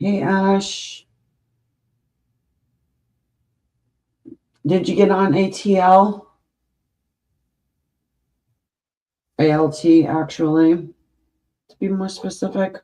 Hey, Ash. Did you get on ATL? ALT, actually, to be more specific.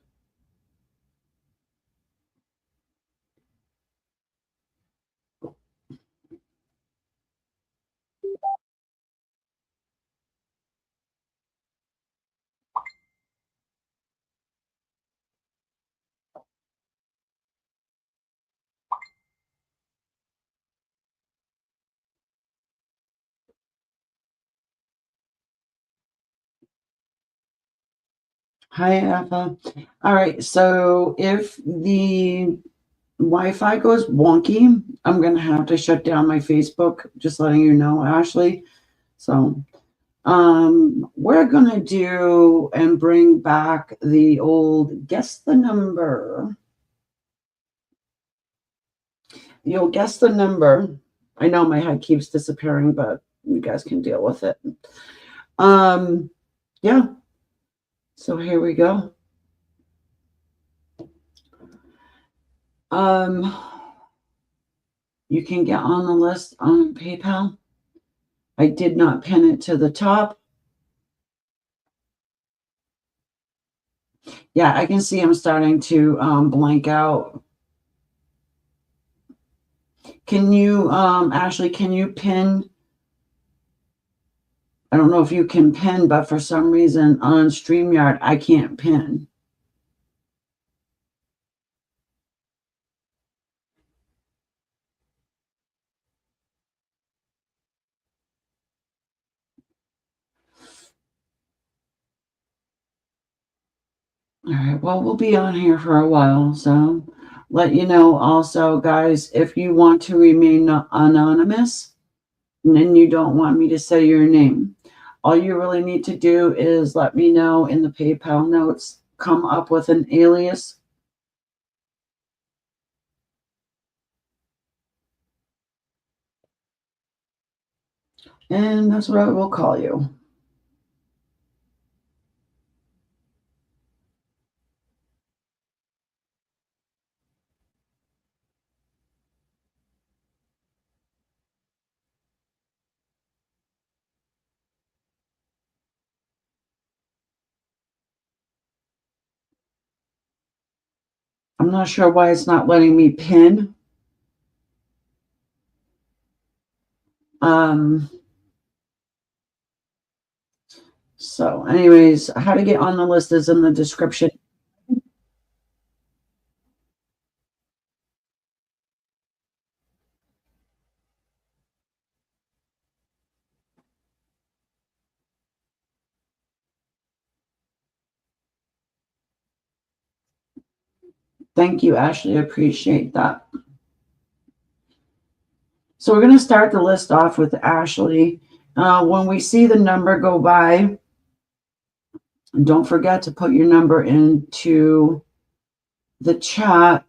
Hi, Eva. All right, so if the Wi-Fi goes wonky, I'm gonna have to shut down my Facebook. Just letting you know, Ashley. So, we're gonna do and bring back the old guess the number. You'll guess the number. I know my head keeps disappearing, but you guys can deal with it. Um, yeah. So here we go. Um, you can get on the list on PayPal. I did not pin it to the top. Yeah, I can see I'm starting to blank out. Can you, Ashley, can you pin? I don't know if you can pin, but for some reason on StreamYard, I can't pin. All right, well, we'll be on here for a while, so let you know also, guys, if you want to remain anonymous and then you don't want me to say your name, all you really need to do is let me know in the PayPal notes, come up with an alias. And that's what I will call you. I'm not sure why it's not letting me pin. So anyways, how to get on the list is in the description. Thank you, Ashley. I appreciate that. So we're going to start the list off with Ashley. When we see the number go by, don't forget to put your number into the chat.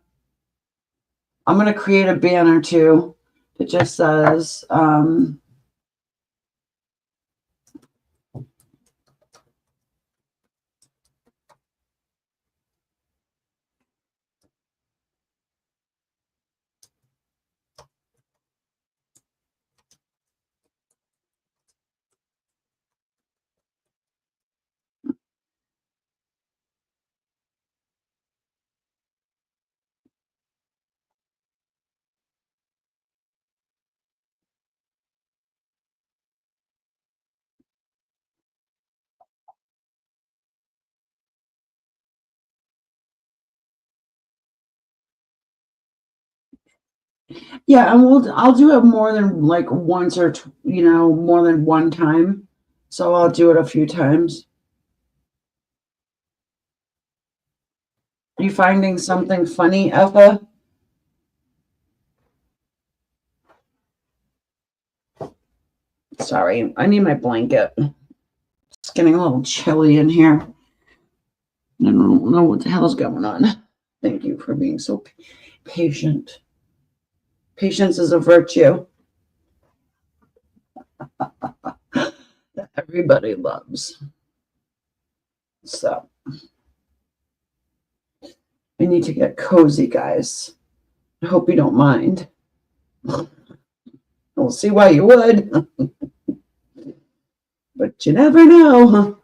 I'm going to create a banner too that just says, yeah, and I'll do it more than like once or more than one time. So I'll do it a few times. Are you finding something funny, Eva? Sorry, I need my blanket. It's getting a little chilly in here. I don't know what the hell's going on. Thank you for being so patient. Patience is a virtue that everybody loves. So I need to get cozy, guys. I hope you don't mind. We'll see why you would. But you never know.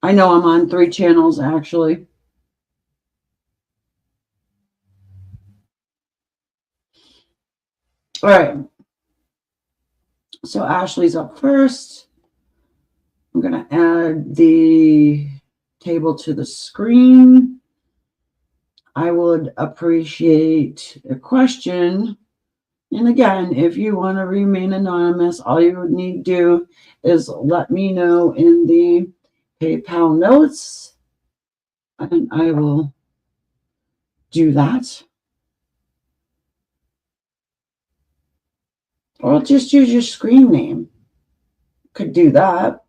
I know I'm on 3 channels, actually. All right. So Ashley's up first. I'm going to add the table to the screen. I would appreciate a question. And again, if you want to remain anonymous, all you would need to do is let me know in the PayPal notes, and I will do that. Or just use your screen name. Could do that.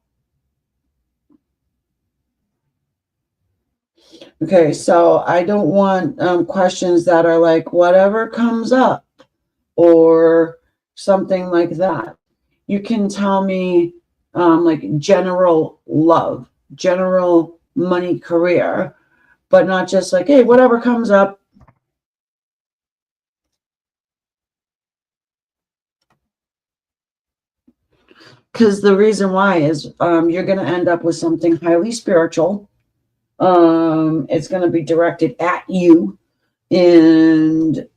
Okay, so I don't want questions that are like whatever comes up or something like that. You can tell me like general love, general money, career, but not just like, hey, whatever comes up. Because the reason why is you're going to end up with something highly spiritual. It's going to be directed at you. And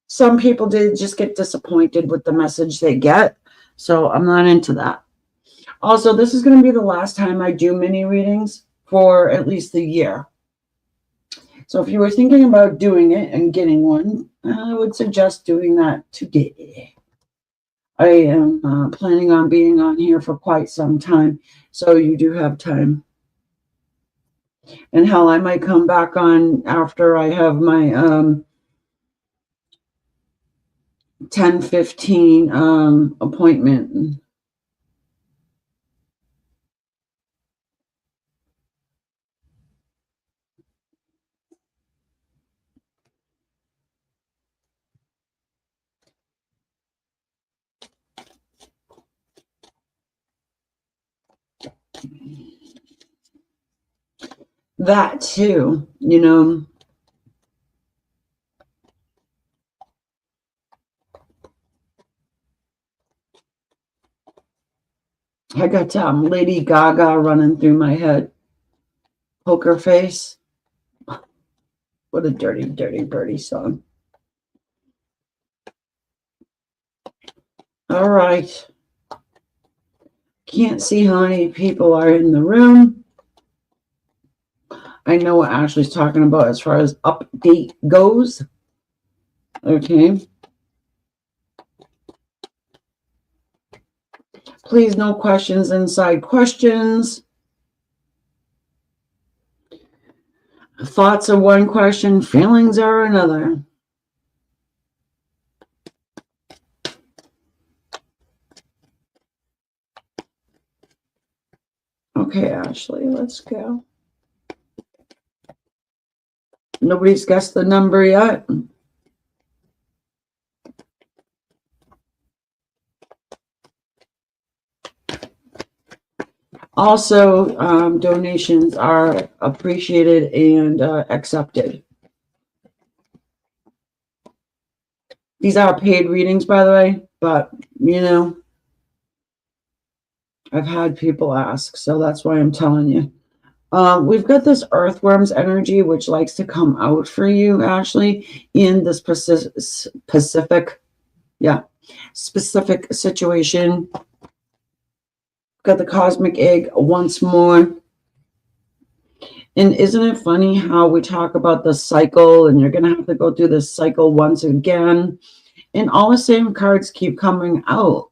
some people did just get disappointed with the message they get. So I'm not into that. Also, this is going to be the last time I do mini readings for at least a year. So if you were thinking about doing it and getting one, I would suggest doing that today. I am planning on being on here for quite some time, so you do have time. And hell, I might come back on after I have my 10:15 appointment. That too, you know. I got Lady Gaga running through my head. Poker Face. What a dirty, dirty birdie song. All right. Can't see how many people are in the room. I know what Ashley's talking about as far as update goes. Okay. Please, no questions inside questions. Thoughts are one question, feelings are another. Okay, Ashley, let's go. Nobody's guessed the number yet. Also, donations are appreciated and accepted. These are paid readings, by the way, but, you know, I've had people ask, so that's why I'm telling you. We've got this earthworm's energy, which likes to come out for you, Ashley, in this specific situation. Got the cosmic egg once more. And isn't it funny how we talk about the cycle and you're going to have to go through this cycle once again? And all the same cards keep coming out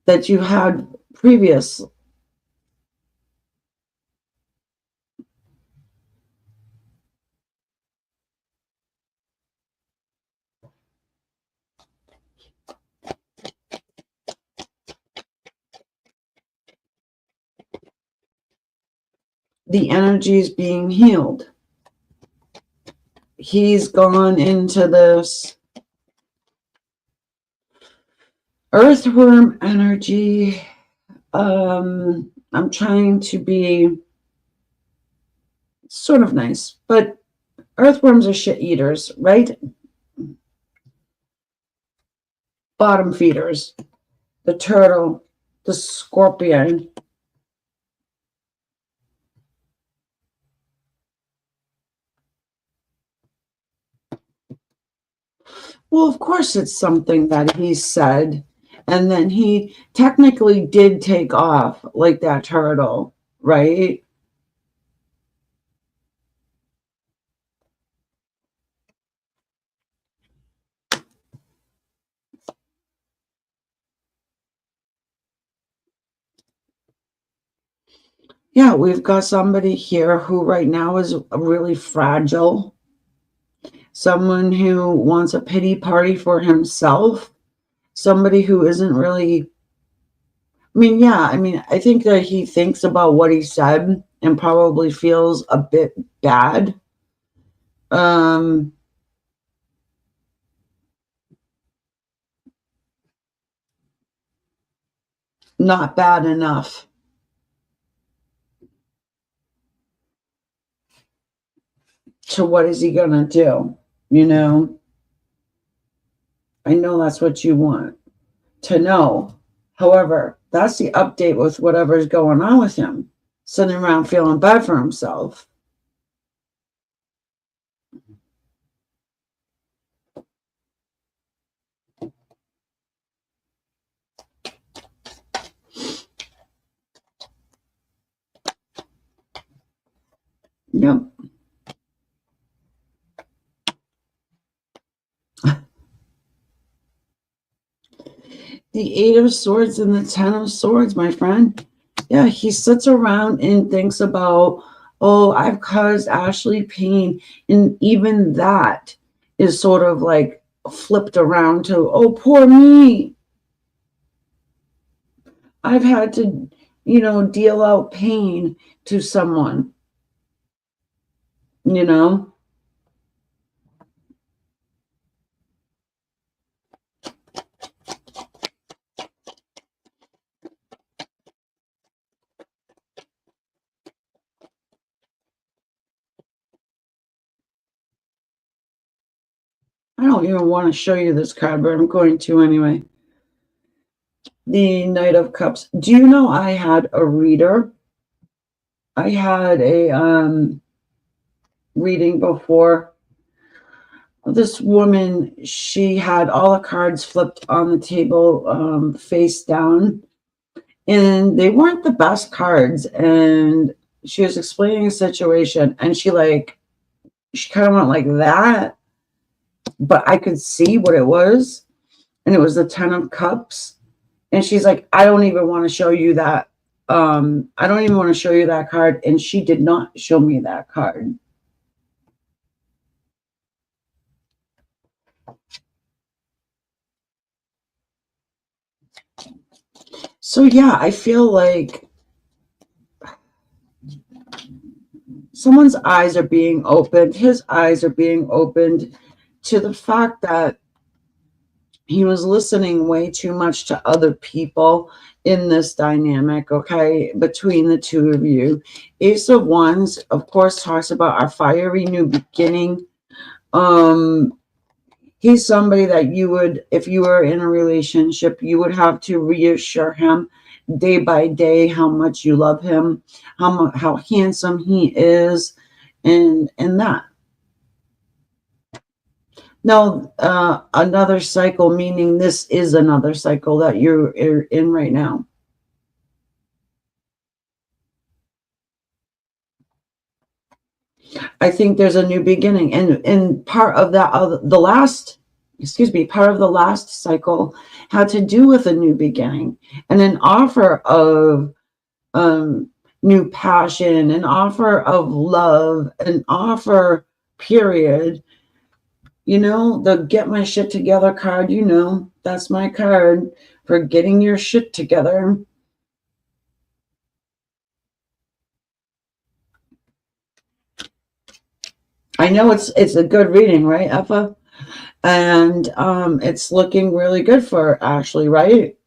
that you had previous. The energy is being healed. He's gone into this earthworm energy. I'm trying to be sort of nice, but earthworms are shit eaters, right? Bottom feeders. The turtle, the scorpion. Well, of course, it's something that he said. And then he technically did take off like that turtle, right? Yeah, we've got somebody here who right now is really fragile. Someone who wants a pity party for himself. Somebody who isn't really, I mean, yeah, I mean, I think that he thinks about what he said and probably feels a bit bad. Um, Not bad enough. So what is he gonna do? You know, I know that's what you want to know. However, that's the update with whatever's going on with him. Sitting around feeling bad for himself. Yep. The Eight of Swords and the Ten of Swords, my friend. Yeah, he sits around and thinks about, oh, I've caused Ashley pain. And even that is sort of like flipped around to, oh, poor me. I've had to, deal out pain to someone, you know? I don't even want to show you this card, but I'm going to anyway. The Knight of Cups. Do you know I had a reader? I had a reading before. This woman, she had all the cards flipped on the table, face down, and they weren't the best cards. And she was explaining a situation, and she kind of went like that, but I could see what it was, and it was the Ten of Cups. And she's like, I don't even want to show you that. I don't even want to show you that card. And she did not show me that card. So yeah, I feel like someone's eyes are being opened. His eyes are being opened to the fact that he was listening way too much to other people in this dynamic, okay, between the two of you. Ace of Wands, of course, talks about our fiery new beginning. He's somebody that you would, if you were in a relationship, you would have to reassure him day by day how much you love him, how handsome he is, and that. Now, another cycle, meaning this is another cycle that you're in right now. I think there's a new beginning, and part of that, part of the last cycle had to do with a new beginning and an offer of new passion, an offer of love, an offer, period. The get my shit together card, that's my card for getting your shit together. I know it's a good reading, right, Effa? And it's looking really good for Ashley, right?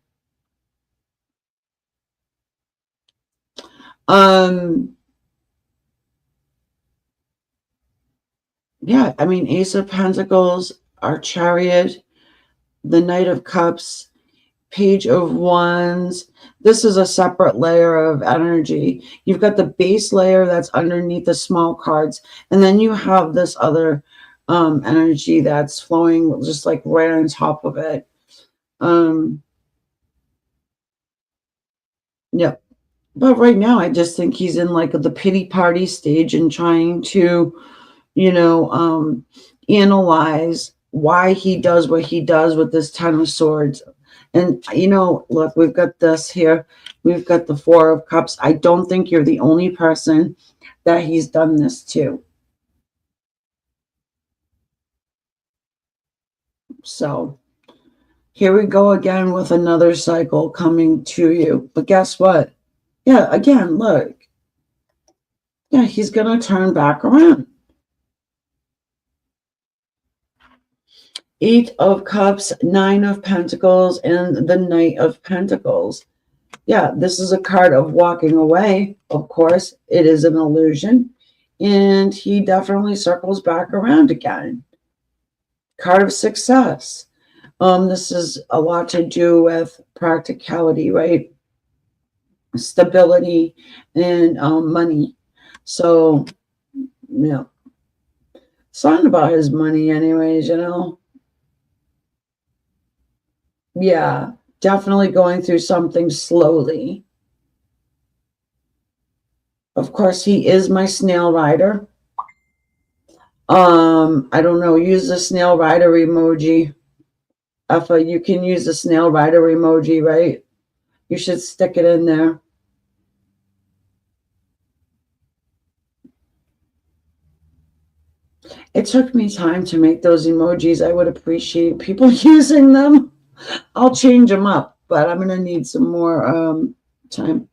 Um, yeah, I mean, Ace of Pentacles, our Chariot, the Knight of Cups, Page of Wands. This is a separate layer of energy. You've got the base layer that's underneath the small cards, and then you have this other energy that's flowing just like right on top of it. Yeah. But right now, I just think he's in like the pity party stage and trying to, you know, analyze why he does what he does with this Ten of Swords. And, look, we've got this here. We've got the Four of Cups. I don't think you're the only person that he's done this to. So here we go again with another cycle coming to you. But guess what? Yeah, again, look. Yeah, he's going to turn back around. Eight of Cups, Nine of Pentacles, and the Knight of Pentacles. Yeah, this is a card of walking away. Of course, it is an illusion. And he definitely circles back around again. Card of success. This is a lot to do with practicality, right? Stability and money. So, yeah. It's not about his money anyways, Yeah, definitely going through something slowly. Of course, he is my snail rider. I don't know, use the snail rider emoji. Alpha, you can use the snail rider emoji, right? You should stick it in there. It took me time to make those emojis. I would appreciate people using them. I'll change them up, but I'm going to need some more time.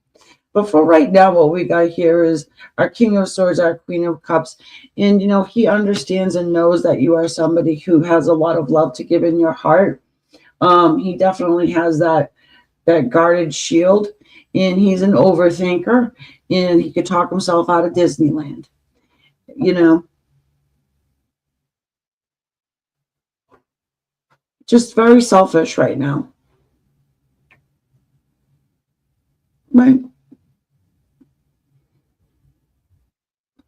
But for right now, what we got here is our King of Swords, our Queen of Cups. And, he understands and knows that you are somebody who has a lot of love to give in your heart. He definitely has that guarded shield, and he's an overthinker, and he could talk himself out of Disneyland. Just very selfish right now. Right.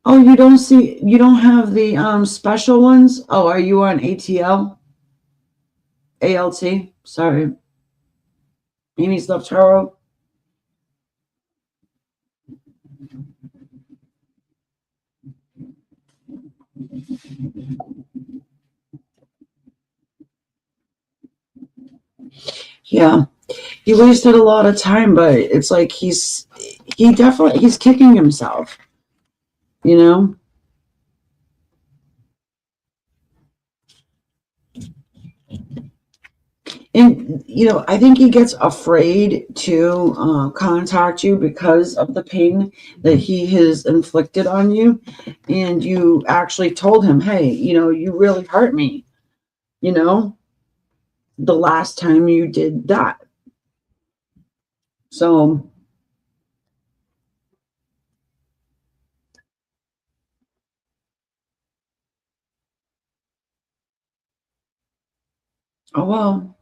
Oh, you don't have the special ones? Oh, are you on ATL? ALT? Sorry. Amy's Love Tarot. Yeah. He wasted a lot of time, but it's like he's kicking himself, you know? And I think he gets afraid to contact you because of the pain that he has inflicted on you. And you actually told him, hey, you really hurt me, you know, the last time you did that. So, oh well.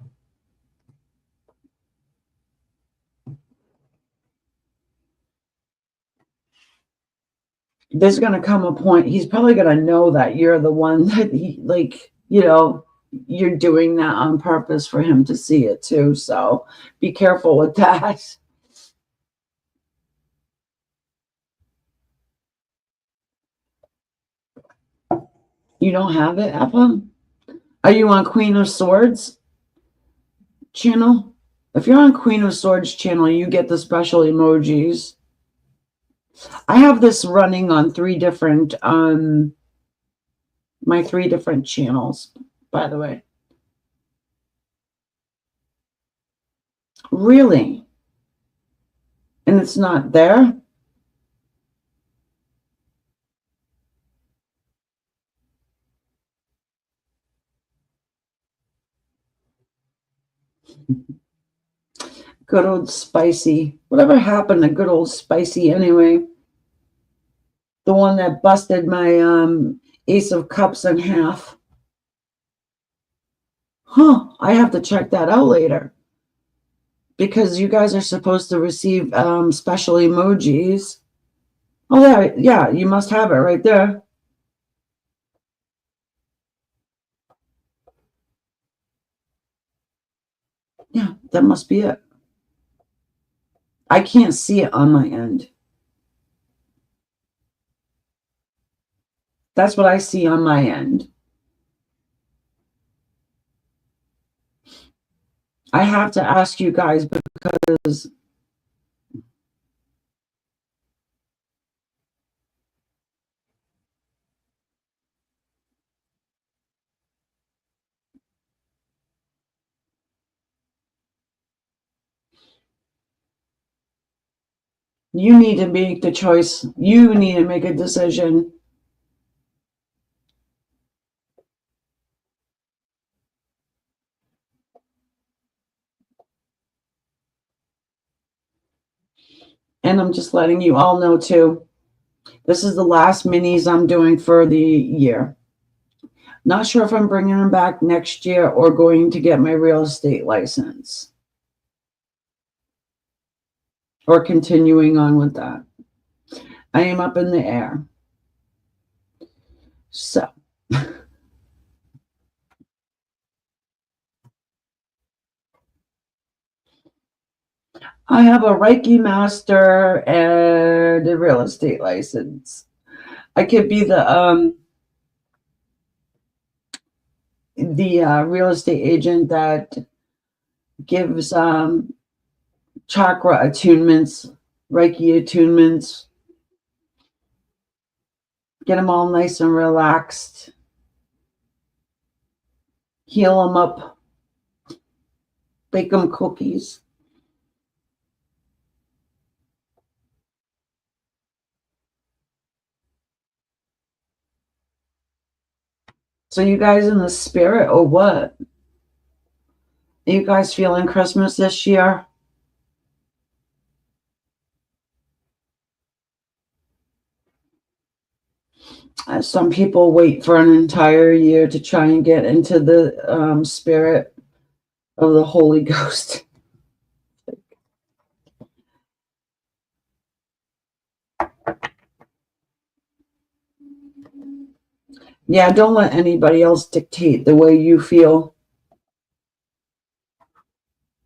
There's going to come a point, he's probably going to know that you're the one that he, like, you're doing that on purpose for him to see it too. So be careful with that. You don't have it, Appa? Are you on Queen of Swords channel? If you're on Queen of Swords channel, you get the special emojis. I have this running on my 3 different channels, by the way. Really? And it's not there? Good old Spicy. Whatever happened to good old Spicy anyway? The one that busted my Ace of Cups in half. Huh, I have to check that out later. Because you guys are supposed to receive special emojis. Oh, yeah, you must have it right there. Yeah, that must be it. I can't see it on my end. That's what I see on my end. I have to ask you guys because you need to make the choice. You need to make a decision. And I'm just letting you all know too. This is the last minis I'm doing for the year. Not sure if I'm bringing them back next year or going to get my real estate license or continuing on with that. I am up in the air. So I have a Reiki master and a real estate license. I could be the real estate agent that gives chakra attunements, Reiki attunements, get them all nice and relaxed, heal them up, bake them cookies. So you guys in the spirit or what? Are you guys feeling Christmas this year? Some people wait for an entire year to try and get into the spirit of the Holy Ghost. Yeah, don't let anybody else dictate the way you feel.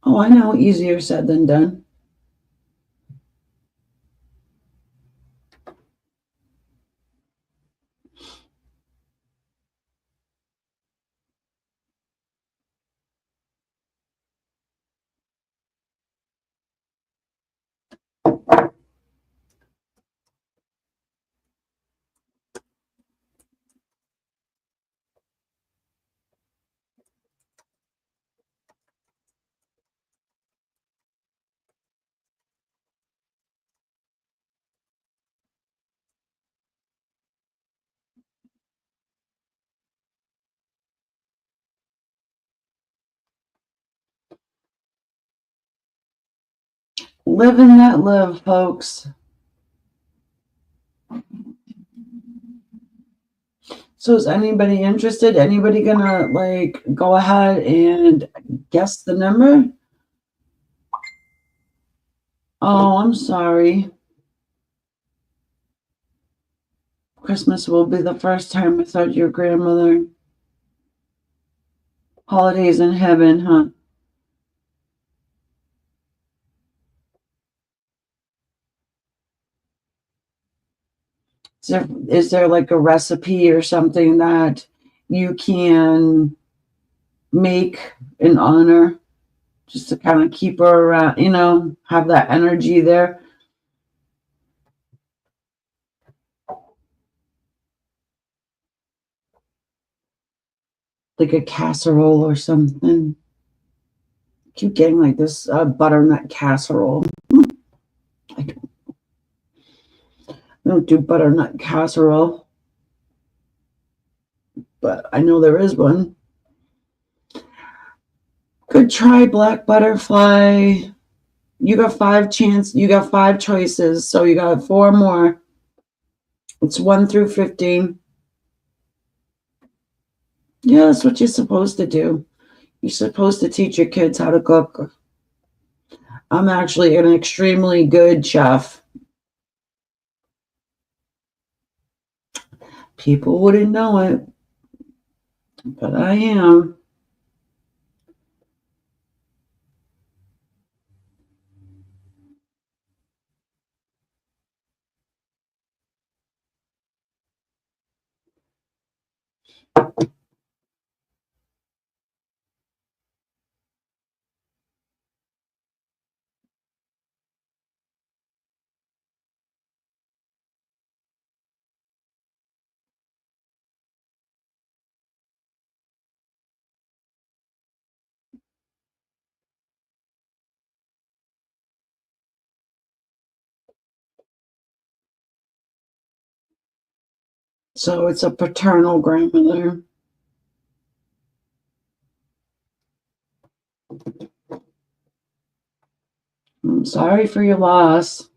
Oh, I know, easier said than done. Live and let live, folks. So is anybody interested? Anybody gonna like go ahead and guess the number? Oh, I'm sorry. Christmas will be the first time without your grandmother. Holidays in heaven, huh? Is there like a recipe or something that you can make in honor just to kind of keep her around, have that energy there? Like a casserole or something. Keep getting like this butternut casserole. I don't do butternut casserole, but I know there is one. Could try black butterfly. You got you got 5 choices, so you got 4 more. It's 1 through 15. Yeah, that's what you're supposed to do. You're supposed to teach your kids how to cook. I'm actually an extremely good chef. People wouldn't know it, but I am. So it's a paternal grandmother. I'm sorry for your loss.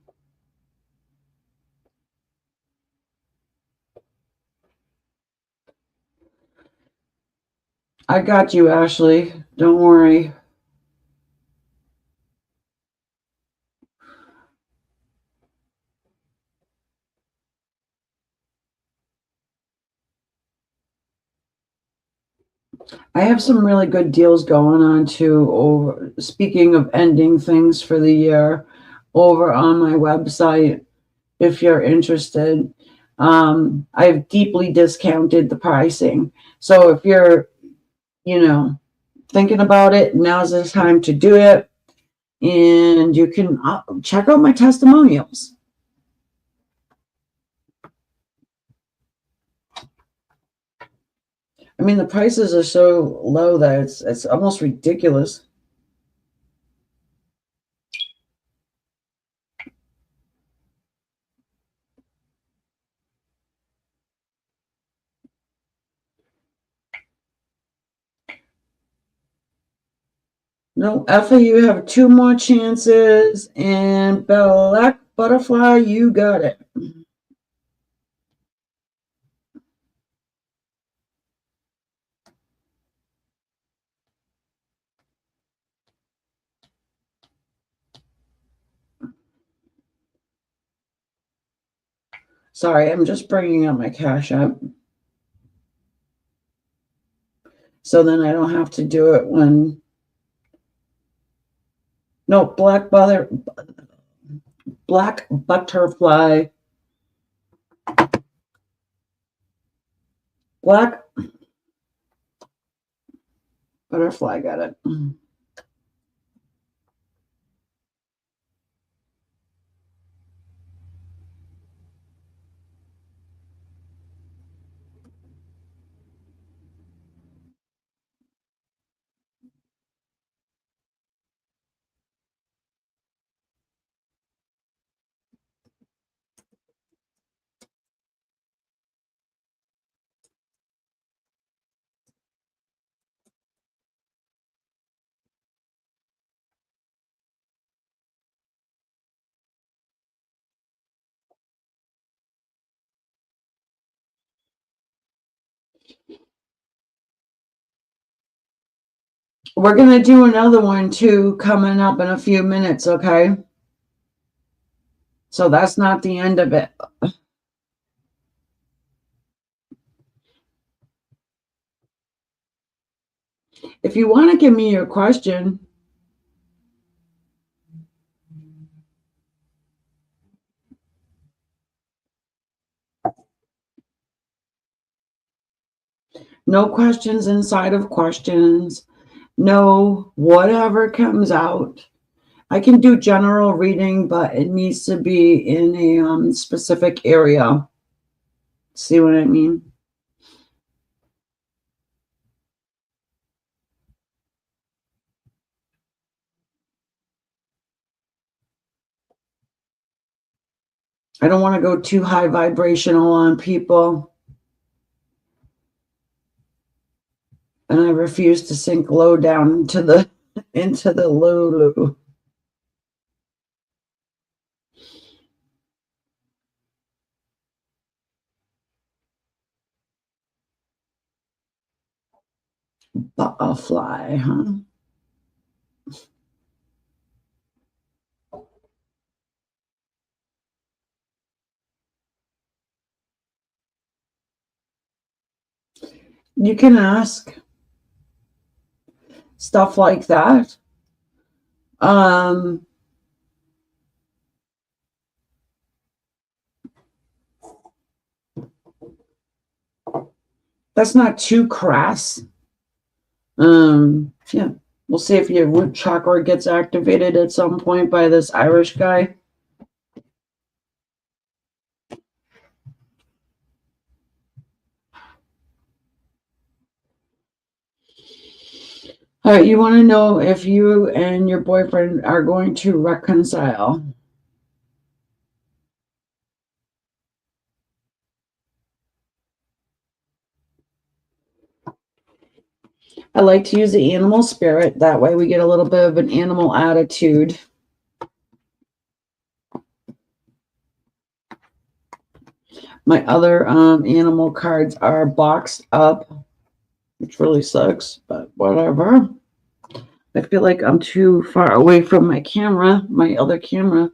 I got you, Ashley. Don't worry. I have some really good deals going on too. Over speaking of ending things for the year, over on my website, if you're interested, I've deeply discounted the pricing. So if you're, you know, thinking about it, now's the time to do it. And you can check out my testimonials. I mean, the prices are so low that it's almost ridiculous. No, Effa, you have 2 more chances, and Black Butterfly, you got it. Sorry, I'm just bringing up my Cashapp, so then I don't have to do it when. No, Black Butterfly, Black Butterfly got it. We're gonna do another one too coming up in a few minutes, okay? So that's not the end of it. If you want to give me your question, no questions inside of questions, no whatever comes out. I can do general reading, but it needs to be in a specific area. See what I mean? I don't want to go too high vibrational on people. And I refuse to sink low down into the Lulu. Butterfly, huh? You can ask stuff like that. That's not too crass. Yeah, we'll see if your root chakra gets activated at some point by this Irish guy. All right, you want to know if you and your boyfriend are going to reconcile. I like to use the animal spirit. That way we get a little bit of an animal attitude. My other animal cards are boxed up, which really sucks, but whatever. I feel like I'm too far away from my camera, my other camera.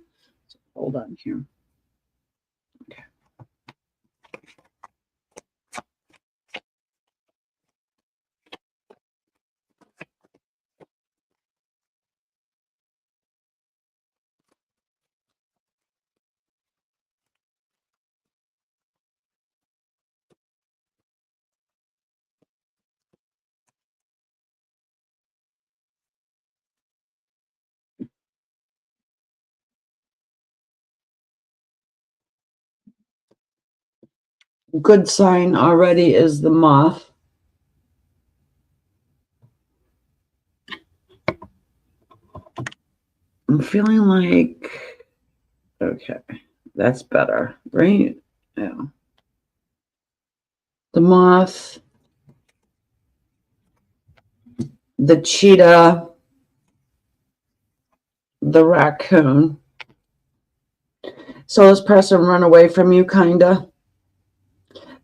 Hold on here. Okay. Good sign already is the moth. I'm feeling like, okay, that's better, right? Yeah. The moth, the cheetah, the raccoon. So this person run away from you, kinda.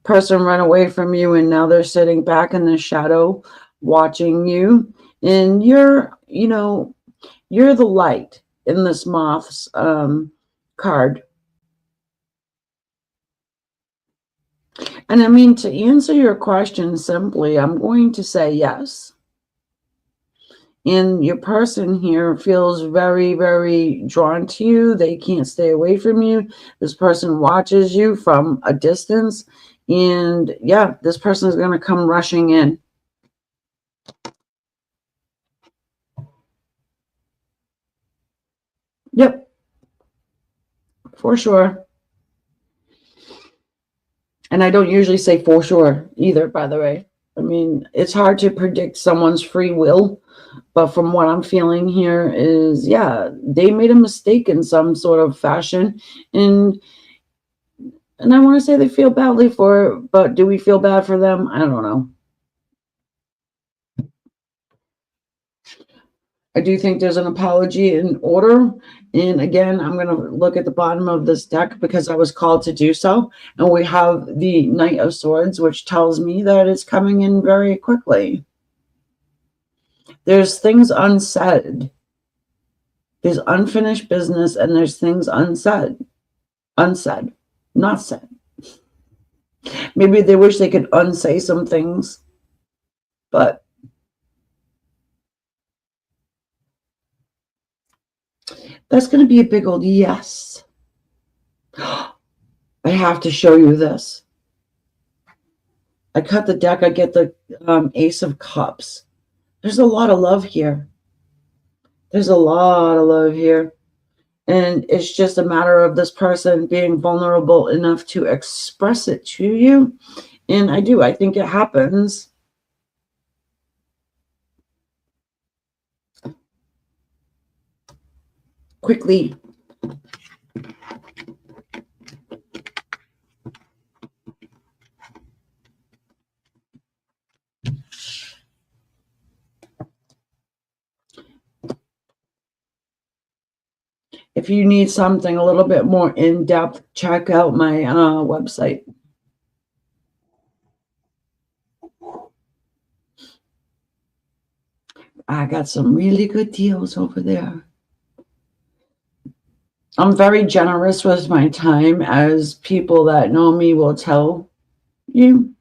Person run away from you, and now they're sitting back in the shadow watching you. And you're the light in this moth's card. And I mean, to answer your question simply, I'm going to say yes. And your person here feels very, very drawn to you. They can't stay away from you. This person watches you from a distance. And yeah, this person is going to come rushing in. Yep, for sure. And I don't usually say for sure either, by the way. I mean, it's hard to predict someone's free will. But from what I'm feeling here is, yeah, they made a mistake in some sort of fashion. And I want to say they feel badly for it, but do we feel bad for them? I don't know. I do think there's an apology in order. And again, I'm going to look at the bottom of this deck because I was called to do so. And we have the Knight of Swords, which tells me that it's coming in very quickly. There's things unsaid. There's unfinished business, and there's things unsaid. Unsaid, not said. Maybe they wish they could unsay some things, but that's going to be a big old yes. I have to show you this. I cut the deck. I get the Ace of Cups. There's a lot of love here. There's a lot of love here. And it's just a matter of this person being vulnerable enough to express it to you. And I do. I think it happens. Quickly. If you need something a little bit more in-depth, check out my website. I got some really good deals over there. I'm very generous with my time, as people that know me will tell you.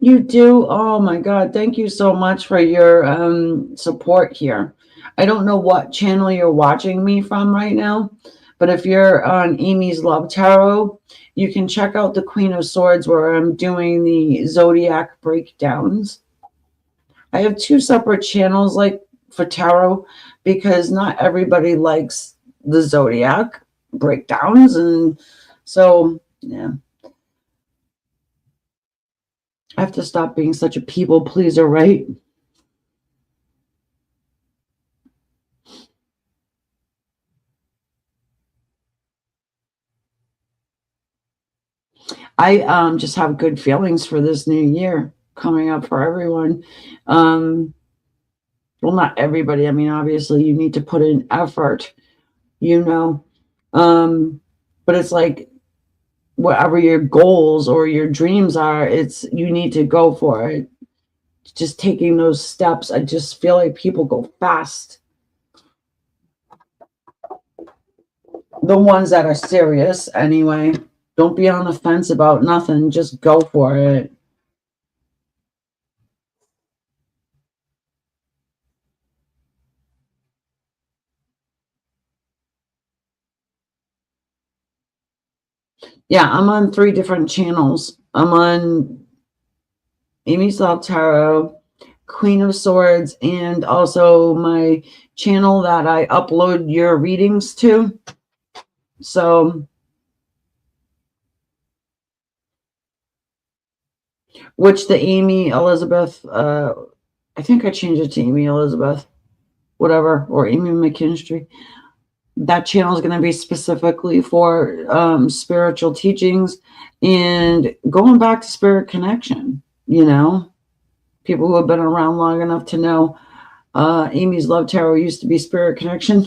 You do? Oh my God. Thank you so much for your support here. I don't know what channel you're watching me from right now, but if you're on Amy's Love Tarot, you can check out the Queen of Swords where I'm doing the zodiac breakdowns. I have two separate channels like for tarot because not everybody likes the zodiac breakdowns, and so yeah, I have to stop being such a people pleaser, right? I just have good feelings for this new year coming up for everyone. Um, well, not everybody. I mean, obviously, you need to put in effort, you know. Um, but it's like whatever your goals or your dreams are, it's you need to go for it. Just taking those steps, I just feel like people go fast. The ones that are serious, anyway. Don't be on the fence about nothing. Just go for it. Yeah, I'm on three different channels. I'm on Amy's Love Tarot, Queen of Swords, and also my channel that I upload your readings to. So, which the Amy Elizabeth, I think I changed it to Amy Elizabeth, whatever, or Amy McKinstry. That channel is going to be specifically for spiritual teachings and going back to spirit connection. You know, people who have been around long enough to know Amy's Love Tarot used to be spirit connection.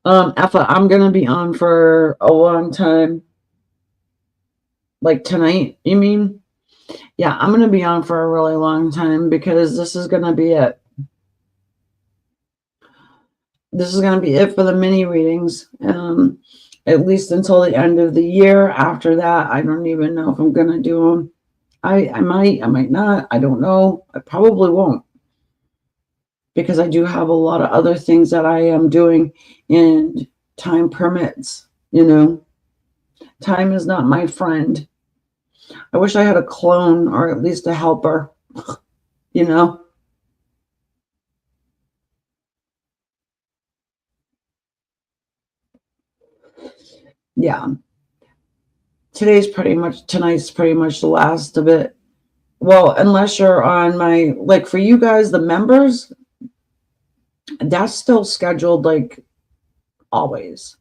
Effa, I'm going to be on for a long time. Like tonight, you mean? Yeah, I'm going to be on for a really long time because this is going to be it. This is going to be it for the mini readings, at least until the end of the year. After that, I don't even know if I'm going to do them. I might not. I don't know. I probably won't because I do have a lot of other things that I am doing, and time permits. You know, time is not my friend. I wish I had a clone or at least a helper. You know, yeah. Tonight's pretty much the last of it. Well, unless you're on my, like for you guys, the members, that's still scheduled like always.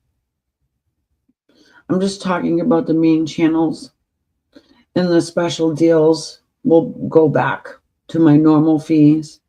I'm just talking about the main channels, and the special deals will go back to my normal fees.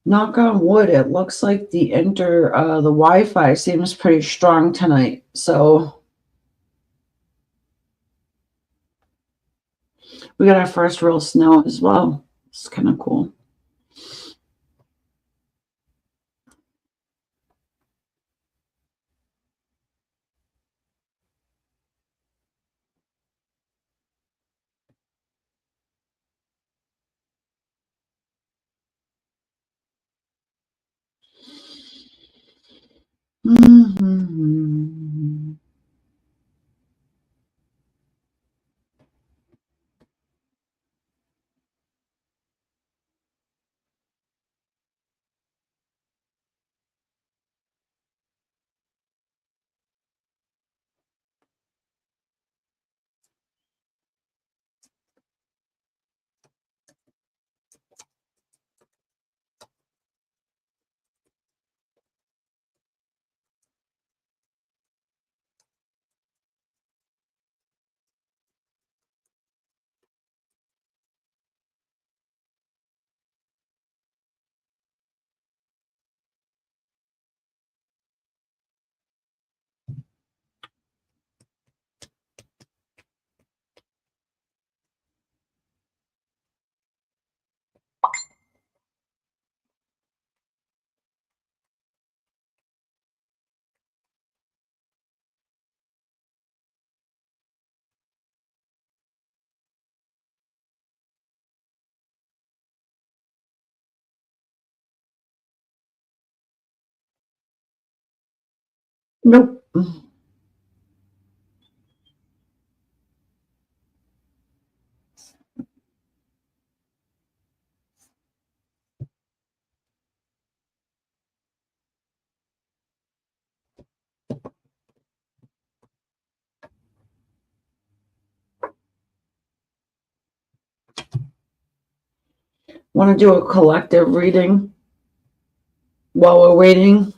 Knock on wood, it looks like the Wi-Fi seems pretty strong tonight. So we got our first real snow as well. It's kind of cool. Mm-hmm. Nope. Want to do a collective reading while we're waiting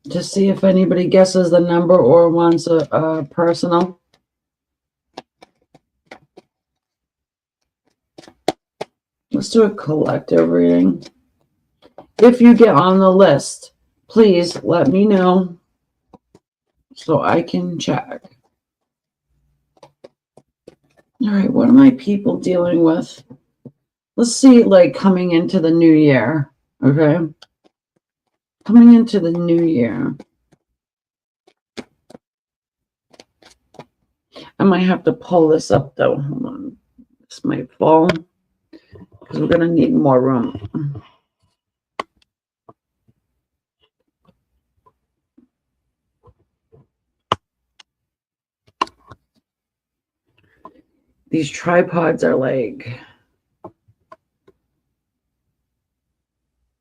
to see if anybody guesses the number or wants a personal? Let's do a collective reading. If you get on the list, please let me know so I can check. All right, what are my people dealing with? Let's see, like coming into the new year, okay? Coming into the new year. I might have to pull this up though. Hold on. This might fall because we're going to need more room. These tripods are like,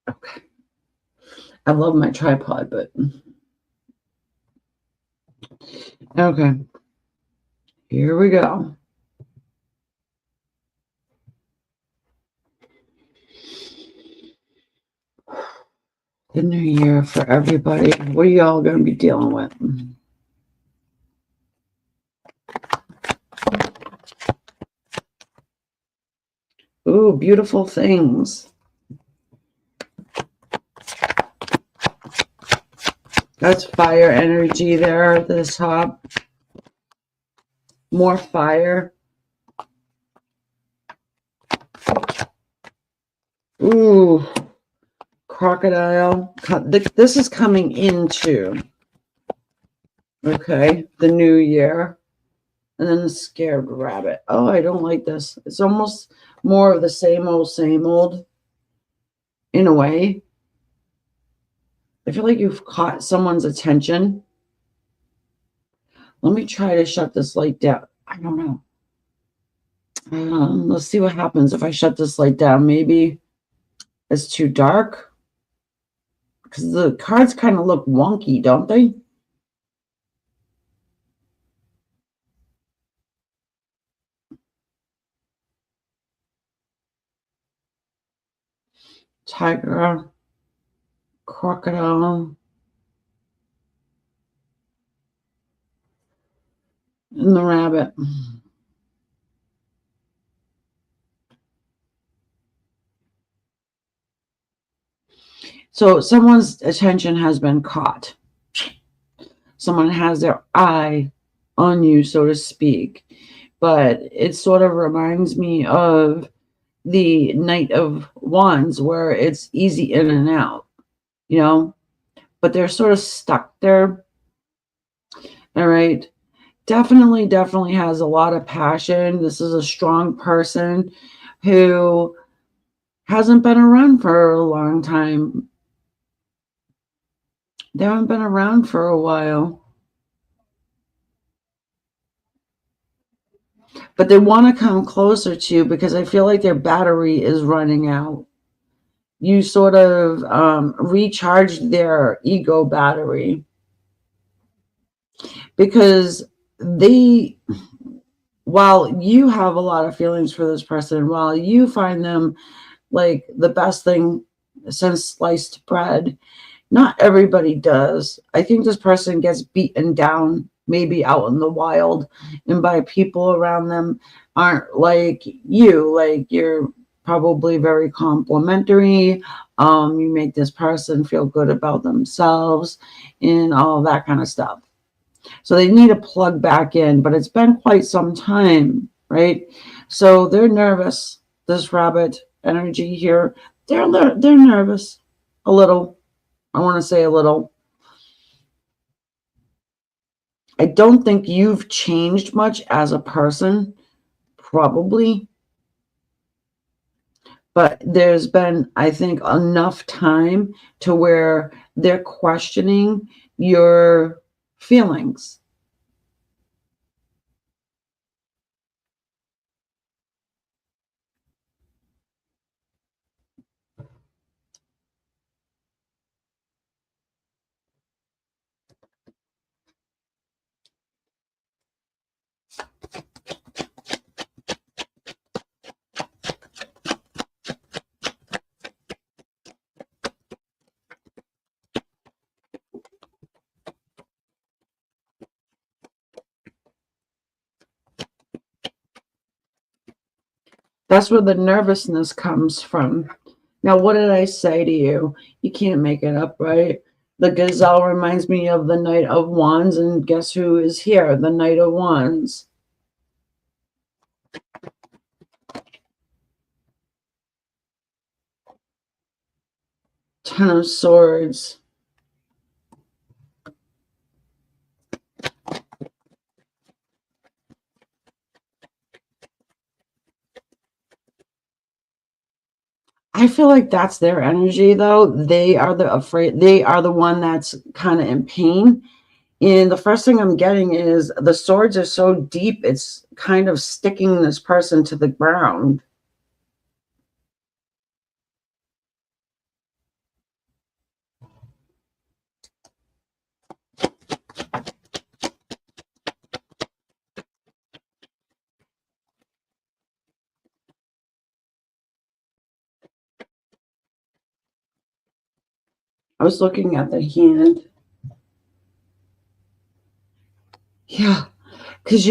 okay. I love my tripod, but okay. Here we go. The new year for everybody. What are y'all going to be dealing with? Ooh, beautiful things. That's fire energy there at the top. More fire. Ooh, crocodile. This is coming into, okay, the new year. And then the scared rabbit. Oh, I don't like this. It's almost more of the same old in a way. I feel like you've caught someone's attention. Let me try to shut this light down. I don't know. Let's see what happens if I shut this light down. Maybe it's too dark. Because the cards kind of look wonky, don't they? Tiger, crocodile, and the rabbit. So someone's attention has been caught. Someone has their eye on you, so to speak. But it sort of reminds me of the Knight of Wands, where it's easy in and out, you know, but they're sort of stuck there. All right. Definitely has a lot of passion. This is a strong person who hasn't been around for a long time. They haven't been around for a while. But they want to come closer to you because I feel like their battery is running out. You sort of recharged their ego battery because they, while you have a lot of feelings for this person, while you find them like the best thing since sliced bread, not everybody does. I think this person gets beaten down, maybe out in the wild, and by people around them aren't like you. Like, you're probably very complimentary. You make this person feel good about themselves and all that kind of stuff. So they need to plug back in, but it's been quite some time, right? So they're nervous. This rabbit energy here, they're nervous a little. I want to say a little. I don't think you've changed much as a person, probably, but there's been, I think, enough time to where they're questioning your feelings. That's where the nervousness comes from. Now, what did I say to you? You can't make it up, right? The gazelle reminds me of the Knight of Wands, and guess who is here? The Knight of Wands. Ten of Swords. I feel like that's their energy, though. They are the afraid. They are the one that's kind of in pain. And the first thing I'm getting is the swords are so deep, it's kind of sticking this person to the ground. I was looking at the hand. Yeah, because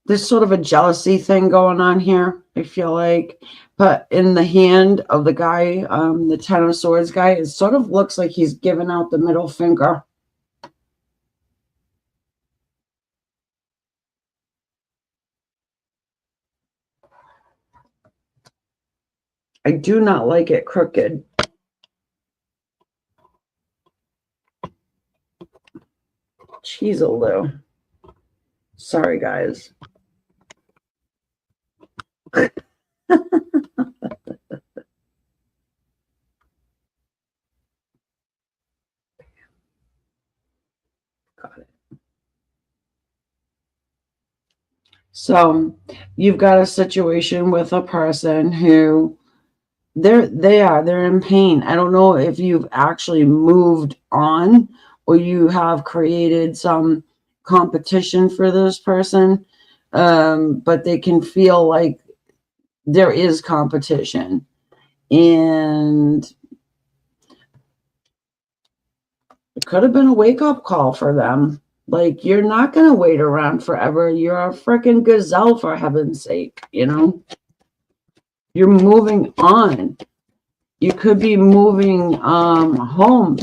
there's sort of a jealousy thing going on here, I feel like. But in the hand of the guy, the Ten of Swords guy, it sort of looks like he's giving out the middle finger. I do not like it crooked. Cheese-a-loo. Sorry, guys. Got it. So you've got a situation with a person who they're in pain. I don't know if you've actually moved on or you have created some competition for this person, but they can feel like there is competition, and it could have been a wake-up call for them. Like, you're not going to wait around forever. You're a freaking gazelle, for heaven's sake, You're moving on. You could be moving home.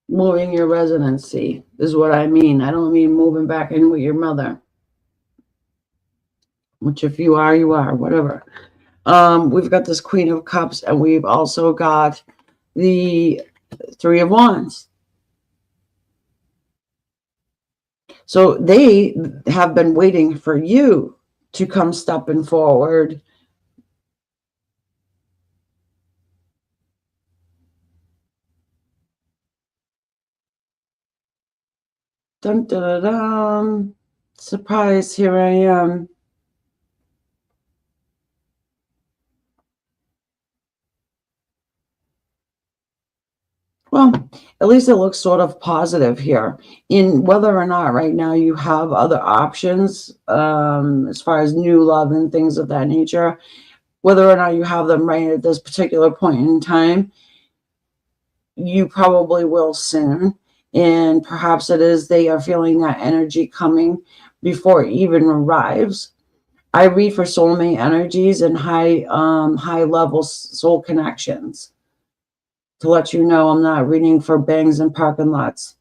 Moving your residency is what I mean. I don't mean moving back in with your mother. Which if you are, you are, whatever. We've got this Queen of Cups, and we've also got the Three of Wands. So they have been waiting for you to come stepping forward. Dun, dun, dun, dun. Surprise, here I am. Well, at least it looks sort of positive here. In whether or not right now you have other options as far as new love and things of that nature, whether or not you have them right at this particular point in time, you probably will soon. And perhaps it is they are feeling that energy coming before it even arrives. I read for soulmate energies and high level soul connections. To let you know, I'm not reading for bangs and parking lots.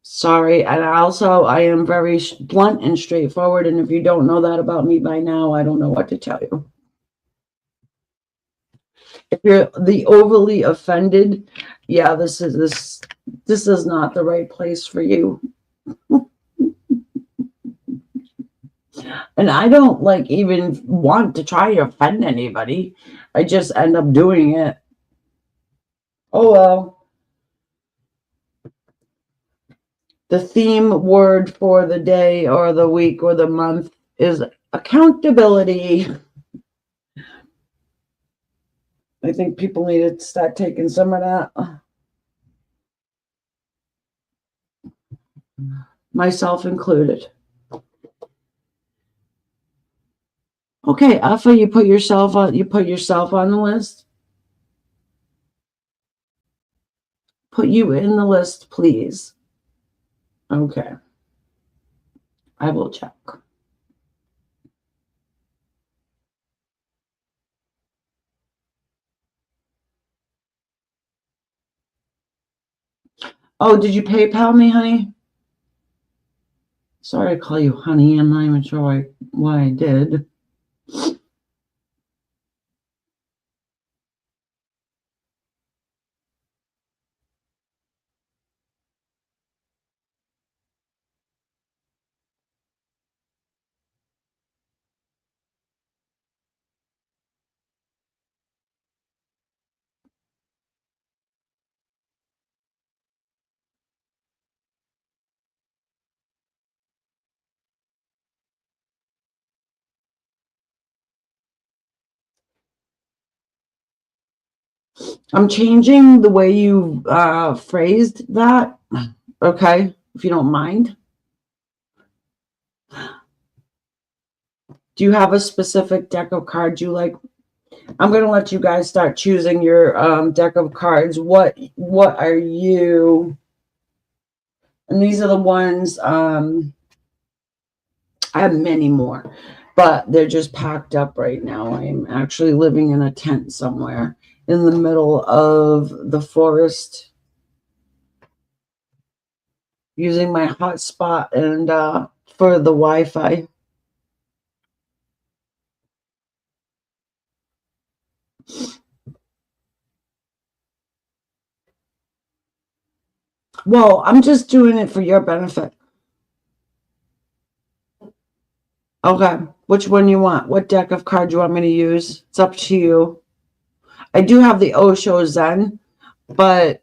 Sorry. And also, I am very blunt and straightforward. And if you don't know that about me by now, I don't know what to tell you. If you're the overly offended, yeah, this is not the right place for you. And I don't like even want to try to offend anybody. I just end up doing it. Oh well. The theme word for the day or the week or the month is accountability. I think people need to start taking some of that. Myself included. Okay, Alpha, you put yourself on the list. Put you in the list, please. Okay. I will check. Oh, did you PayPal me, honey? Sorry to call you honey. I'm not even sure why I did. I'm changing the way you phrased that. Okay, if you don't mind. Do you have a specific deck of cards you like? I'm going to let you guys start choosing your deck of cards. What are you? And these are the ones, I have many more, but they're just packed up right now. I'm actually living in a tent somewhere in the middle of the forest, using my hotspot and for the Wi-Fi. Well, I'm just doing it for your benefit. Okay, which one you want? What deck of cards you want me to use? It's up to you. I do have the Osho Zen, but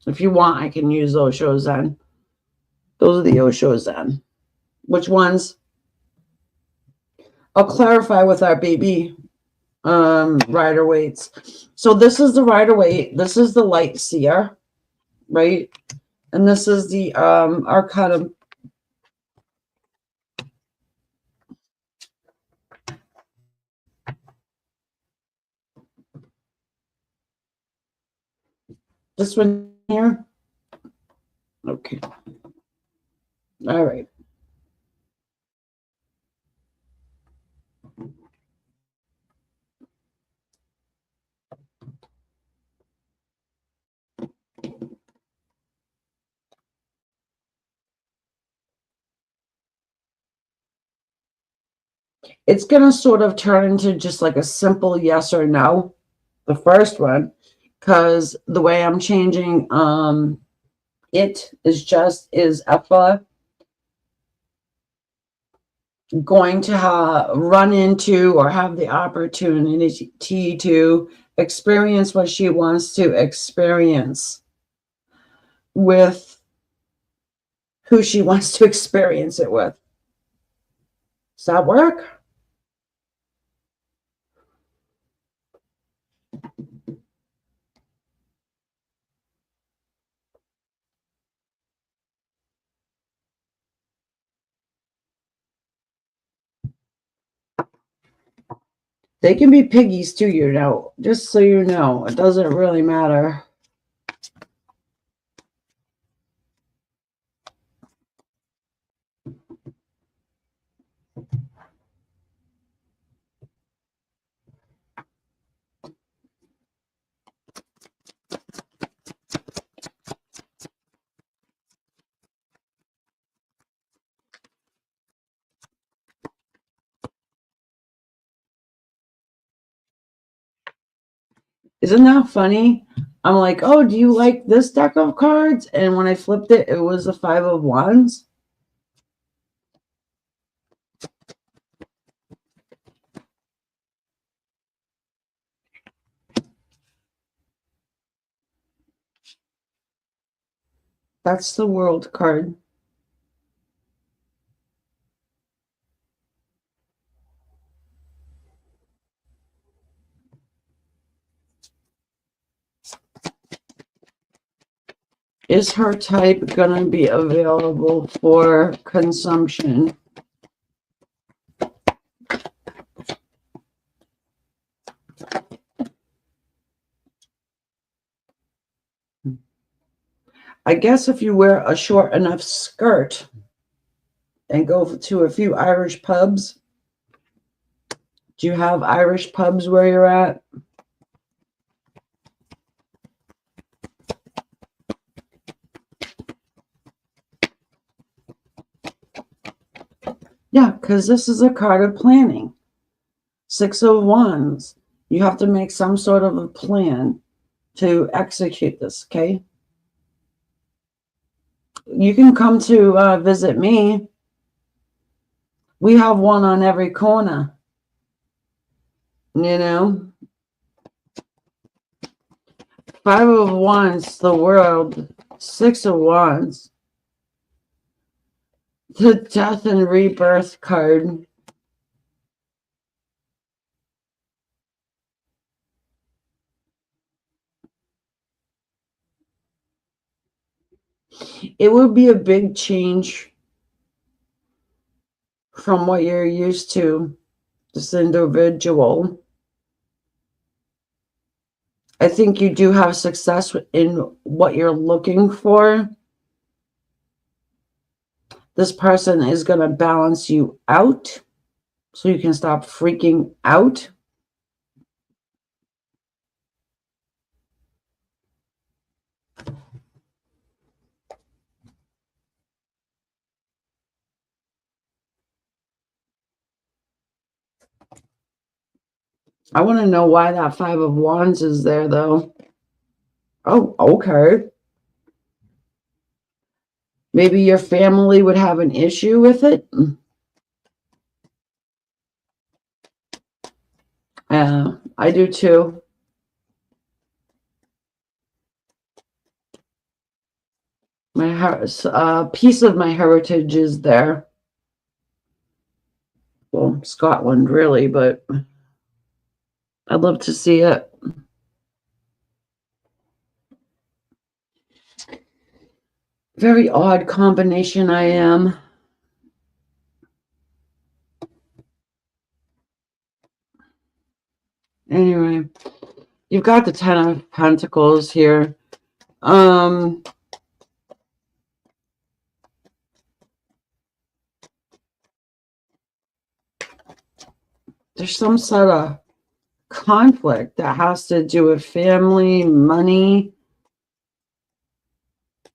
if you want, I can use Osho Zen. Those are the Osho Zen. Which ones? I'll clarify with our baby rider weights. So this is the rider weight. This is the light seer, right? And this is the Arcana. This one here? Okay. All right. It's going to sort of turn into just like a simple yes or no, the first one, because the way I'm changing it is Effa going to run into or have the opportunity to experience what she wants to experience with who she wants to experience it with. Does that work? They can be piggies too, you know, just so you know. It doesn't really matter. Isn't that funny? I'm like, oh, do you like this deck of cards? And when I flipped it, it was the Five of Wands. That's the World card. Is her type going to be available for consumption? I guess if you wear a short enough skirt and go to a few Irish pubs. Do you have Irish pubs where you're at? Yeah, because this is a card of planning. Six of Wands. You have to make some sort of a plan to execute this, okay? You can come to visit me. We have one on every corner. You know? Five of Wands, the World. Six of Wands. The Death and Rebirth card. It would be a big change from what you're used to, this individual. I think you do have success in what you're looking for. This person is going to balance you out so you can stop freaking out. I want to know why that Five of Wands is there, though. Oh, okay. Maybe your family would have an issue with it. I do too. My piece of my heritage is there. Well, Scotland, really, but I'd love to see it. Very odd combination I am. Anyway, you've got the Ten of Pentacles here. There's some sort of conflict that has to do with family, money.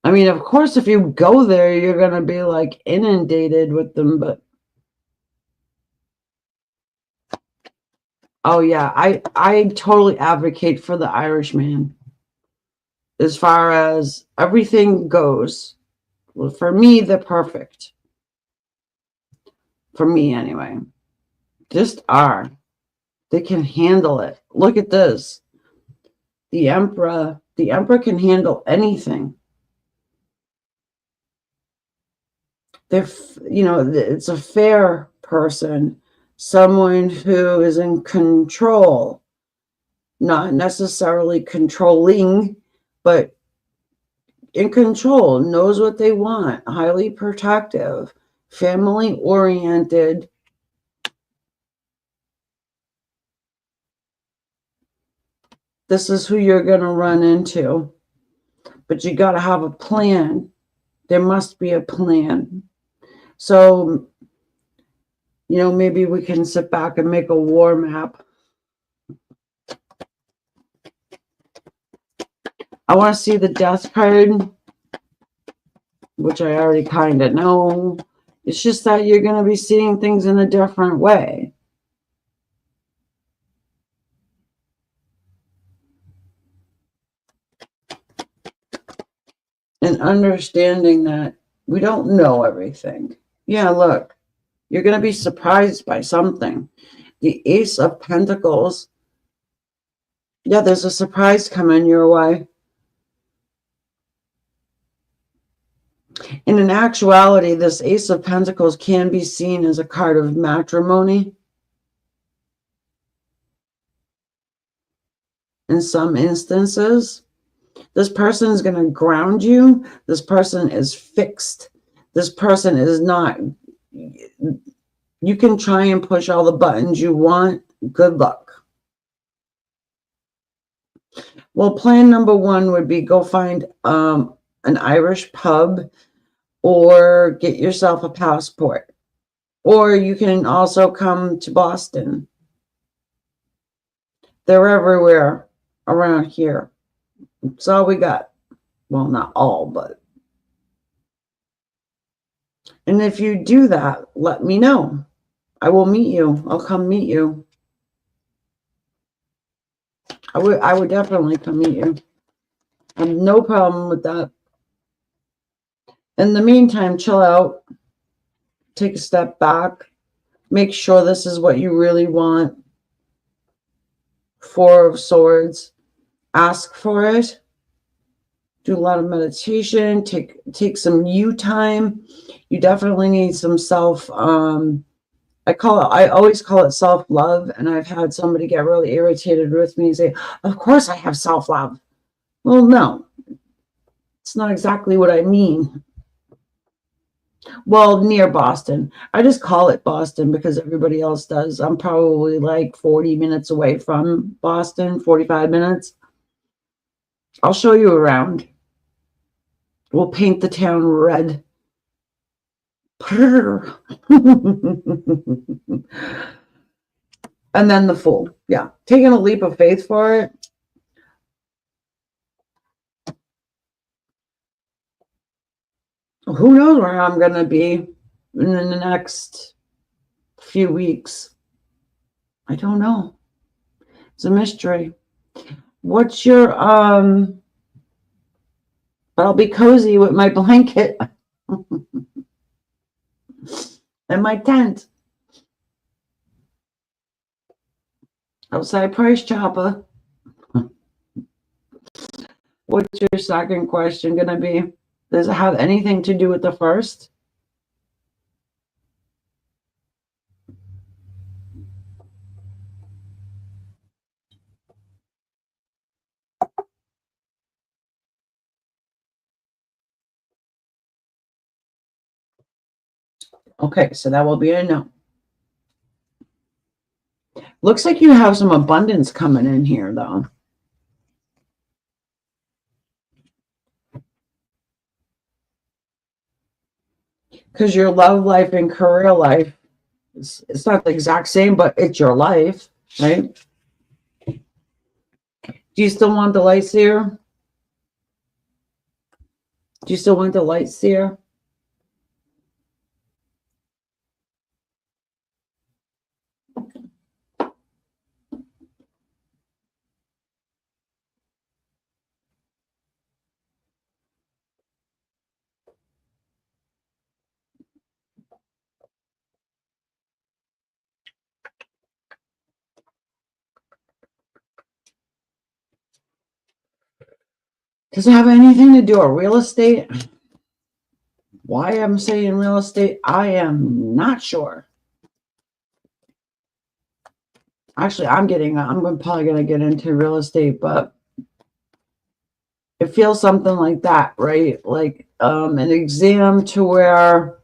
I mean, of course, if you go there, you're going to be like inundated with them, but oh yeah, I totally advocate for the Irishman as far as everything goes. Well, for me, they're perfect. For me, anyway. Just are. They can handle it. Look at this. The emperor can handle anything. They're, it's a fair person, someone who is in control, not necessarily controlling, but in control, knows what they want, highly protective, family oriented. This is who you're going to run into. But you got to have a plan. There must be a plan. So, maybe we can sit back and make a war map. I want to see the death card, which I already kind of know. It's just that you're going to be seeing things in a different way. And understanding that we don't know everything. Yeah, look, you're going to be surprised by something. The Ace of Pentacles. Yeah, there's a surprise coming your way. And in actuality, this Ace of Pentacles can be seen as a card of matrimony. In some instances, this person is going to ground you. This person is fixed. This person is not. You can try and push all the buttons you want. Good luck. Well, plan number one would be go find an Irish pub or get yourself a passport. Or you can also come to Boston. They're everywhere around here. That's all we got. Well, not all, but. And if you do that, let me know. I will meet you. I'll come meet you. I would definitely come meet you. I have no problem with that. In the meantime, chill out. Take a step back. Make sure this is what you really want. Four of Swords. Ask for it. Do a lot of meditation. Take some you time. You definitely need some self. I always call it self-love, and I've had somebody get really irritated with me and say, "Of course I have self-love." Well, no, it's not exactly what I mean. Well, near Boston. I just call it Boston because everybody else does. I'm probably like 40 minutes away from Boston, 45 minutes. I'll show you around. We'll paint the town red. And then the Fool. Yeah. Taking a leap of faith for it. Who knows where I'm going to be in the next few weeks. I don't know. It's a mystery. What's your, I'll be cozy with my blanket and my tent. Outside price chopper. What's your second question going to be? Does it have anything to do with the first? Okay, so that will be a no. Looks like you have some abundance coming in here, though. because your love life and career life, it's not the exact same, but it's your life, right? Do you still want the light seer? Do you still want the light seer? Does it have anything to do with real estate? Why I'm saying real estate, I am not sure. Actually, I'm probably going to get into real estate, but it feels something like that, right? Like an exam to where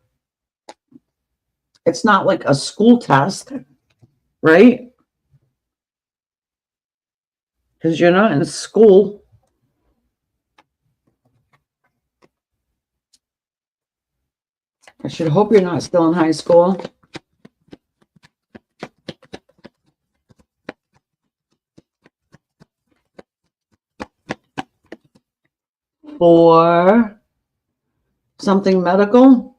it's not like a school test, right? Because you're not in school. I should hope you're not still in high school. For something medical.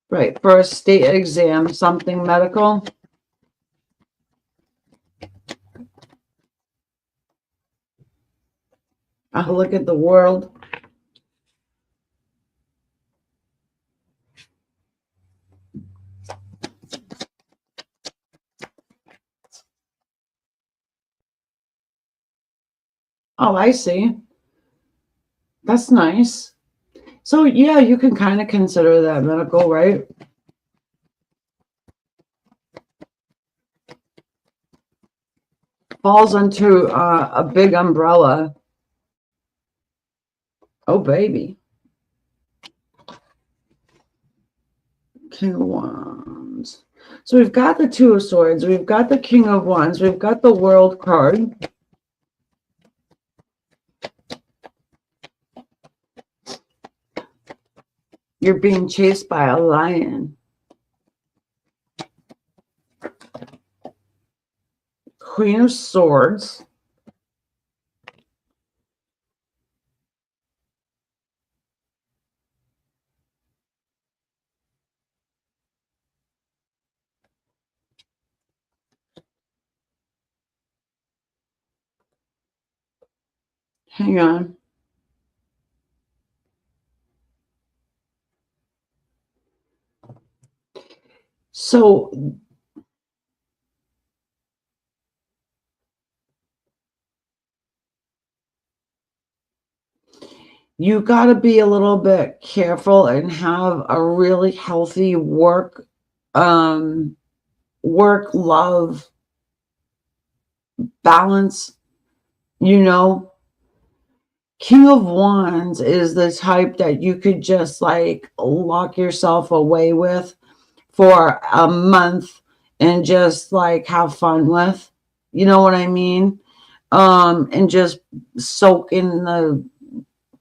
Right, for a state exam, something medical. I'll look at the world. Oh, I see. That's nice. So yeah, you can kind of consider that medical, right? Falls into a big umbrella. Oh, baby. King of Wands. So we've got the Two of Swords. We've got the King of Wands. We've got the World card. You're being chased by a lion. Queen of Swords. Hang on. So you got to be a little bit careful and have a really healthy work love balance. King of Wands is the type that you could just like lock yourself away with for a month and just like have fun with, you know what I mean? And just soak in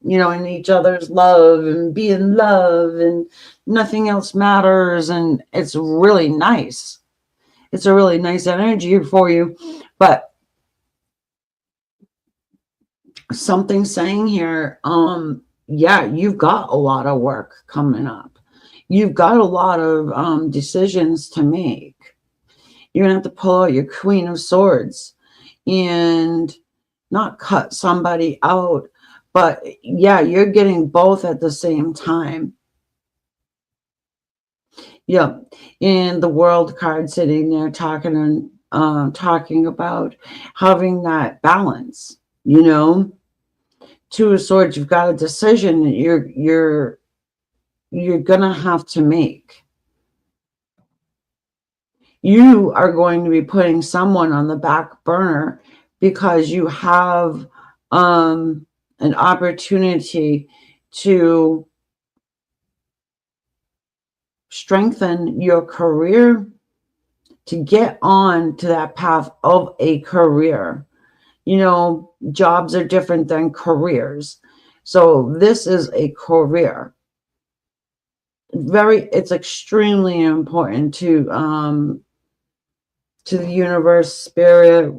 in each other's love and be in love and nothing else matters. And it's really nice. It's a really nice energy for you. But something saying here, yeah, you've got a lot of work coming up. You've got a lot of decisions to make. You're gonna have to pull out your Queen of Swords and not cut somebody out, but yeah, you're getting both at the same time. Yeah, and the World card sitting there talking about having that balance, Two of Swords, you've got a decision that you're gonna have to make. You are going to be putting someone on the back burner because you have an opportunity to strengthen your career to get on to that path of a career. You know, jobs are different than careers. So this is a career. It's extremely important to the universe, spirit.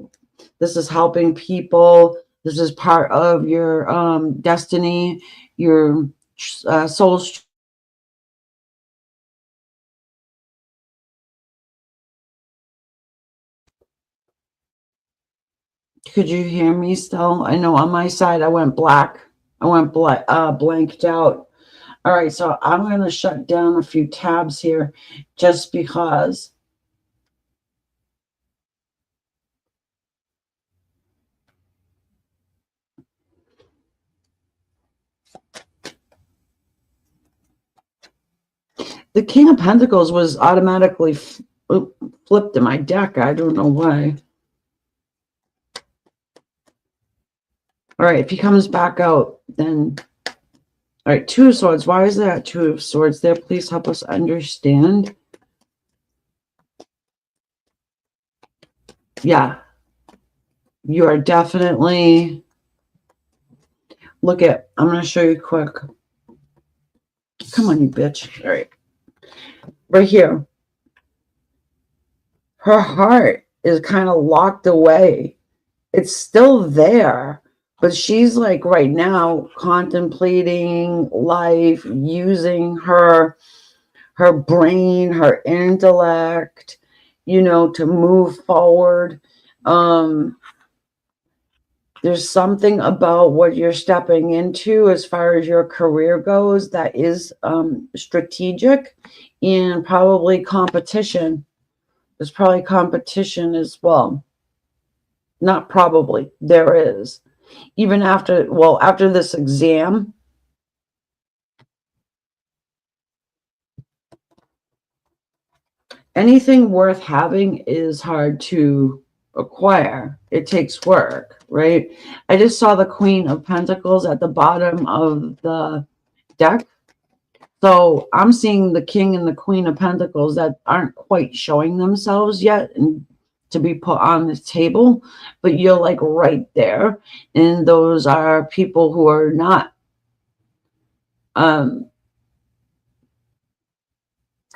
This is helping people. This is part of your destiny, your soul's. Could you hear me still? I know on my side I went black. I went blanked out. All right, so I'm going to shut down a few tabs here just because. The King of Pentacles was automatically flipped in my deck. I don't know why. All right, if he comes back out, then... All right, Two of Swords. Why is that Two of Swords there? Please help us understand. Yeah. You are definitely... Look at... I'm going to show you quick. Come on, you bitch. All right. Right here. Her heart is kind of locked away. It's still there, but she's like right now contemplating life, using her brain, her intellect, you know, to move forward. There's something about what you're stepping into as far as your career goes that is strategic, and probably competition. There's probably competition as well. Not probably, there is. Even after, well, after this exam, anything worth having is hard to acquire. It takes work, right? I just saw the Queen of Pentacles at the bottom of the deck. So I'm seeing the King and the Queen of Pentacles that aren't quite showing themselves yet and to be put on the table, but you're like right there. And those are people who are not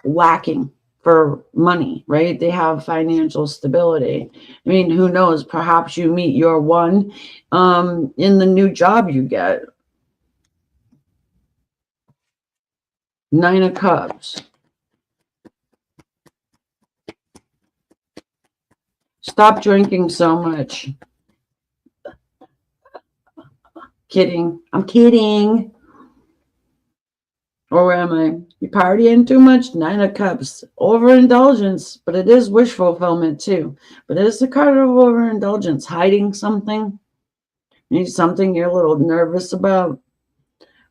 lacking for money, right? They have financial stability. I mean, who knows? Perhaps you meet your one in the new job you get. Nine of Cups. Stop drinking so much. Kidding. I'm kidding. Or am I? You partying too much? Nine of Cups. Overindulgence, but it is wish fulfillment too. But it is the card of overindulgence. Hiding something. Maybe something you're a little nervous about.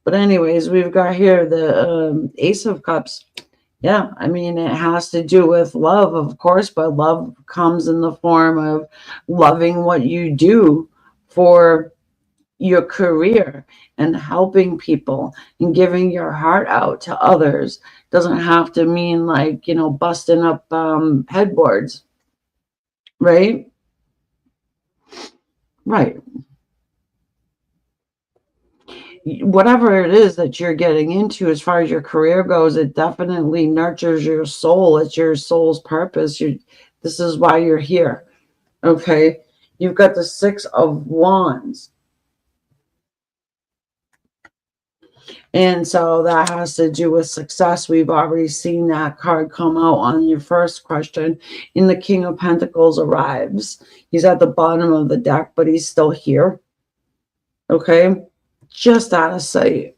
But anyways, we've got here the Ace of Cups. Yeah, I mean, it has to do with love, of course, but love comes in the form of loving what you do for your career and helping people and giving your heart out to others. Doesn't have to mean like, you know, busting up headboards, right? Right. Whatever it is that you're getting into as far as your career goes, it definitely nurtures your soul. It's your soul's purpose. This is why you're here. Okay. You've got the Six of Wands. And so that has to do with success. We've already seen that card come out on your first question. And the King of Pentacles arrives. He's at the bottom of the deck, but he's still here. Okay. Just out of sight.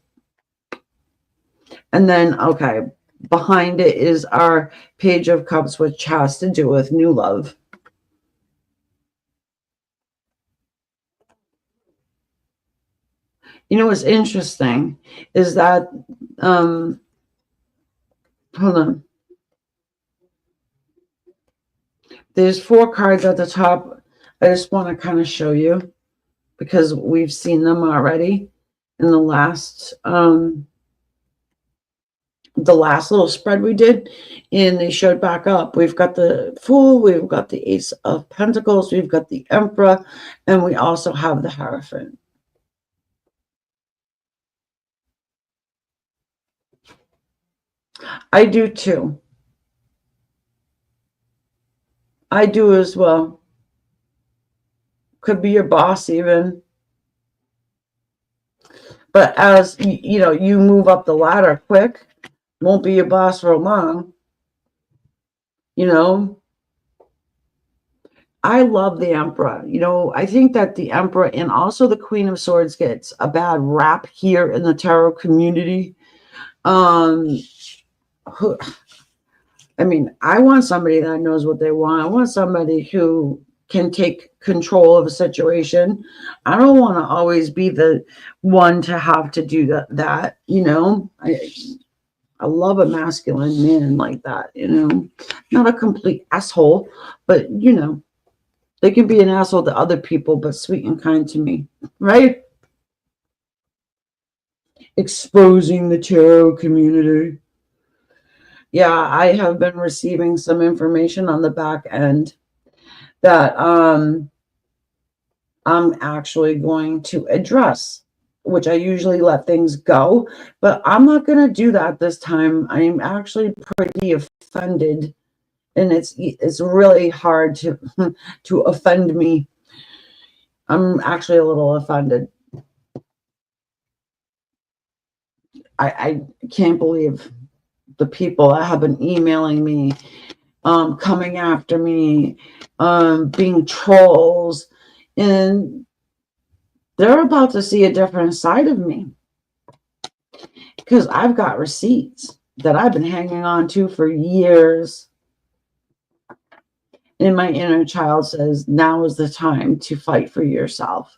And then, okay, behind it is our Page of Cups, which has to do with new love. You know what's interesting is that, hold on. There's four cards at the top. I just want to kind of show you because we've seen them already in the last the last little spread we did, and they showed back up. We've got the Fool, we've got the Ace of Pentacles, we've got the Emperor, and we also have the Hierophant. I do too. I do as well. Could be your boss even. But as you know, you move up the ladder quick, won't be your boss for long. You know, I love the Emperor. You know, I think that the Emperor and also the Queen of Swords gets a bad rap here in the tarot community. I mean, I want somebody that knows what they want. I want somebody who can take control of a situation. I don't want to always be the one to have to do that, you know. I love a masculine man like that, you know. Not a complete asshole, but, you know, they can be an asshole to other people, but sweet and kind to me, right? Exposing the tarot community. Yeah, I have been receiving some information on the back end that I'm actually going to address, which I usually let things go, but I'm not going to do that this time. I'm actually pretty offended, and it's really hard to to offend me. I'm actually a little offended. I can't believe the people that have been emailing me, coming after me, being trolls, and they're about to see a different side of me because I've got receipts that I've been hanging on to for years. And my inner child says, now is the time to fight for yourself.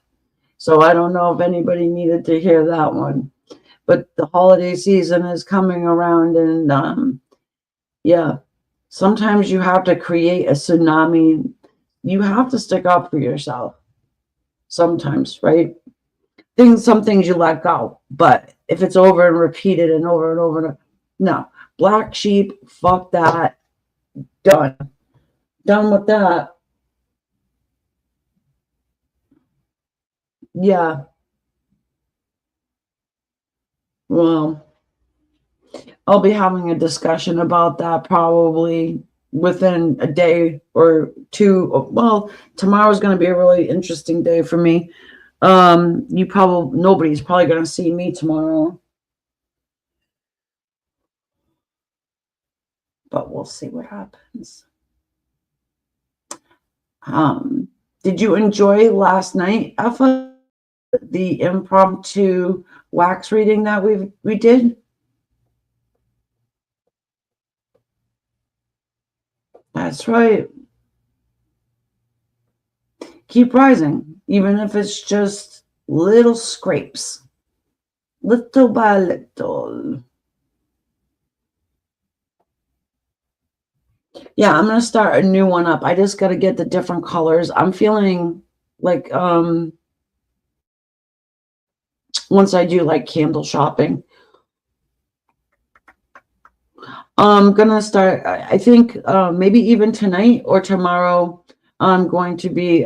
So I don't know if anybody needed to hear that one, but the holiday season is coming around, and yeah, sometimes you have to create a tsunami. You have to stick up for yourself sometimes, right? Some things you let go, but if it's over and repeated and over and over and over, no. Black sheep, fuck that. Done with that. Yeah, well, I'll be having a discussion about that probably within a day or two. Well, tomorrow's going to be a really interesting day for me. Nobody's probably going to see me tomorrow, but we'll see what happens. Did you enjoy last night, Effa, the impromptu wax reading that we did? That's right. Keep rising, even if it's just little scrapes, little by little. Yeah, I'm gonna start a new one up. I just got to get the different colors. I'm feeling like once I do like candle shopping, I'm gonna start. I think maybe even tonight or tomorrow, I'm going to be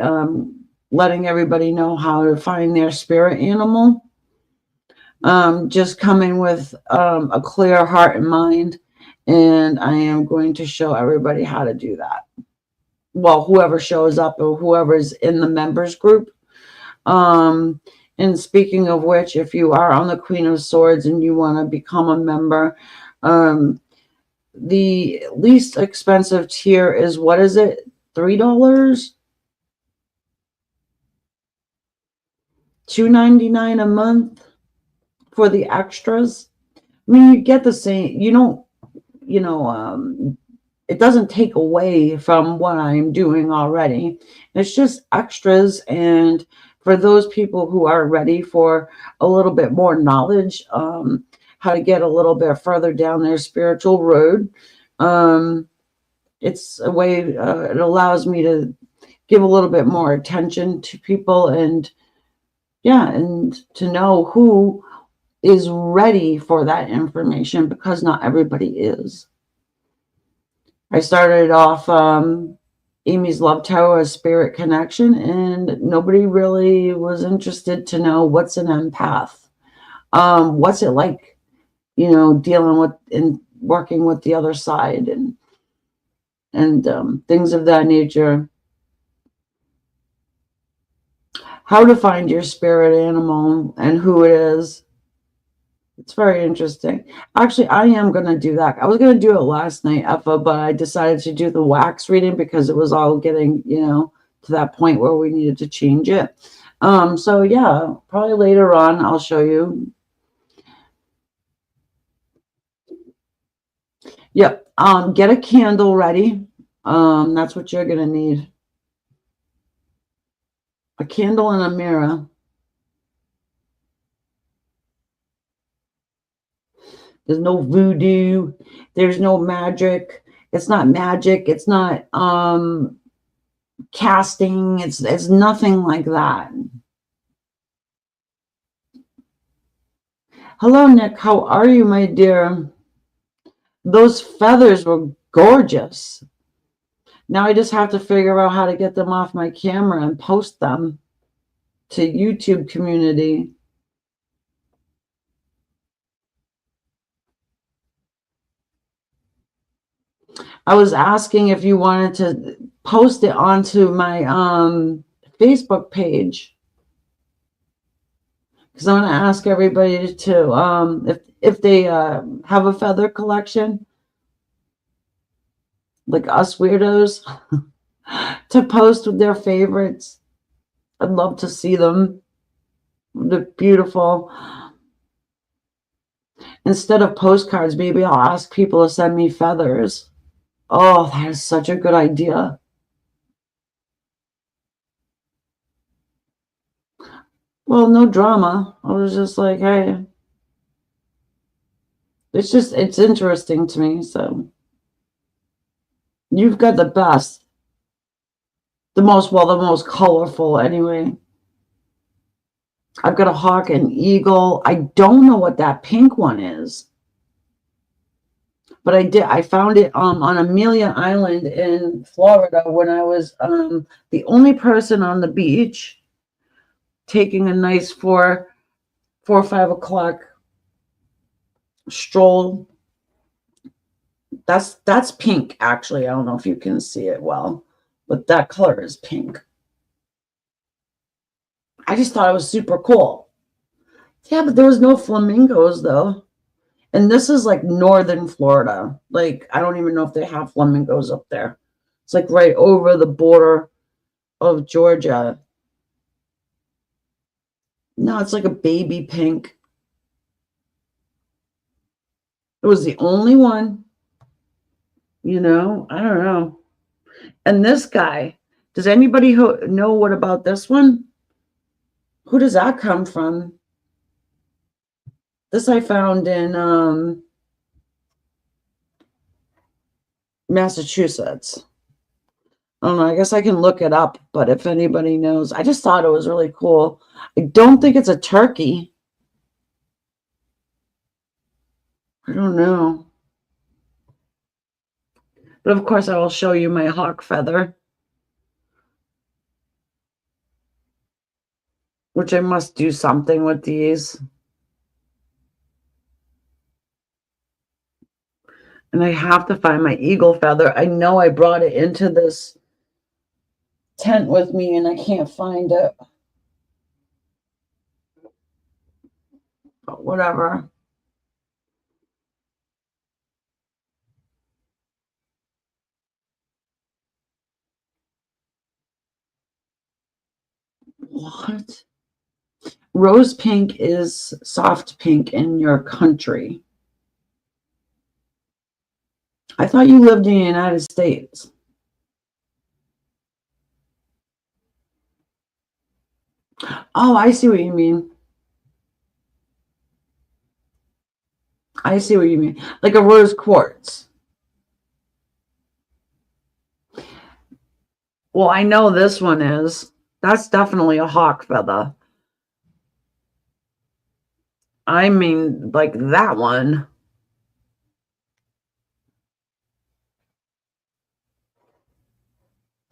letting everybody know how to find their spirit animal. Just coming with a clear heart and mind, and I am going to show everybody how to do that. Well, whoever shows up or whoever's in the members group. And speaking of which, if you are on the Queen of Swords and you want to become a member, the least expensive tier is, what is it? $3? $2.99 a month for the extras. I mean, you get the same, you don't, you know, it doesn't take away from what I'm doing already. It's just extras. And for those people who are ready for a little bit more knowledge, how to get a little bit further down their spiritual road, it's a way, it allows me to give a little bit more attention to people, and yeah, and to know who is ready for that information, because not everybody is. I started off Amy's Love Tower, a spirit connection, and nobody really was interested to know what's an empath. What's it like, dealing with and working with the other side, and things of that nature. How to find your spirit animal and who it is. It's very interesting. Actually, I am going to do that. I was going to do it last night, Effa, but I decided to do the wax reading because it was all getting, to that point where we needed to change it. So yeah, probably later on I'll show you. Yep. Get a candle ready. That's what you're going to need. A candle and a mirror. There's no voodoo. There's no magic. It's not magic. It's not casting. It's nothing like that. Hello, Nick. How are you, my dear? Those feathers were gorgeous. Now I just have to figure out how to get them off my camera and post them to YouTube community. I was asking if you wanted to post it onto my Facebook page, because I want to ask everybody to if they have a feather collection, like us weirdos, to post with their favorites. I'd love to see them. They're beautiful. Instead of postcards, maybe I'll ask people to send me feathers. Oh, that is such a good idea. Well, no drama. I was just like, hey, it's interesting to me. So you've got the best, the most colorful anyway. I've got a hawk and eagle. I don't know what that pink one is, but I found it on Amelia Island in Florida when I was the only person on the beach taking a nice 4 or 5 o'clock stroll. That's pink, actually. I don't know if you can see it well, but that color is pink. I just thought it was super cool. Yeah, but there was no flamingos though. And this is like northern Florida. Like, I don't even know if they have flamingos up there. It's like right over the border of Georgia. No, it's like a baby pink. It was the only one. I don't know. And this guy, does anybody know what about this one? Who does that come from? This I found in Massachusetts. I don't know. I guess I can look it up, but if anybody knows, I just thought it was really cool. I don't think it's a turkey. I don't know. But of course, I will show you my hawk feather, which I must do something with these. And I have to find my eagle feather. I know I brought it into this tent with me and I can't find it. But whatever. What? Rose pink is soft pink in your country. I thought you lived in the United States. Oh, I see what you mean. I see what you mean. Like a rose quartz. Well, I know this one is. That's definitely a hawk feather. I mean, like that one.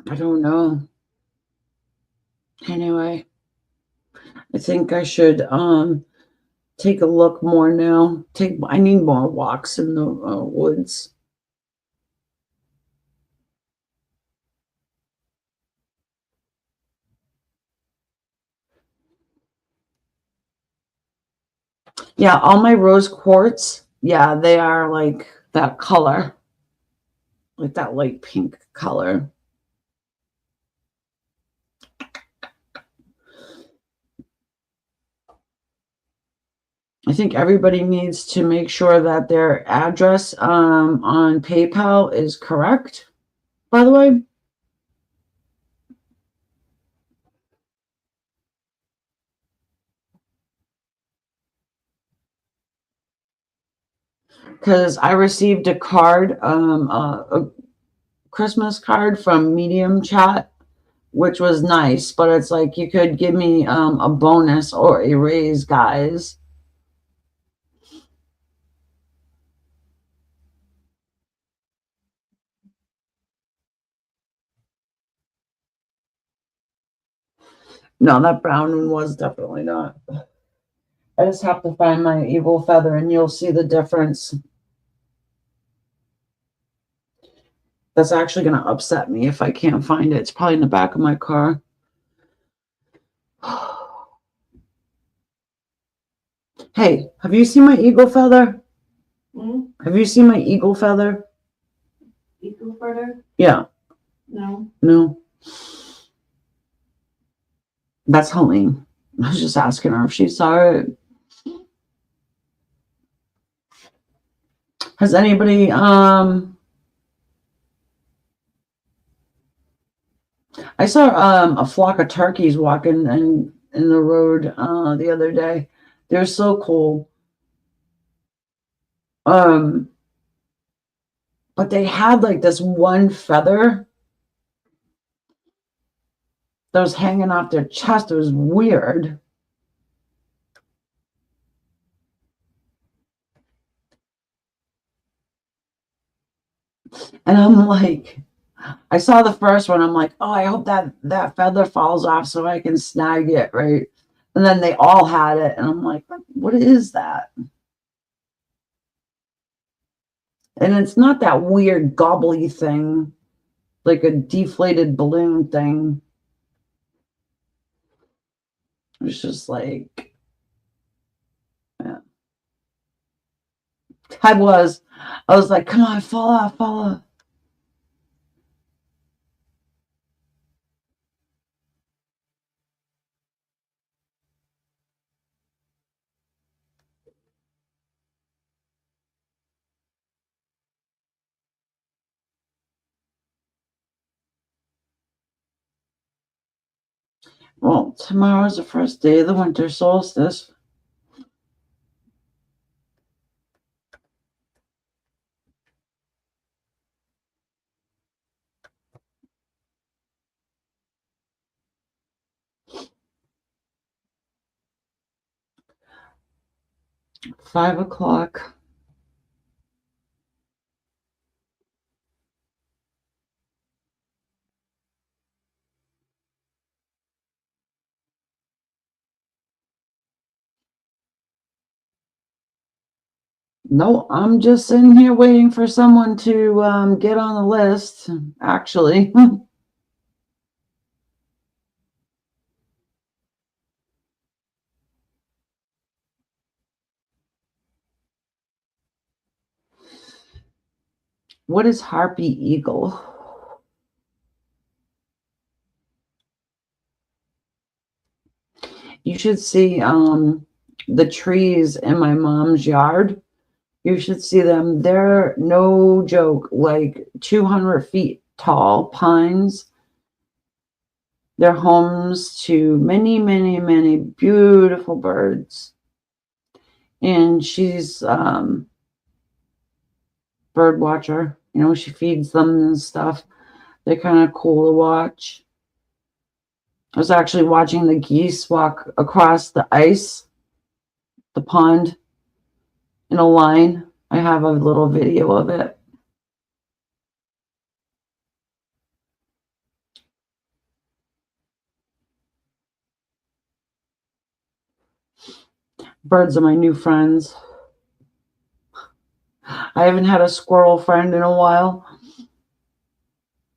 I don't know. Anyway, I think I should take a look more now. I need more walks in the woods. Yeah, all my rose quartz, yeah, they are like that color, like that light pink color. I think everybody needs to make sure that their address on PayPal is correct, by the way. Because I received a card, a Christmas card from Medium Chat, which was nice, but it's like you could give me a bonus or a raise, guys. No, that brown one was definitely not. I just have to find my evil feather and you'll see the difference. That's actually going to upset me if I can't find it. It's probably in the back of my car. Hey, have you seen my eagle feather? Have you seen my eagle feather? Eagle feather? Yeah. No. No. That's Helene. I was just asking her if she saw it. Has anybody I saw a flock of turkeys walking in the road the other day. They're so cool. But they had like this one feather that was hanging off their chest. It was weird. And I'm like, I saw the first one. I'm like, oh, I hope that feather falls off so I can snag it, right? And then they all had it. And I'm like, what is that? And it's not that weird gobbly thing, like a deflated balloon thing. It's just like, yeah. I was like, come on, fall off, fall off. Well, tomorrow's the first day of the winter solstice. Five o'clock. No, I'm just sitting here waiting for someone to get on the list, actually. What is Harpy Eagle? You should see the trees in my mom's yard. You should see them. They're no joke, like 200 feet tall pines. They're homes to many, many, many beautiful birds. And she's bird watcher. You know, she feeds them and stuff. They're kind of cool to watch. I was actually watching the geese walk across the ice the pond in a line. I have a little video of it. Birds are my new friends. I haven't had a squirrel friend in a while.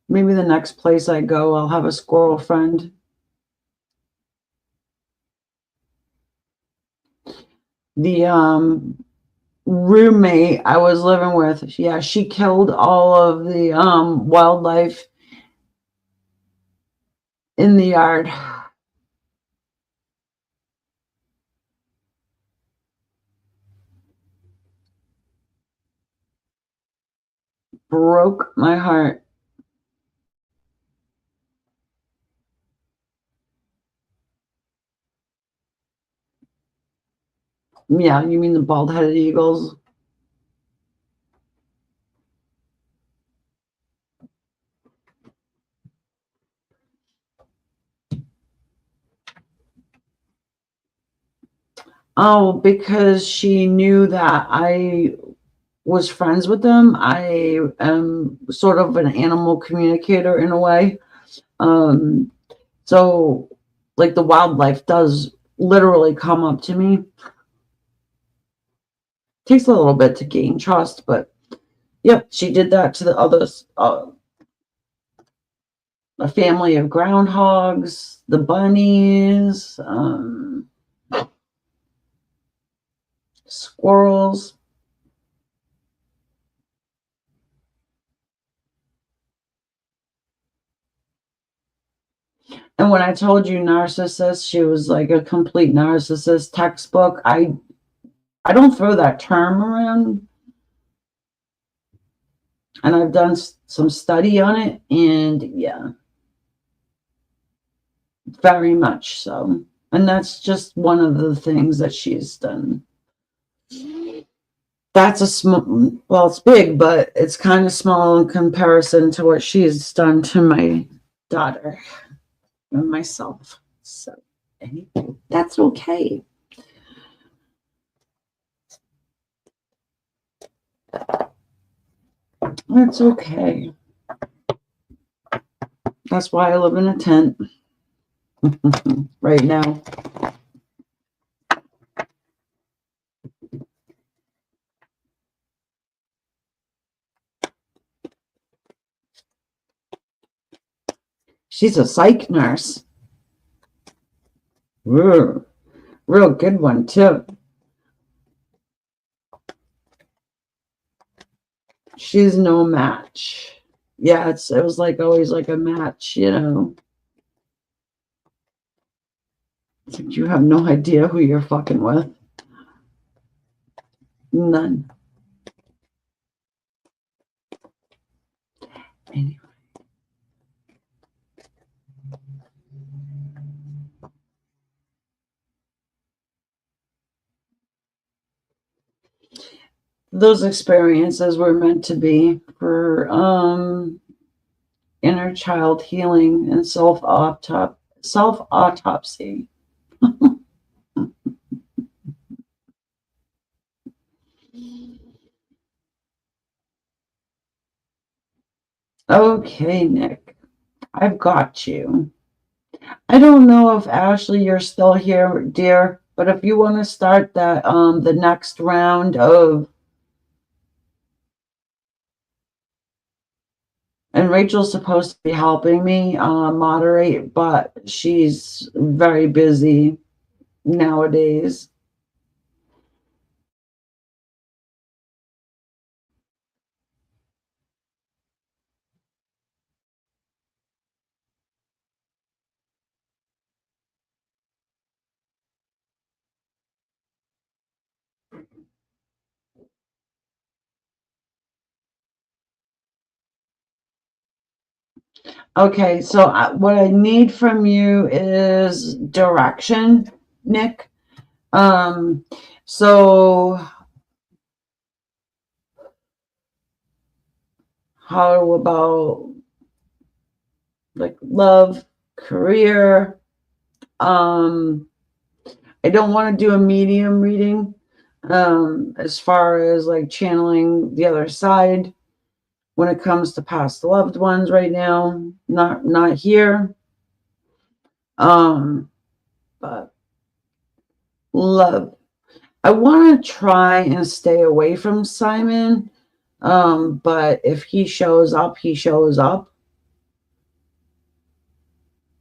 Maybe the next place I go, I'll have a squirrel friend. The roommate I was living with, yeah, she killed all of the wildlife in the yard. Broke my heart. Yeah, you mean the bald-headed eagles? Oh, because she knew that I was friends with them. I am sort of an animal communicator in a way. So like the wildlife does literally come up to me. Takes a little bit to gain trust, but yep, she did that to the others. A family of groundhogs, the bunnies, squirrels. And when I told you narcissist, she was like a complete narcissist textbook. I don't throw that term around, and I've done some study on it, and yeah, very much so. And that's just one of the things that she's done. That's a small, well, it's big, but it's kind of small in comparison to what she's done to my daughter and myself. So anyway, that's okay. That's okay. That's why I live in a tent right now. She's a psych nurse. Real good one, too. She's no match. Yeah, it was like always like a match, you know. It's like you have no idea who you're fucking with. None. Anyway. Those experiences were meant to be for inner child healing and self-autopsy. Okay, Nick, I've got you. I don't know if Ashley, you're still here, dear, but if you want to start that the next round of, and Rachel's supposed to be helping me moderate, but she's very busy nowadays. Okay, so what I need from you is direction, Nick. So how about like love, career, I don't want to do a medium reading as far as like channeling the other side when it comes to past loved ones right now. Not here. But love. I want to try and stay away from Simon. But if he shows up, he shows up.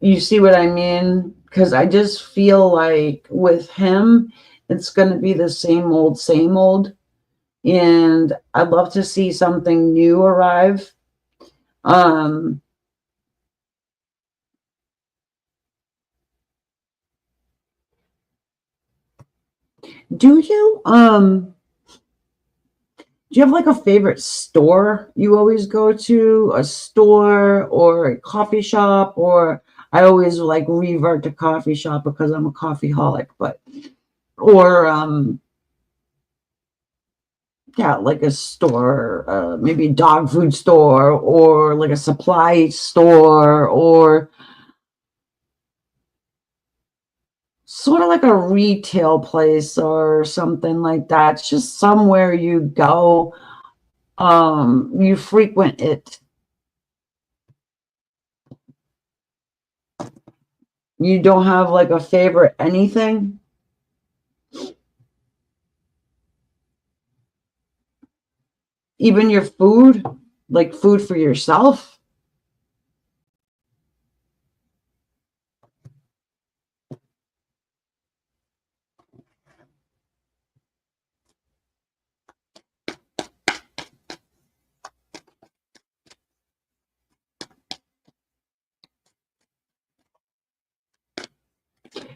You see what I mean? Because I just feel like with him, it's going to be the same old, same old. And I'd love to see something new arrive. Do you have like a favorite store you always go to, a store or a coffee shop? Or I always like revert to coffee shop because I'm a coffee holic, but or yeah, like a store, maybe a dog food store or like a supply store or sort of like a retail place or something like that. It's just somewhere you go, you frequent it. You don't have like a favorite anything? Even your food? Like food for yourself?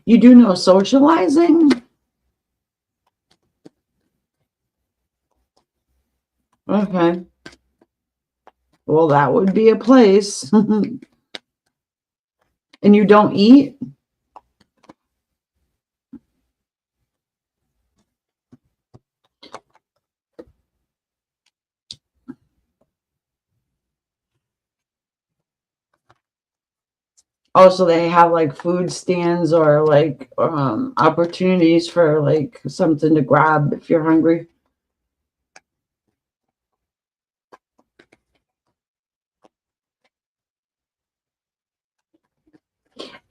You do no socializing? Okay. Well, that would be a place. And you don't eat? Oh, so they have like food stands or like opportunities for like something to grab if you're hungry.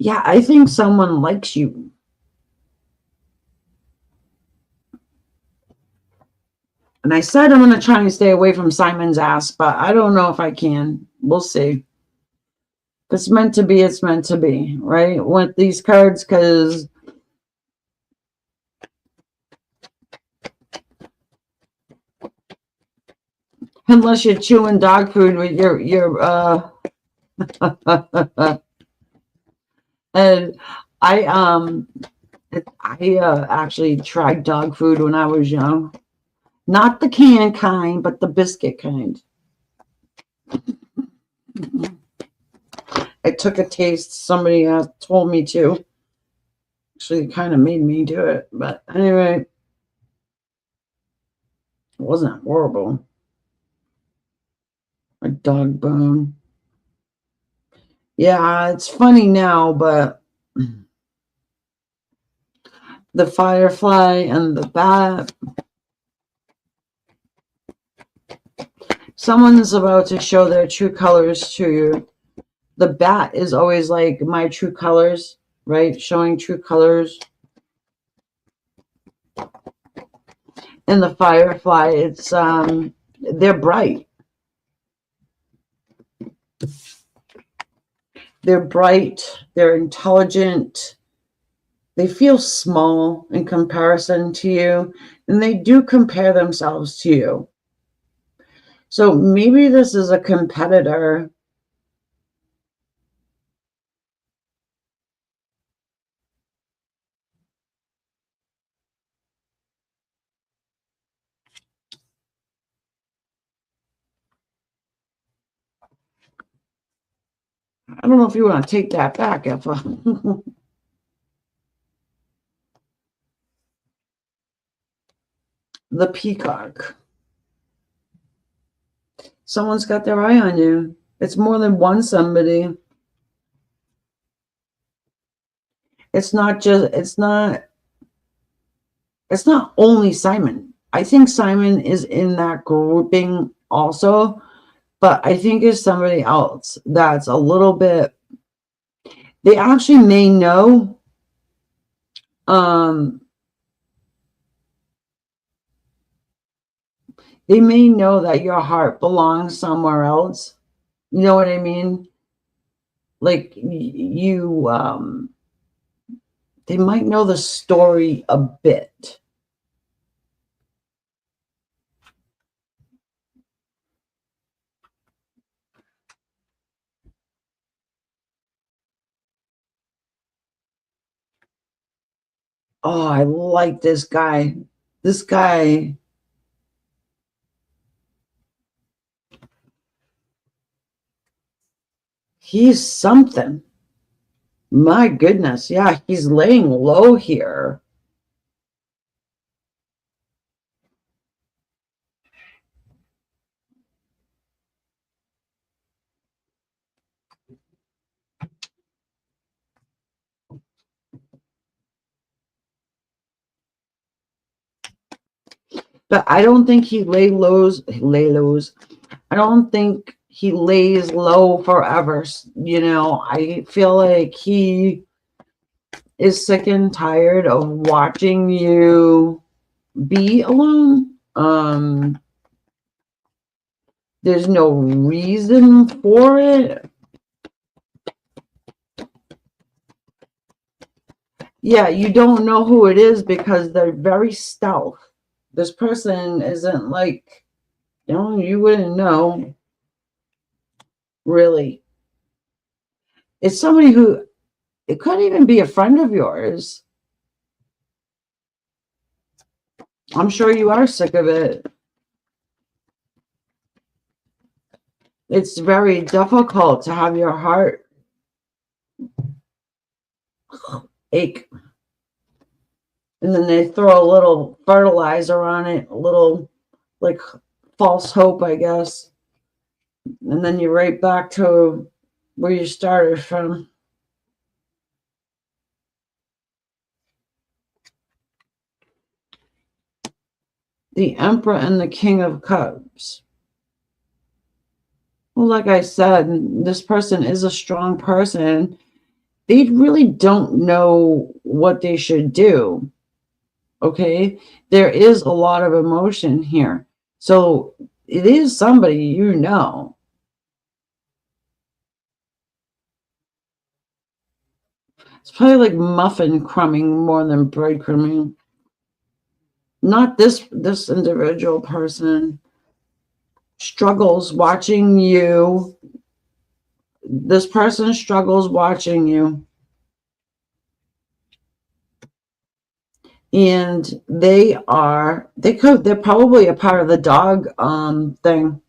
Yeah, I think someone likes you. And I said I'm going to try and stay away from Simon's ass, but I don't know if I can. We'll see. If it's meant to be, it's meant to be, right? With these cards, because unless you're chewing dog food with your and I actually tried dog food when I was young. Not the canned kind, but the biscuit kind. I took a taste. Somebody told me to. Actually, it kind of made me do it. But anyway, it wasn't horrible. A dog bone. Yeah, it's funny now, but the firefly and the bat. Someone's about to show their true colors to you. The bat is always like my true colors, right? Showing true colors. And the firefly, it's they're bright. They're bright, they're intelligent. They feel small in comparison to you, and they do compare themselves to you. So maybe this is a competitor. I don't know if you want to take that back, Effa. The peacock. Someone's got their eye on you. It's more than one somebody. It's not It's not only Simon. I think Simon is in that grouping also, but I think it's somebody else that's a little bit, they actually may know, they may know that your heart belongs somewhere else. You know what I mean? Like you, they might know the story a bit. Oh, I like this guy. This guy, he's something. My goodness. Yeah, he's laying low here. But I don't think he lay lows. I don't think he lays low forever. You know, I feel like he is sick and tired of watching you be alone. There's no reason for it. Yeah, you don't know who it is because they're very stealth. This person isn't like, you know, you wouldn't know, really. It's somebody who, it could even be a friend of yours. I'm sure you are sick of it. It's very difficult to have your heart ache. And then they throw a little fertilizer on it, a little like false hope, I guess. And then you're right back to where you started from. The Emperor and the King of Cups. Well, like I said, this person is a strong person. They really don't know what they should do. Okay? There is a lot of emotion here. So it is somebody you know. It's probably like muffin crumbing more than breadcrumbing. Not this individual person struggles watching you. This person struggles watching you. And they're probably a part of the dog thing.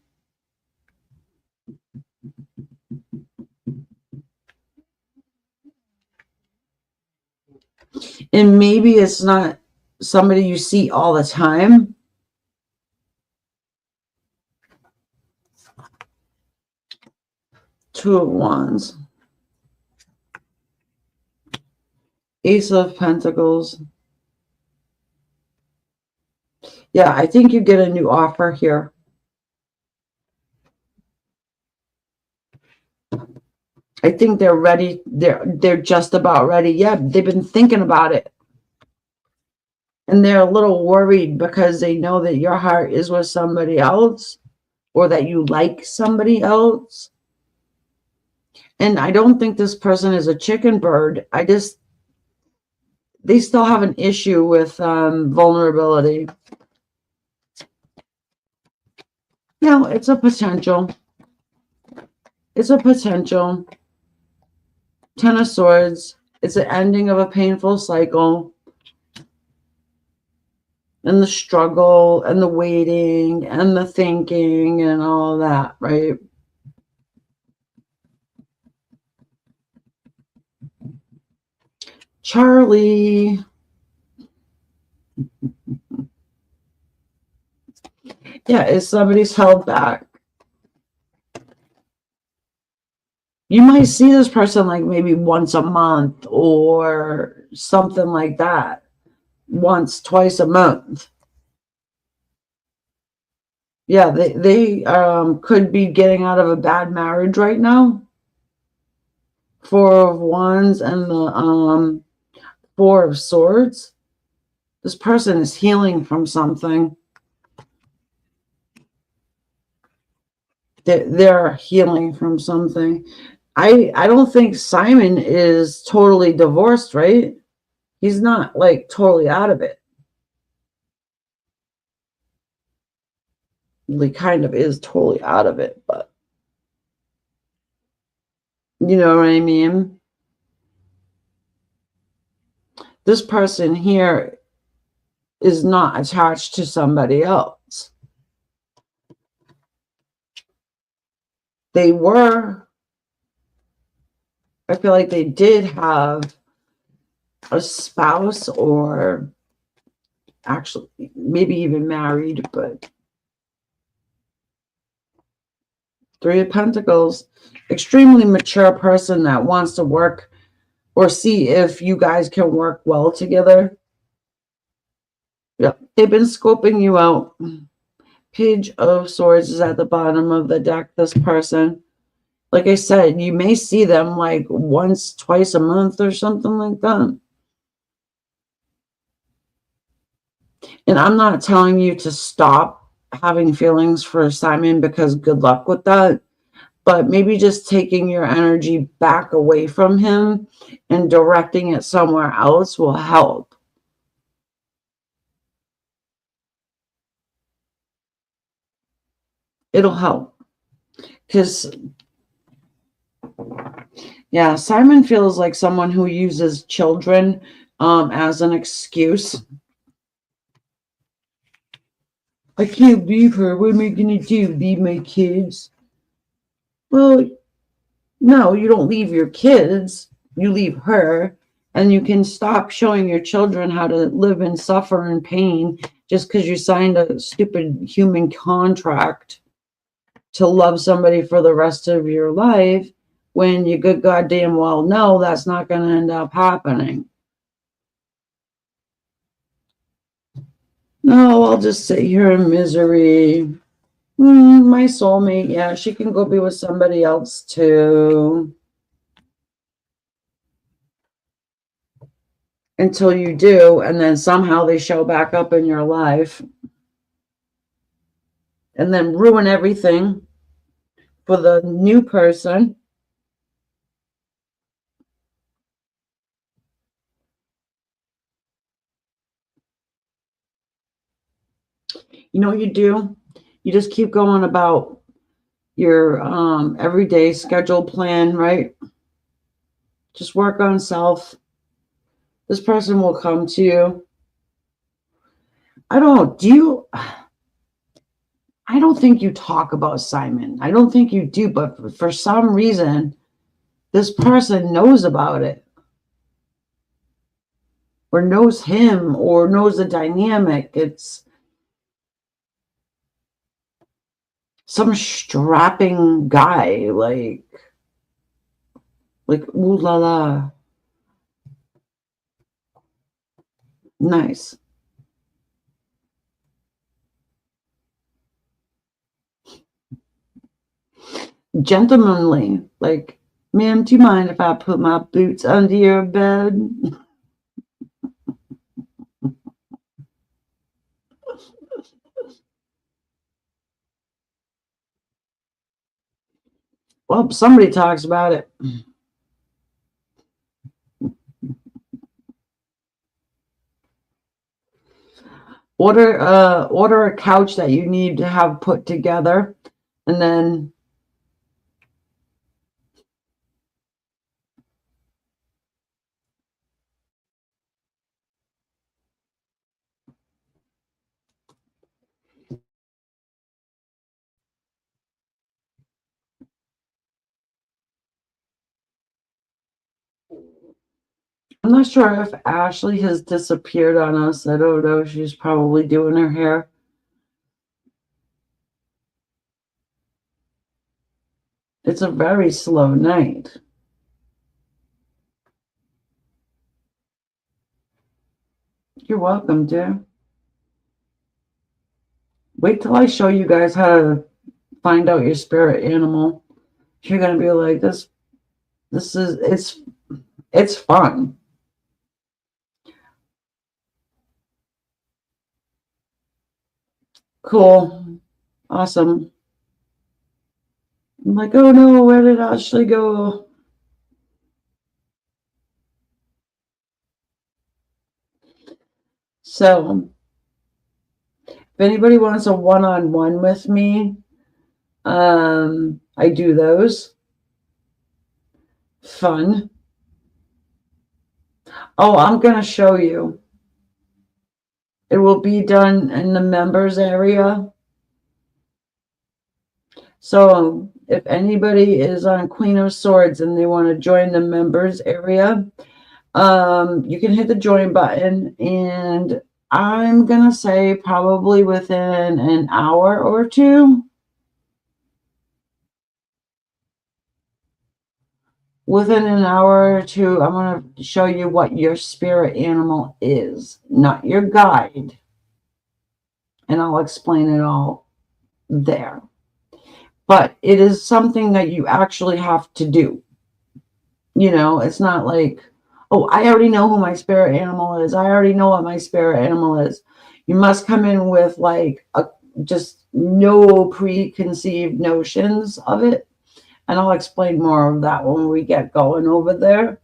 And maybe it's not somebody you see all the time. Two of Wands. Ace of Pentacles. Yeah, I think you get a new offer here. I think they're ready. They're just about ready. Yeah, they've been thinking about it. And they're a little worried because they know that your heart is with somebody else or that you like somebody else. And I don't think this person is a chicken bird. They still have an issue with vulnerability. No, it's a potential. It's a potential. Ten of Swords. It's an ending of a painful cycle. And the struggle and the waiting and the thinking and all that, right? Charlie. Yeah, if somebody's held back. You might see this person like maybe once a month or something like that. once, twice a month. Yeah, they could be getting out of a bad marriage right now. Four of Wands and the Four of Swords. This person is healing from something. They're healing from something. I don't think Simon is totally divorced, right? He's not like totally out of it. He kind of is totally out of it, but you know what I mean? This person here is not attached to somebody else. They were, I feel like they did have a spouse, or actually maybe even married, but Three of Pentacles, extremely mature person that wants to work or see if you guys can work well together. Yep, they've been scoping you out. Page of Swords is at the bottom of the deck, this person. Like I said, you may see them like once, twice a month or something like that. And I'm not telling you to stop having feelings for Simon, because good luck with that. But maybe just taking your energy back away from him and directing it somewhere else will help. It'll help. Because, yeah, Simon feels like someone who uses children as an excuse. I can't leave her. What am I going to do? Leave my kids? Well, no, you don't leave your kids. You leave her. And you can stop showing your children how to live and suffer in pain just because you signed a stupid human contract to love somebody for the rest of your life, when you good goddamn well know that's not going to end up happening. No, I'll just sit here in misery. My soulmate, yeah, she can go be with somebody else too. Until you do, and then somehow they show back up in your life and then ruin everything for the new person. You know what you do? You just keep going about your everyday schedule plan, right? Just work on self. This person will come to you. I don't think you talk about Simon. I don't think you do, but for some reason, this person knows about it, or knows him, or knows the dynamic. It's some strapping guy, like ooh la la. Nice. Gentlemanly, like, ma'am, do you mind if I put my boots under your bed? Well, somebody talks about it. Order a couch that you need to have put together, and then I'm not sure if Ashley has disappeared on us. I don't know. She's probably doing her hair. It's a very slow night. You're welcome, dear. Wait till I show you guys how to find out your spirit animal. You're gonna be like, this is it's fun. Cool. Awesome. I'm like, oh no, where did Ashley go? So if anybody wants a one-on-one with me, I do those. Fun. Oh, I'm gonna show you. It will be done in the members area. So if anybody is on Queen of Swords and they want to join the members area, you can hit the join button, and I'm gonna say probably within an hour or two. Within an hour or two, I'm going to show you what your spirit animal is, not your guide. And I'll explain it all there. But it is something that you actually have to do. You know, it's not like, oh, I already know who my spirit animal is. I already know what my spirit animal is. You must come in with like just no preconceived notions of it. And I'll explain more of that when we get going over there.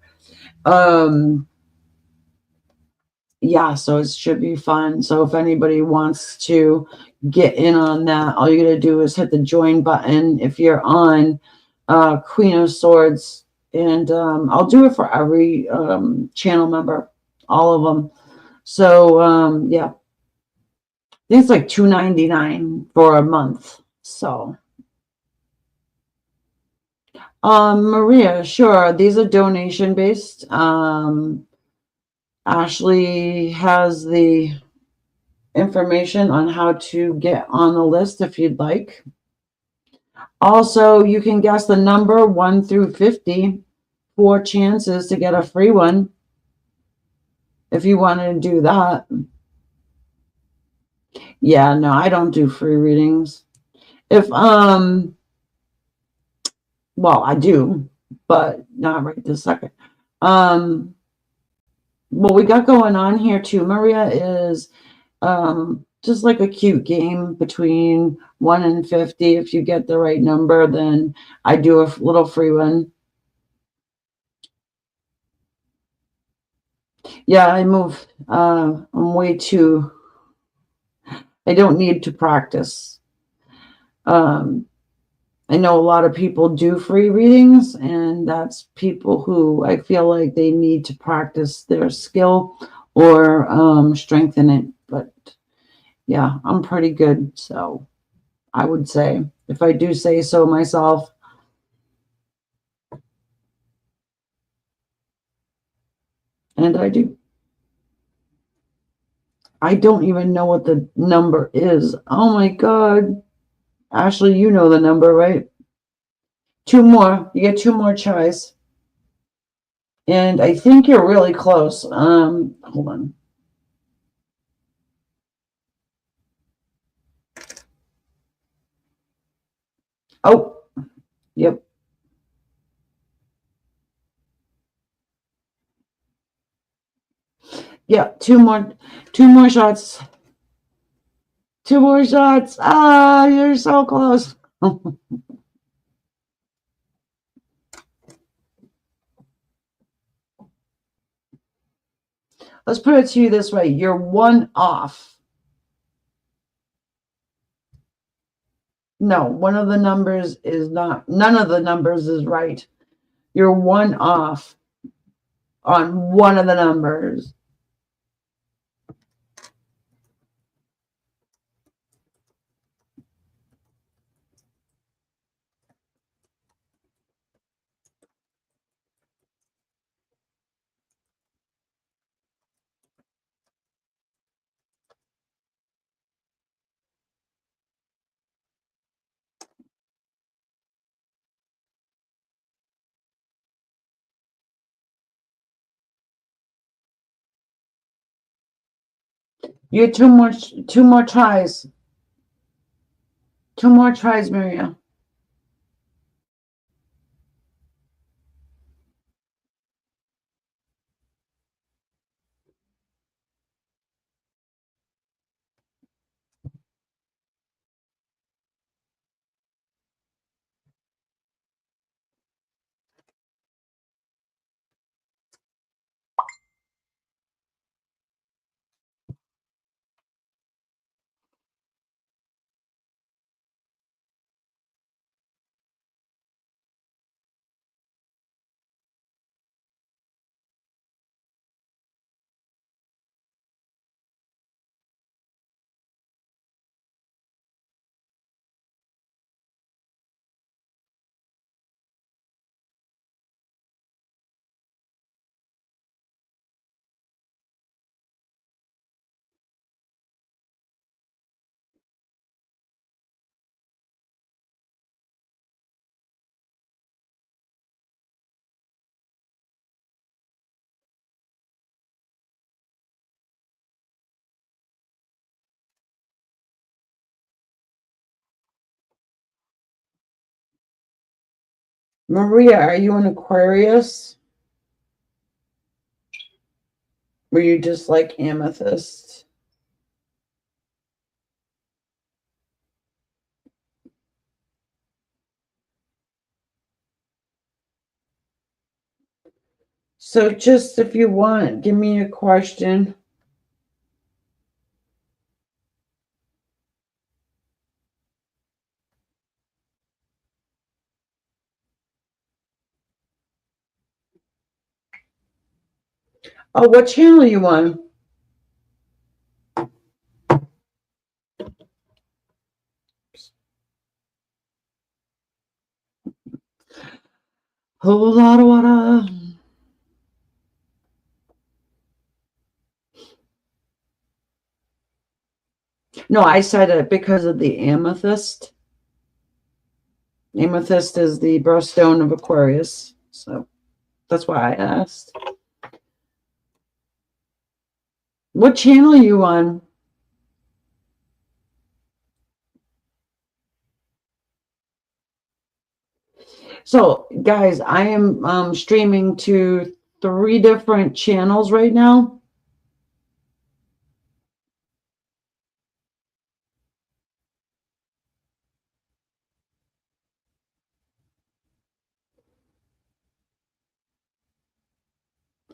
Yeah, so it should be fun. So if anybody wants to get in on that, all you gotta do is hit the join button if you're on Queen of Swords, and I'll do it for every channel member, all of them. So yeah, I think it's like $2.99 for a month. So Maria, sure, these are donation based. Ashley has the information on how to get on the list if you'd like. Also, you can guess the number 1 through 50, 4 chances to get a free one if you want to do that. Yeah, no, I don't do free readings. If well, I do, but not right this second. What we got going on here too, Maria, is just like a cute game between 1 and 50. If you get the right number, then I do a little free one. Yeah, I move. I'm way too. I don't need to practice. Um, I know a lot of people do free readings, and that's people who I feel like they need to practice their skill or strengthen it. But yeah, I'm pretty good. So I would say, if I do say so myself, and I do. I don't even know what the number is. Oh my God. Ashley, you know the number, right? 2 more. You get 2 more tries. And I think you're really close. Hold on. Oh, yep. Yeah, 2 more shots. 2 more shots. Ah, you're so close. Let's put it to you this way. You're 1 off. No, one of the numbers is not, none of the numbers is right. You're 1 off on one of the numbers. You had two more tries. Two more tries, Maria. Maria, are you an Aquarius? Were you just like amethyst? So just if you want, give me a question. Oh, what channel are you on? Whole lot of water. No, I said it because of the amethyst. Amethyst is the birthstone of Aquarius. So that's why I asked. What channel are you on? So, guys, I am streaming to 3 different channels right now.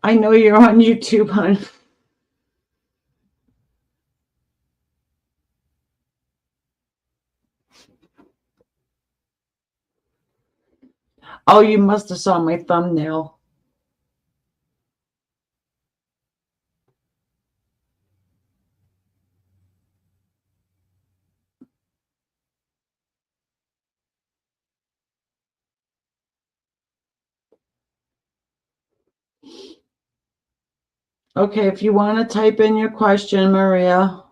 I know you're on YouTube, hon. Oh, you must have saw my thumbnail. Okay, if you want to type in your question, Maria.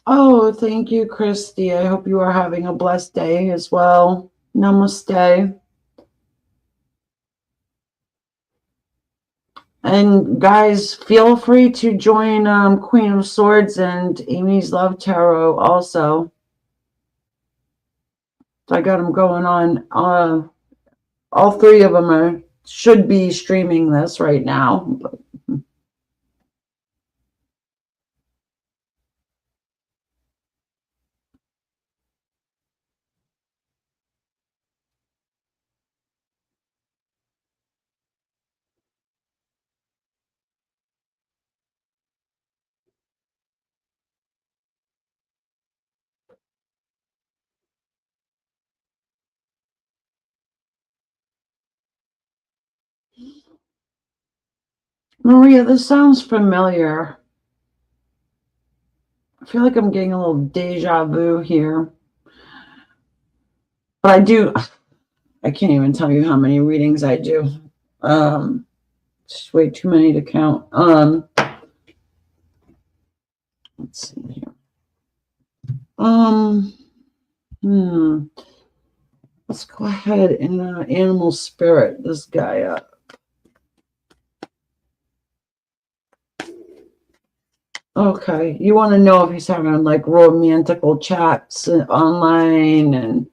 Oh, thank you, Christy. I hope you are having a blessed day as well. Namaste. And guys, feel free to join Queen of Swords and Amy's Love Tarot also. I got them going on. All 3 of them should be streaming this right now. Maria, this sounds familiar. I feel like I'm getting a little deja vu here. But I can't even tell you how many readings I do. It's way too many to count. Let's see here. Let's go ahead and animal spirit this guy up. Okay, you want to know if he's having like romantical chats online and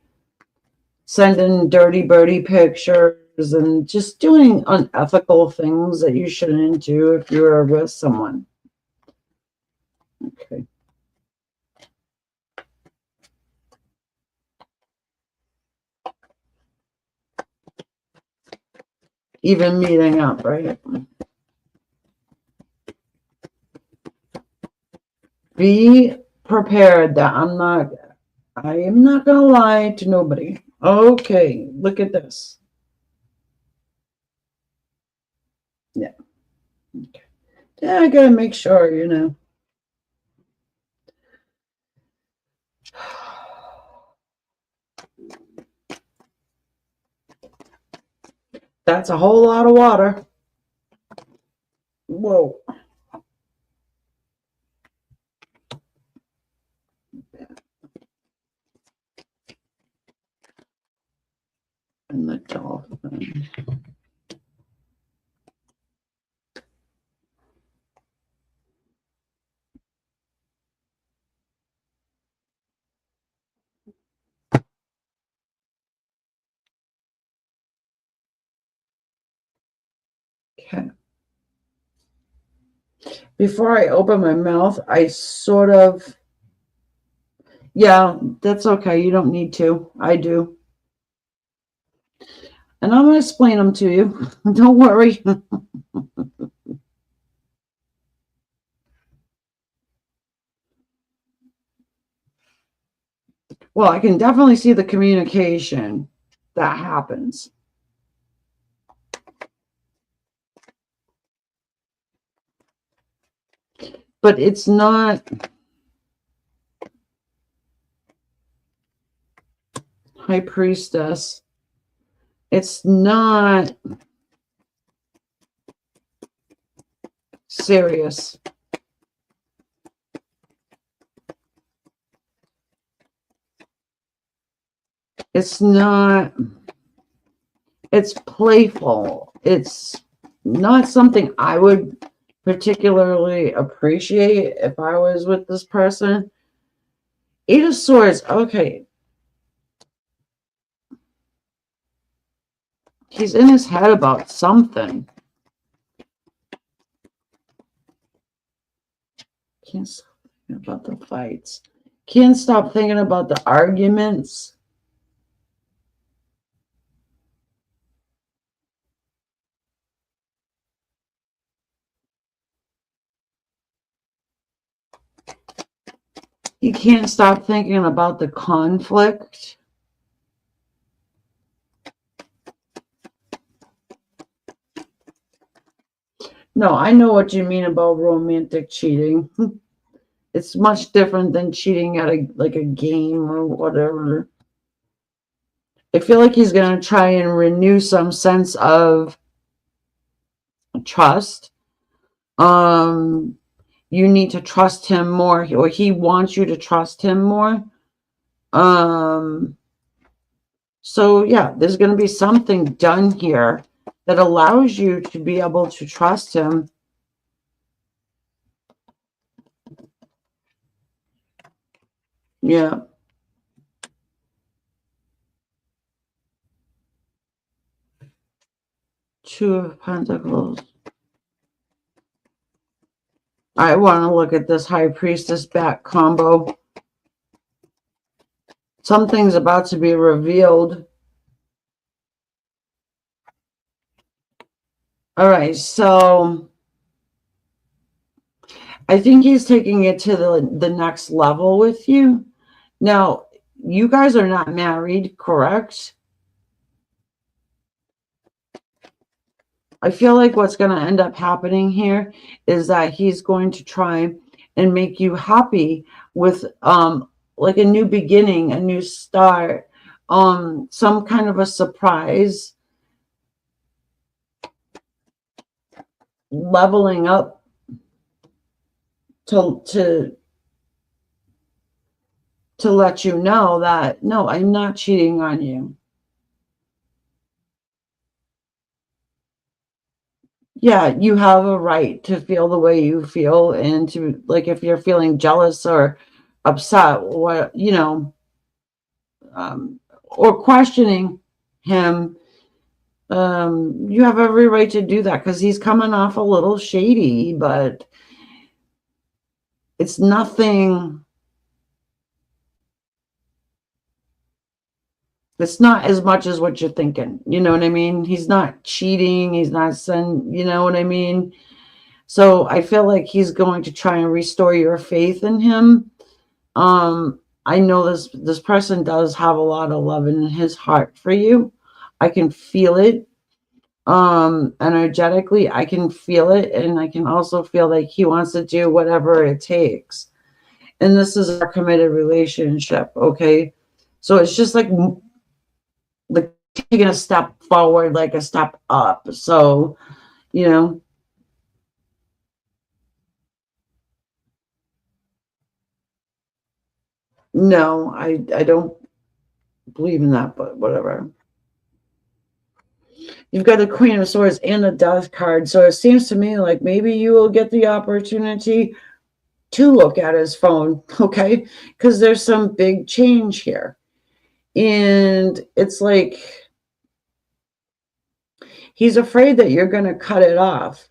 sending dirty birdie pictures and just doing unethical things that you shouldn't do if you're with someone. Okay. Even meeting up, right? Be prepared that I am not going to lie to nobody. Okay, look at this. Yeah. Okay. Yeah, I got to make sure, you know. That's a whole lot of water. Whoa. And the dolphin. Okay. Before I open my mouth, I sort of, yeah, that's okay. You don't need to. I do. And I'm going to explain them to you. Don't worry. Well, I can definitely see the communication that happens. But it's not High Priestess. It's not serious. It's not, it's playful. It's not something I would particularly appreciate if I was with this person. Eight of Swords, okay. He's in his head about something. Can't stop thinking about the fights. Can't stop thinking about the arguments. He can't stop thinking about the conflict. No, I know what you mean about romantic cheating. It's much different than cheating at a game or whatever. I feel like he's going to try and renew some sense of trust. You need to trust him more, or he wants you to trust him more. So yeah, there's going to be something done here that allows you to be able to trust him. Yeah. Two of Pentacles. I want to look at this High Priestess back combo. Something's about to be revealed. All right, so I think he's taking it to the next level with you. Now, you guys are not married, correct? I feel like what's going to end up happening here is that he's going to try and make you happy with like a new beginning, a new start. some kind of a surprise, leveling up to let you know that no, I'm not cheating on you. Yeah, you have a right to feel the way you feel, and to, like, if you're feeling jealous or upset, what, or questioning him, you have every right to do that, because he's coming off a little shady, but it's nothing. It's not as much as what you're thinking. You know what I mean? He's not cheating. He's not saying, you know what I mean? So I feel like he's going to try and restore your faith in him. I know this person does have a lot of love in his heart for you. I can feel it. Energetically, I can feel it, and I can also feel like he wants to do whatever it takes. And this is our committed relationship, okay? So it's just like taking a step forward, like a step up. So, you know, no, I don't believe in that, but whatever. You've got the Queen of Swords and the Death card. So it seems to me like maybe you will get the opportunity to look at his phone, okay? Because there's some big change here. And it's like he's afraid that you're going to cut it off.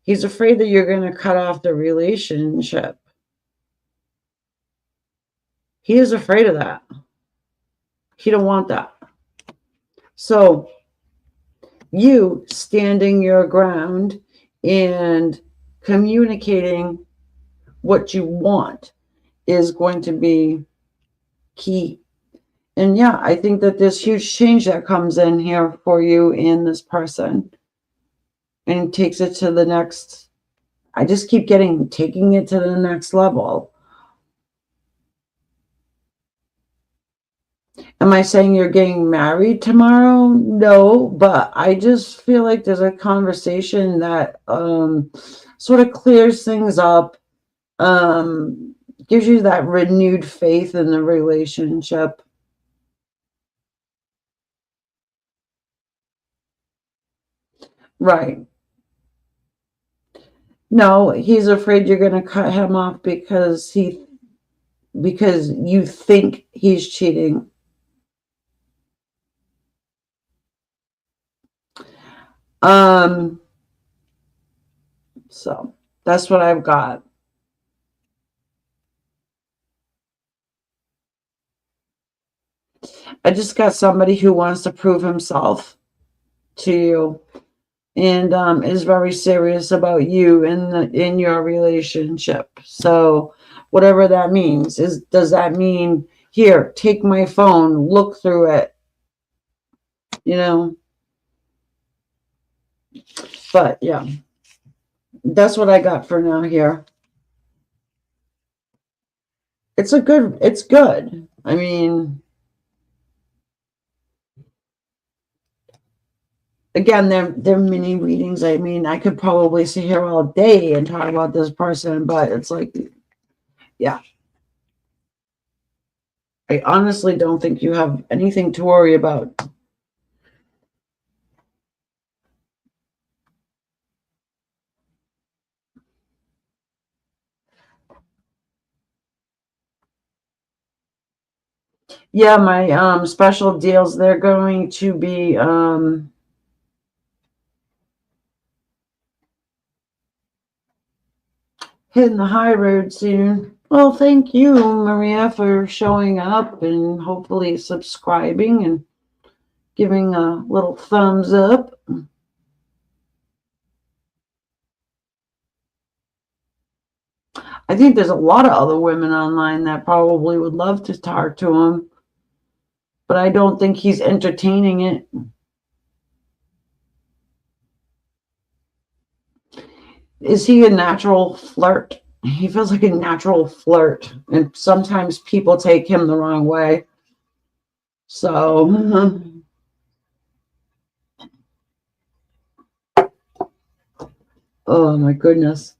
He's afraid that you're going to cut off the relationship. He is afraid of that. He don't want that. So you standing your ground and communicating what you want is going to be key. And yeah, I think that there's huge change that comes in here for you and this person, and takes it to the next. I just keep taking it to the next level. Am I saying you're getting married tomorrow? No, but I just feel like there's a conversation that sort of clears things up, gives you that renewed faith in the relationship. Right. No, he's afraid you're going to cut him off because you think he's cheating. Um, so that's what I've got. I just got somebody who wants to prove himself to you, and is very serious about you in your relationship. So whatever that means, does that mean, here, take my phone, look through it, you know? But yeah, that's what I got for now here. It's good. I mean, again, they're mini readings. I mean, I could probably sit here all day and talk about this person, but it's like, yeah, I honestly don't think you have anything to worry about. Yeah, my special deals, they're going to be hitting the high road soon. Well, thank you, Maria, for showing up and hopefully subscribing and giving a little thumbs up. I think there's a lot of other women online that probably would love to talk to him, but I don't think he's entertaining it. Is he a natural flirt? He feels like a natural flirt, and sometimes people take him the wrong way. So, oh my goodness.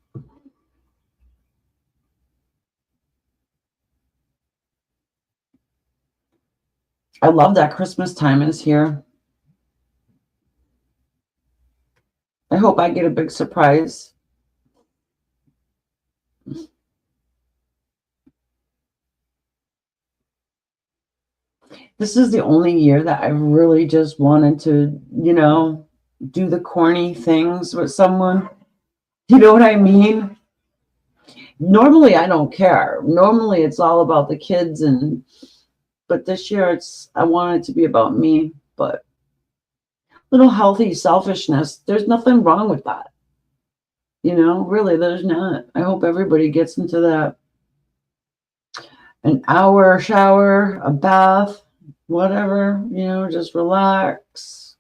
I love that Christmas time is here. I hope I get a big surprise. This is the only year that I really just wanted to, do the corny things with someone. You know what I mean? Normally, I don't care. Normally, it's all about the kids, but this year, I want it to be about me. But little healthy selfishness, there's nothing wrong with that. Really, there's not. I hope everybody gets into that an hour shower, a bath, whatever, just relax,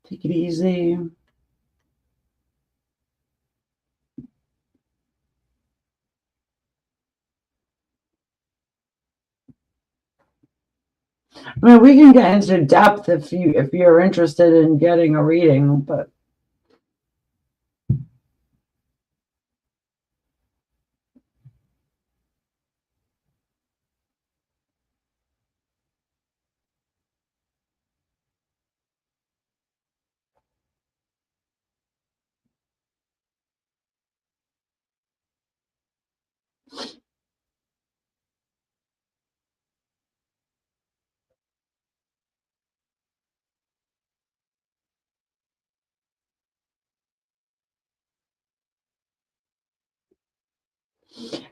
take it easy. I mean, we can get into depth if you're interested in getting a reading, but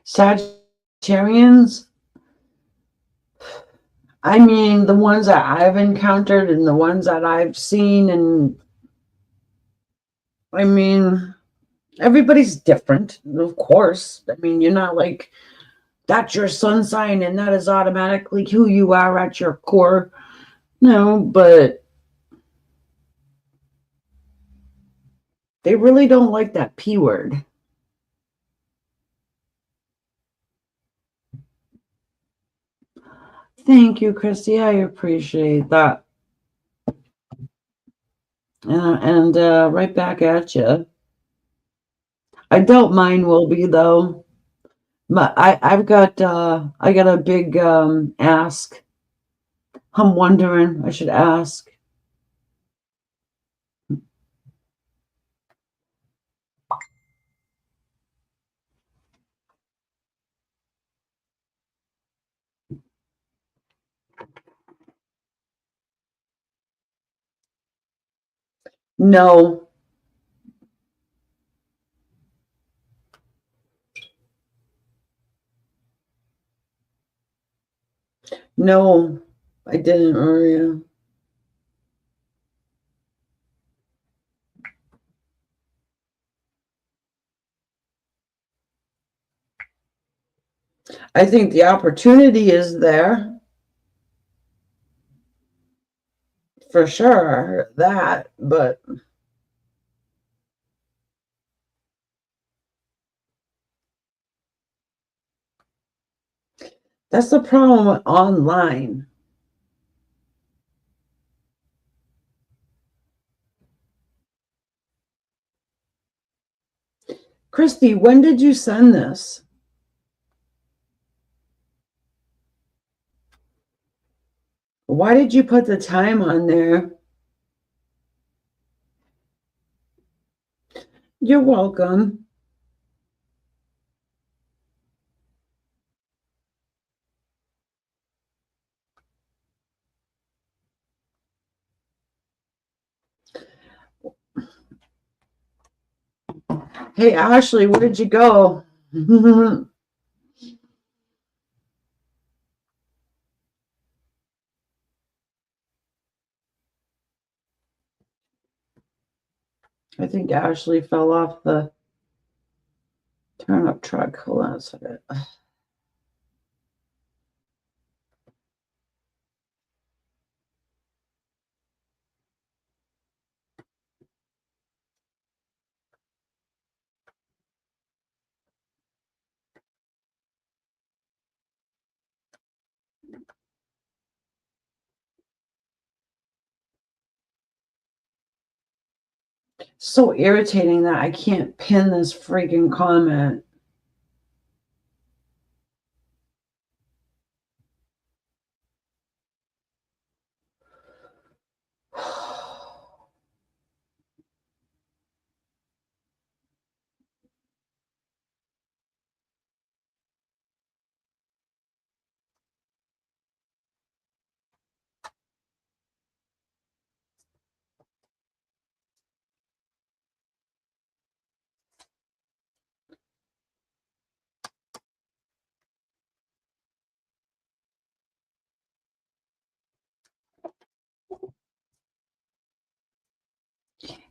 Sagittarians, I mean, the ones that I've encountered and the ones that I've seen, and I mean, everybody's different, of course. I mean, you're not like that's your sun sign and that is automatically who you are at your core. No, but they really don't like that P word. Thank you, Christy. I appreciate that. And right back at you. I doubt mine will be though. I got a big ask. I'm wondering. I should ask. No, no, I didn't, Maria. I think the opportunity is there for sure. That, but that's the problem with online. Christy, when did you send this? Why did you put the time on there? You're welcome. Hey, Ashley, where did you go? I think Ashley fell off the turnip truck. Hold on a second. So irritating that I can't pin this freaking comment.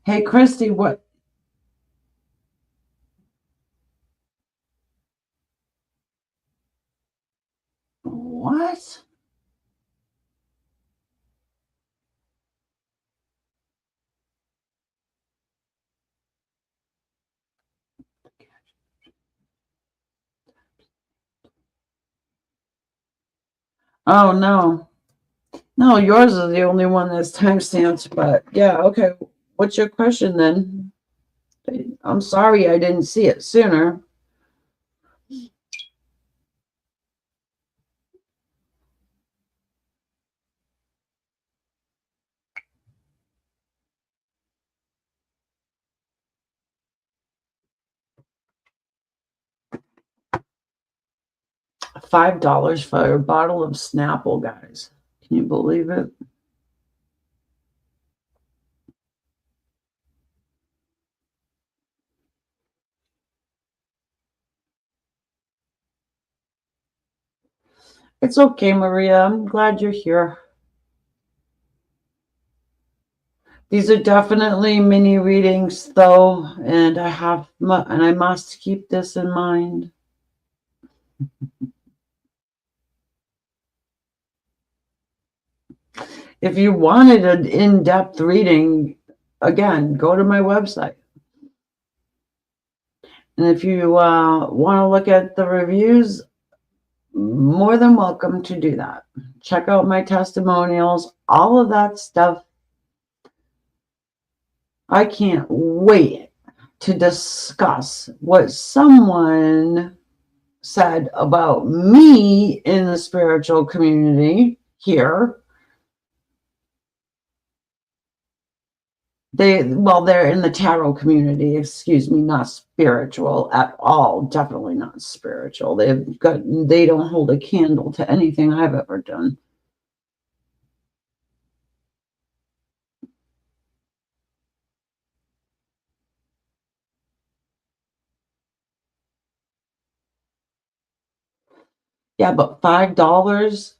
Hey, Christy, what? What? Oh, no. No, yours is the only one that's timestamped, but yeah, okay. What's your question then? I'm sorry I didn't see it sooner. $5 for a bottle of Snapple, guys. Can you believe it? It's okay, Maria. I'm glad you're here. These are definitely mini readings, though, and I must keep this in mind. If you wanted an in-depth reading, again, go to my website. And if you want to look at the reviews, more than welcome to do that. Check out my testimonials, all of that stuff. I can't wait to discuss what someone said about me in the spiritual community here. They're in the tarot community, excuse me, not spiritual at all. Definitely not spiritual. They don't hold a candle to anything I've ever done. Yeah, but $5?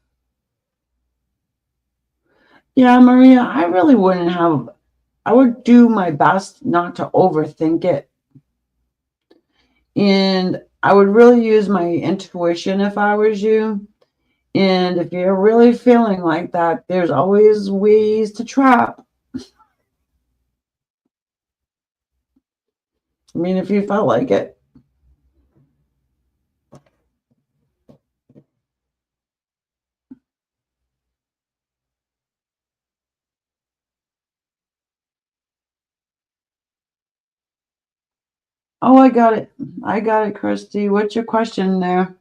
Yeah, Maria, I would do my best not to overthink it. And I would really use my intuition if I was you. And if you're really feeling like that, there's always ways to trap. I mean, if you felt like it. Oh, I got it. I got it, Christy. What's your question there?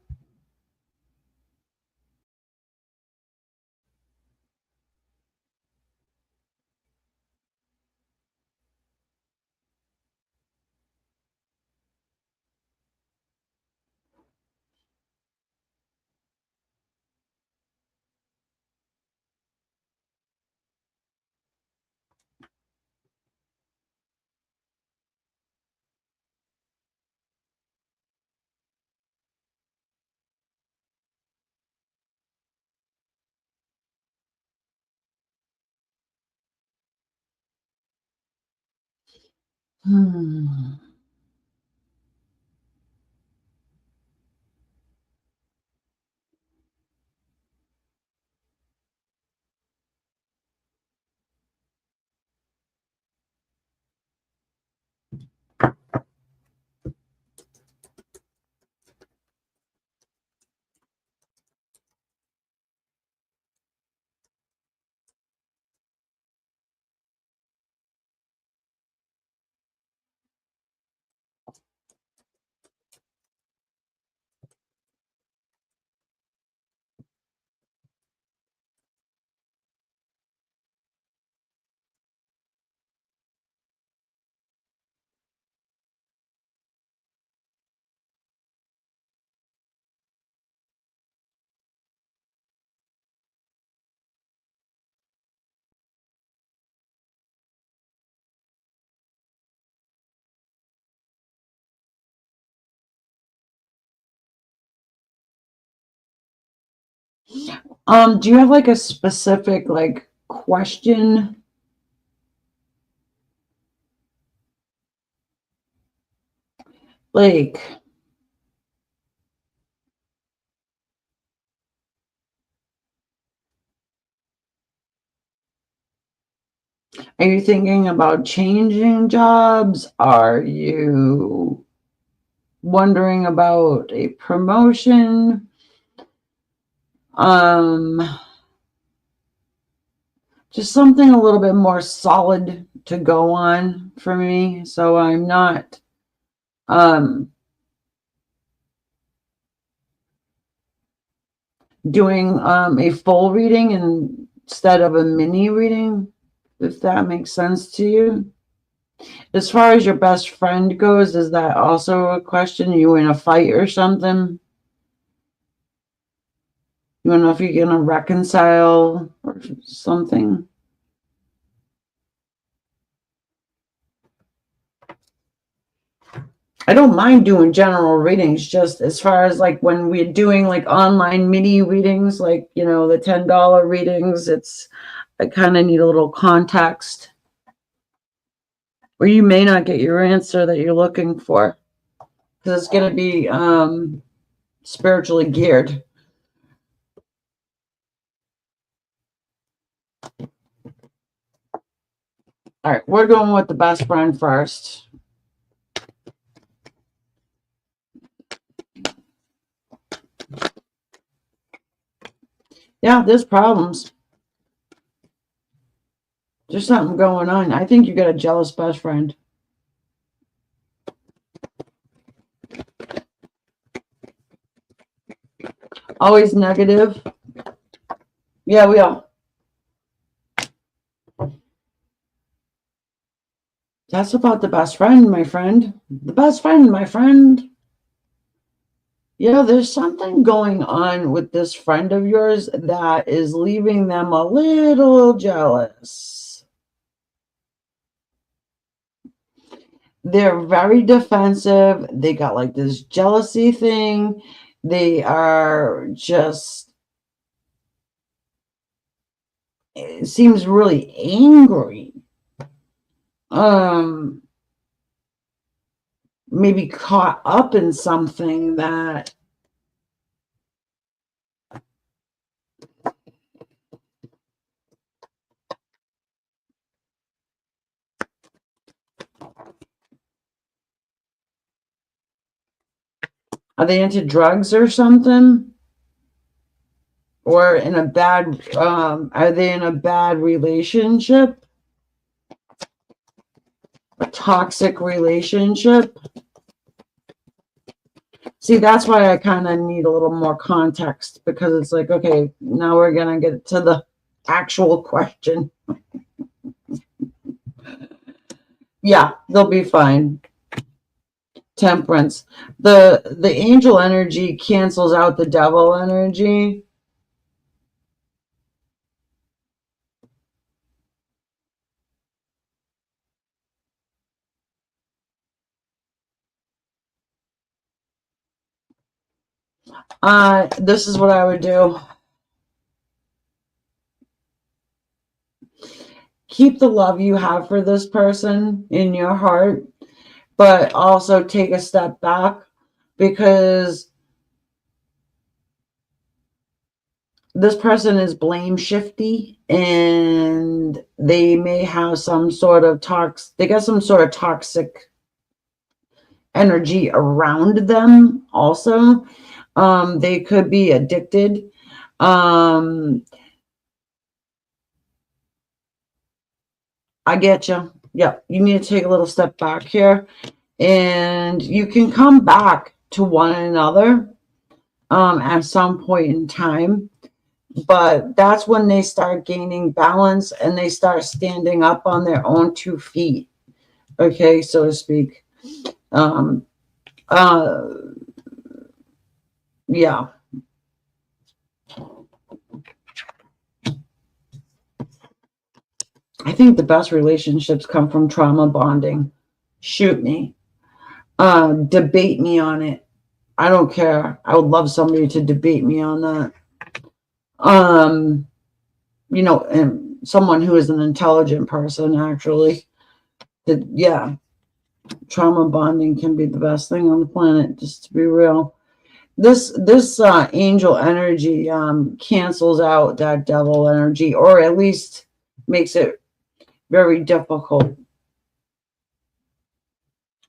Hmm. Do you have like a specific like question? Like, are you thinking about changing jobs? Are you wondering about a promotion? Just something a little bit more solid to go on for me, so I'm not doing a full reading instead of a mini reading, if that makes sense to you. As far as your best friend goes, is that also a question? You in a fight or something? You don't know if you're gonna reconcile or something? I don't mind doing general readings, just as far as like when we're doing like online mini readings, like, you know, the $10 readings, I kind of need a little context. Or you may not get your answer that you're looking for, because it's going to be spiritually geared. All right, we're going with the best friend first. Yeah, there's problems. There's something going on. I think you got a jealous best friend. Always negative. Yeah, we are. That's about the best friend, my friend. The best friend, my friend. Yeah, there's something going on with this friend of yours that is leaving them a little jealous. They're very defensive. They got like this jealousy thing. They are just, it seems really angry. Maybe caught up in something that are they into drugs or something? Or in a bad are they in a bad relationship? A toxic relationship? See, that's why I kind of need a little more context, because it's like, okay, now we're going to get to the actual question. Yeah, they'll be fine. Temperance. The angel energy cancels out the devil energy. This is what I would do. Keep the love you have for this person in your heart, but also take a step back, because this person is blame shifty, and they may have some sort of toxic energy around them also. They could be addicted. I get you. Yeah, you need to take a little step back here, and you can come back to one another at some point in time, but that's when they start gaining balance and they start standing up on their own 2 feet, okay, so to speak. Yeah. I think the best relationships come from trauma bonding. Shoot me. Debate me on it. I don't care. I would love somebody to debate me on that. Um, and someone who is an intelligent person, actually. That, yeah, trauma bonding can be the best thing on the planet, just to be real. This angel energy cancels out that devil energy, or at least makes it very difficult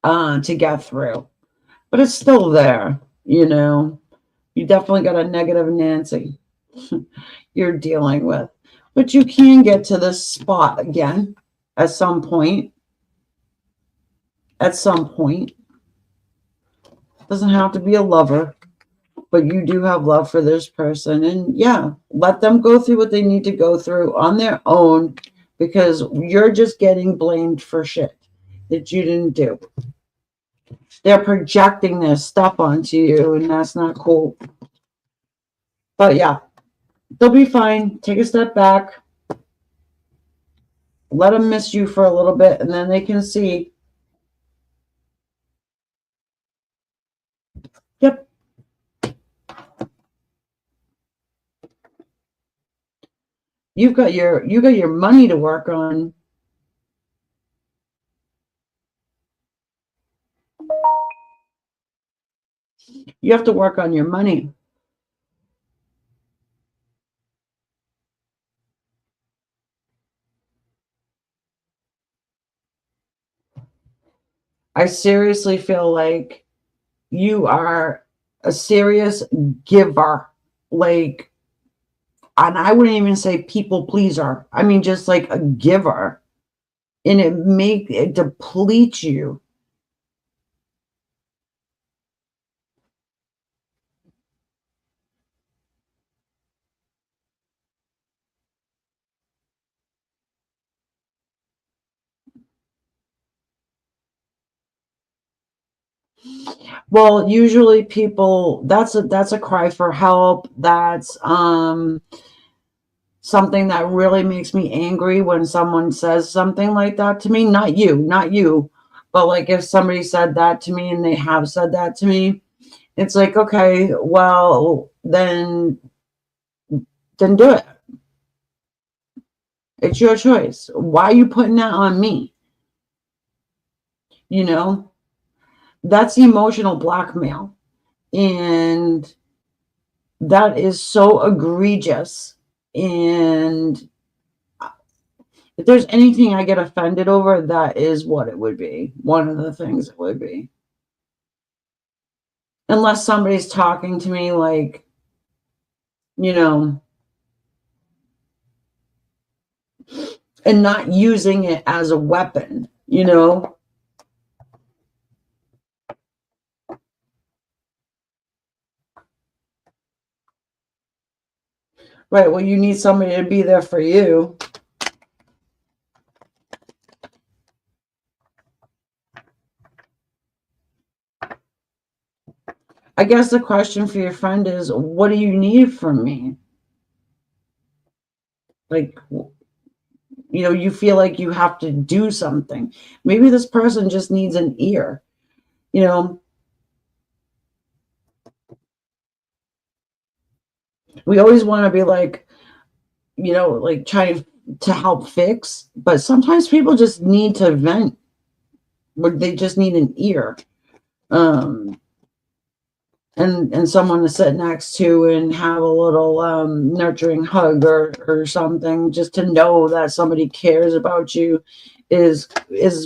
to get through. But it's still there, you know. You definitely got a negative Nancy you're dealing with. But you can get to this spot again at some point. At some point. Doesn't have to be a lover, but you do have love for this person. And yeah, let them go through what they need to go through on their own, because you're just getting blamed for shit that you didn't do. They're projecting their stuff onto you, and that's not cool. But yeah, they'll be fine. Take a step back. Let them miss you for a little bit, and then they can see, yep, you got your money to work on. You have to work on your money. I seriously feel like you are a serious giver. Like, and I wouldn't even say people pleaser. I mean, just like a giver. And it depletes you. Well, usually people, that's a cry for help. That's something that really makes me angry when someone says something like that to me. Not you, but like if somebody said that to me, and they have said that to me, it's like, okay, well, then do it. It's your choice. Why are you putting that on me? You know, that's emotional blackmail. And that is so egregious. And if there's anything I get offended over, that is what it would be. One of the things it would be. Unless somebody's talking to me like, you know, and not using it as a weapon, you know. Right. Well, you need somebody to be there for you. I guess the question for your friend is, what do you need from me? Like, you feel like you have to do something. Maybe this person just needs an ear. You know, we always want to be like, like trying to help fix, but sometimes people just need to vent, or they just need an ear. Um, and someone to sit next to and have a little nurturing hug or something, just to know that somebody cares about you is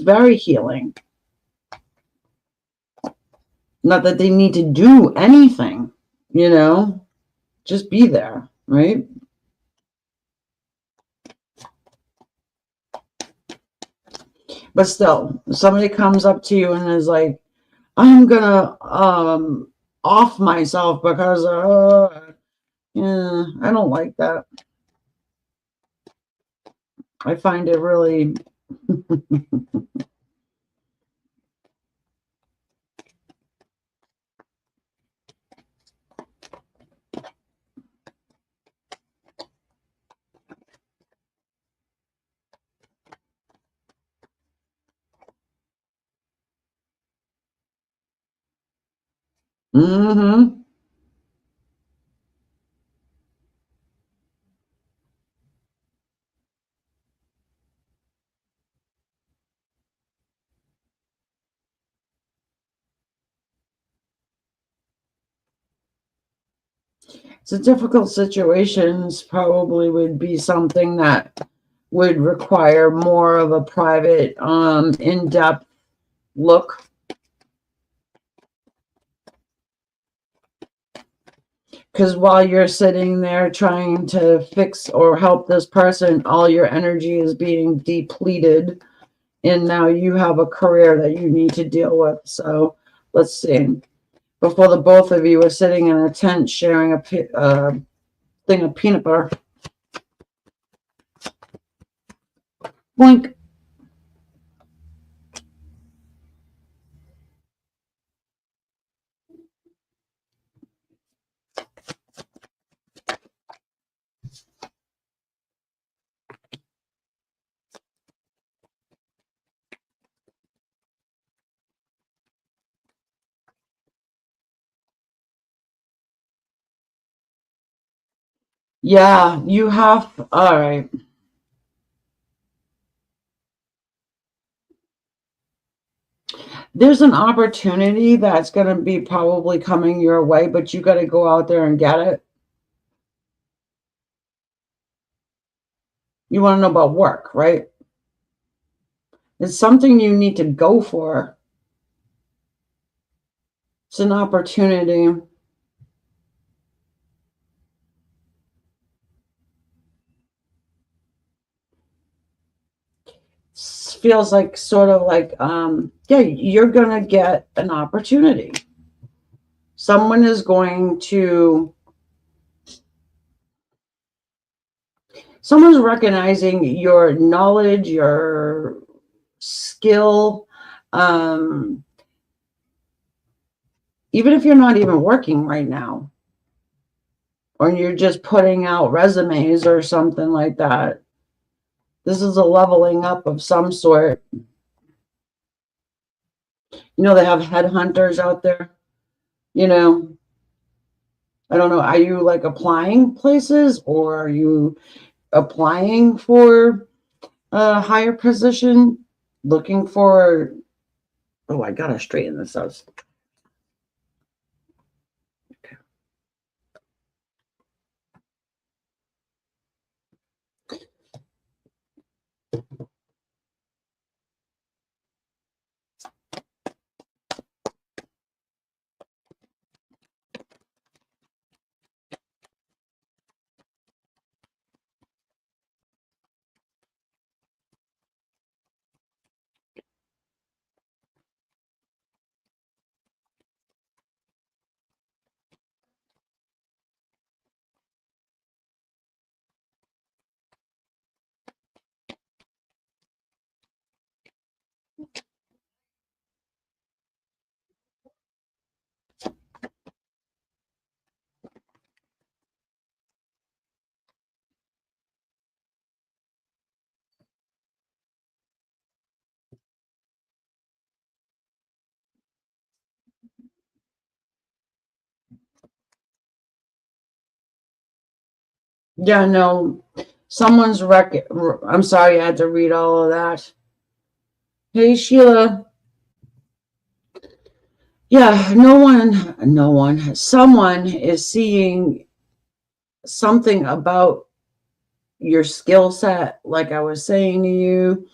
very healing. Not that they need to do anything, just be there, right? But still, if somebody comes up to you and is like, I'm gonna off myself because yeah, I don't like that. I find it really mm-hmm. So difficult situations probably would be something that would require more of a private, in-depth look. Because while you're sitting there trying to fix or help this person, all your energy is being depleted. And now you have a career that you need to deal with. So let's see. Before the both of you are sitting in a tent sharing a thing of peanut butter. Blink. Yeah, you have. All right. There's an opportunity that's going to be probably coming your way, but you got to go out there and get it. You want to know about work, right? It's something you need to go for. It's an opportunity. Feels like sort of like, yeah, you're going to get an opportunity. Someone is going to, someone's recognizing your knowledge, your skill, even if you're not even working right now, or you're just putting out resumes or something like that. This is a leveling up of some sort. You know, they have headhunters out there, you know. I don't know. Are you like applying places, or are you applying for a higher position, looking for, oh, I gotta straighten this out. Yeah, no, someone's I'm sorry I had to read all of that. Hey, Sheila. Yeah, someone is seeing something about your skill set. Like I was saying to you,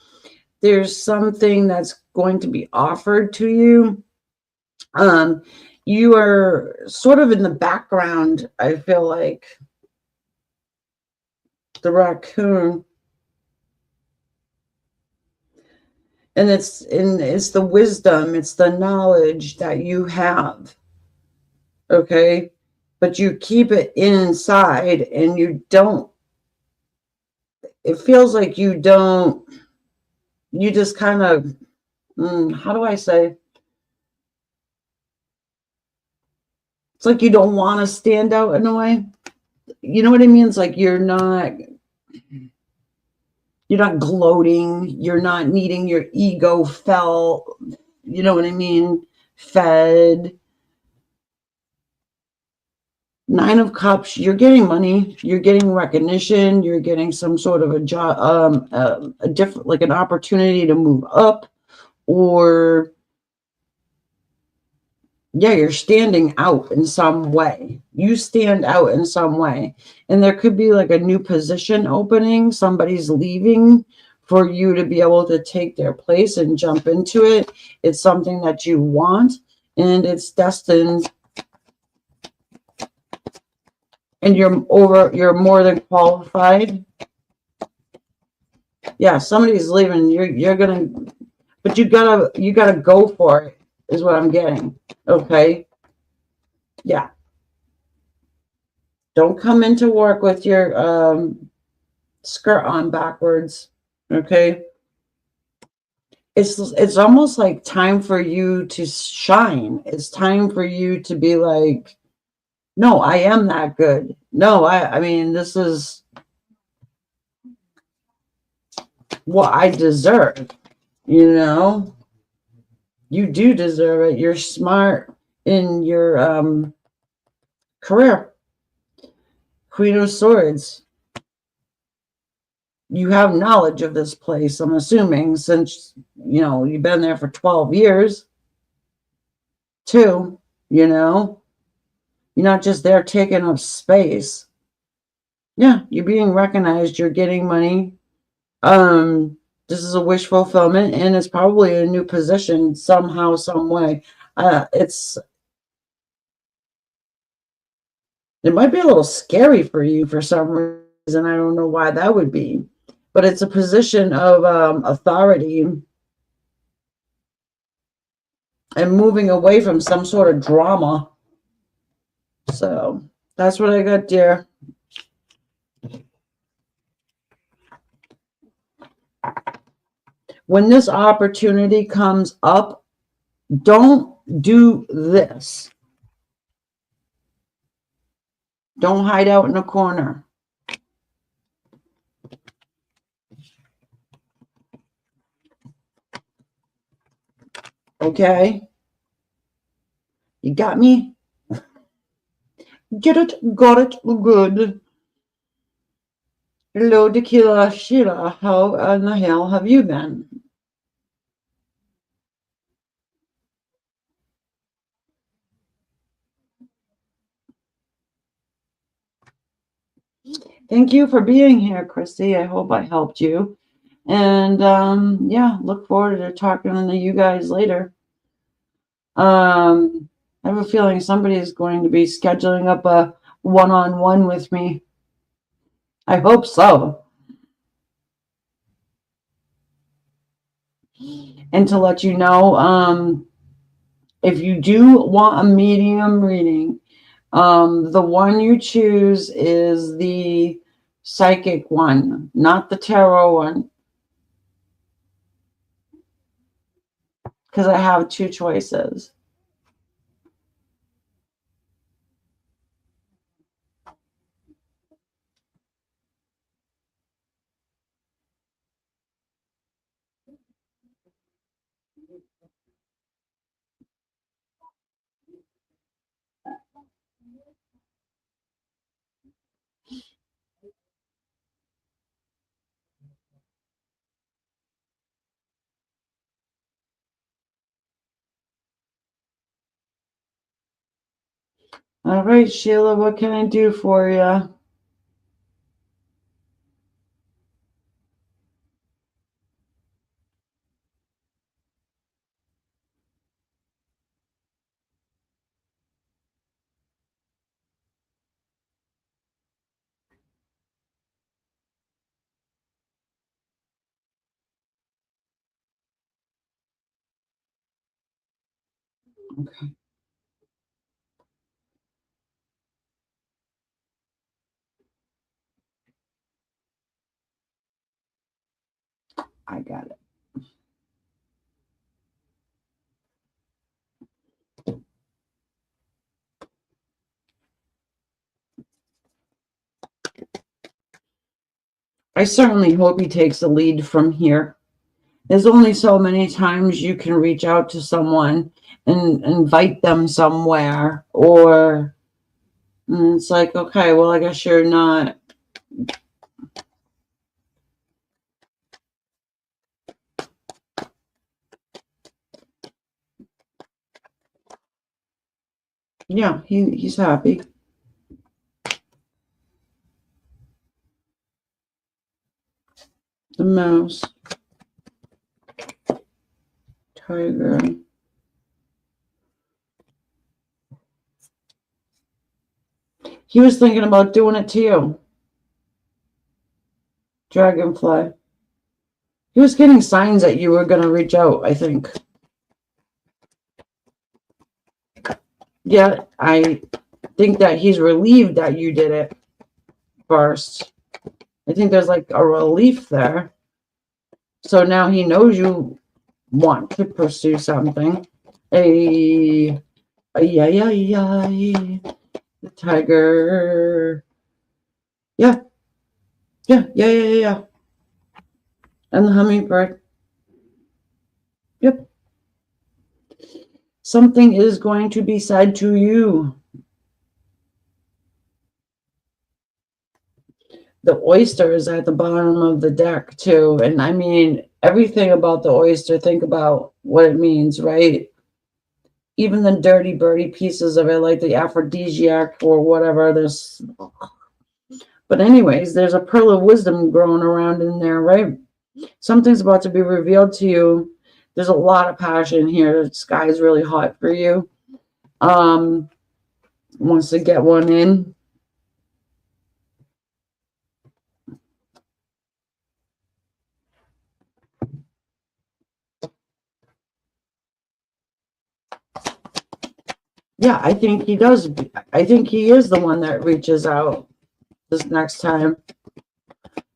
there's something that's going to be offered to you. You are sort of in the background, I feel like. The raccoon. And it's the wisdom, it's the knowledge that you have. Okay? But you keep it inside and you don't, it feels like you don't, you just kind of, how do I say? It's like you don't want to stand out in a way. You know what I mean? It's like you're not gloating, you're not needing your ego felt, you know what I mean, fed. Nine of Cups, you're getting money, you're getting recognition, you're getting some sort of a job, a different, like an opportunity to move up, or Yeah, you're standing out in some way. You stand out in some way. And there could be like a new position opening. Somebody's leaving for you to be able to take their place and jump into it. It's something that you want and it's destined, and you're more than qualified. Yeah, somebody's leaving. You're gonna, but you gotta go for it, is what I'm getting. Okay. Yeah. Don't come into work with your skirt on backwards. Okay. It's almost like time for you to shine. It's time for you to be like, no, I am that good. No, I mean, this is what I deserve. You know, you do deserve it. You're smart in your career. Queen of Swords. You have knowledge of this place, I'm assuming, since you've been there for 12 years too. You're not just there taking up space. Yeah, you're being recognized, you're getting money. This is a wish fulfillment, and it's probably a new position somehow, some way. It might be a little scary for you for some reason. I don't know why that would be, but it's a position of authority and moving away from some sort of drama. So that's what I got, dear. When this opportunity comes up, don't do this. Don't hide out in a corner. Okay? You got me? Get it? Got it? Good. Hello, Tequila Sheila. How in the hell have you been? Thank you for being here, Christy. I hope I helped you. And yeah, look forward to talking to you guys later. I have a feeling somebody is going to be scheduling up a one-on-one with me. I hope so. And to let you know, if you do want a medium reading, the one you choose is the psychic one, not the tarot one, because I have two choices. All right, Sheila, what can I do for you? Okay, I got it. I certainly hope he takes the lead from here. There's only so many times you can reach out to someone and invite them somewhere, or it's like, okay, well, I guess you're not. Yeah, he's happy. The mouse. Tiger. He was thinking about doing it to you. Dragonfly. He was getting signs that you were going to reach out, I think. Yeah, I think that he's relieved that you did it first. I think there's like a relief there. So now he knows you want to pursue something. The tiger. Yeah. Yeah. And the hummingbird. Yep. Something is going to be said to you. The oyster is at the bottom of the deck too. And I mean, everything about the oyster, think about what it means, right? Even the dirty birdie pieces of it, like the aphrodisiac or whatever. But anyways, there's a pearl of wisdom growing around in there, right? Something's about to be revealed to you. There's a lot of passion here. The sky is really hot for you. Wants to get one in. Yeah, I think he does. I think he is the one that reaches out this next time.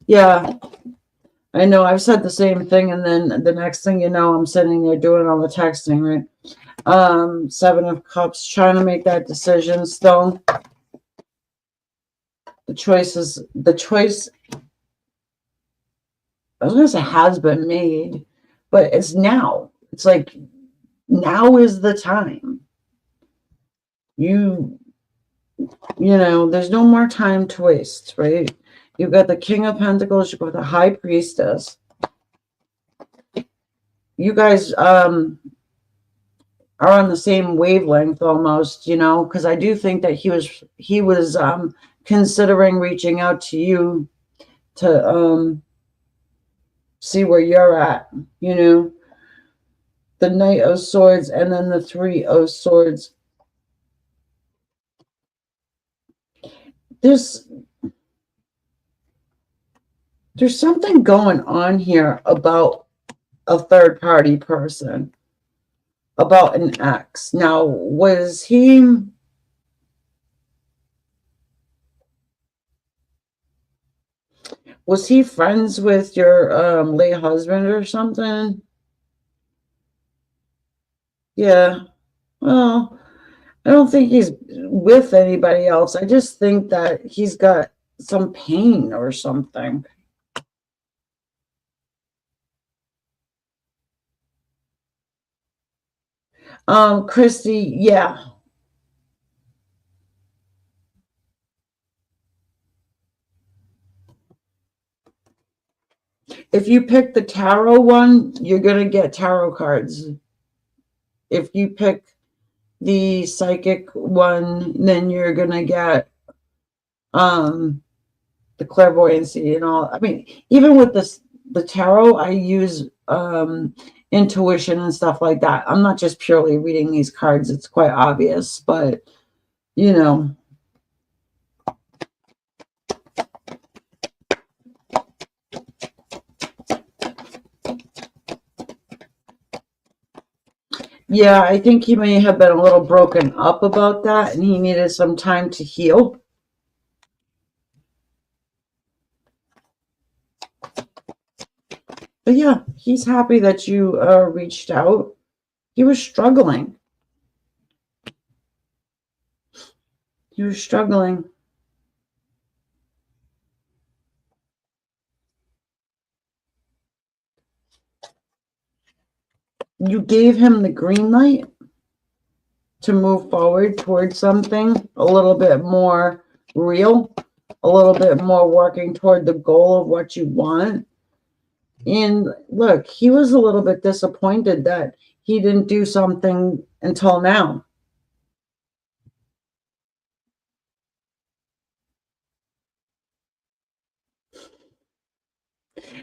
Yeah, I know. I've said the same thing, and then the next thing you know, I'm sitting there doing all the texting, right? Seven of Cups, trying to make that decision still. The choice, I was going to say has been made, but it's now. It's like, now is the time. You know, there's no more time to waste, right? You've got the King of Pentacles, you've got the High Priestess. You guys are on the same wavelength almost, you know, because I do think that he was considering reaching out to you to see where you're at, you know. The Knight of Swords and then the Three of Swords. There's something going on here about a third party person, about an ex. Now, was he friends with your late husband or something? Yeah. Well, I don't think he's with anybody else. I just think that he's got some pain or something. Christy, yeah. If you pick the tarot one, you're going to get tarot cards. If you pick the psychic one, then you're going to get the clairvoyancy and all. I mean, even with the tarot, I use intuition and stuff like that. I'm not just purely reading these cards. It's quite obvious, but you know. Yeah, I think he may have been a little broken up about that and he needed some time to heal. But yeah, he's happy that you reached out. He was struggling. He was struggling. You gave him the green light to move forward towards something a little bit more real, a little bit more working toward the goal of what you want. And look, he was a little bit disappointed that he didn't do something until now.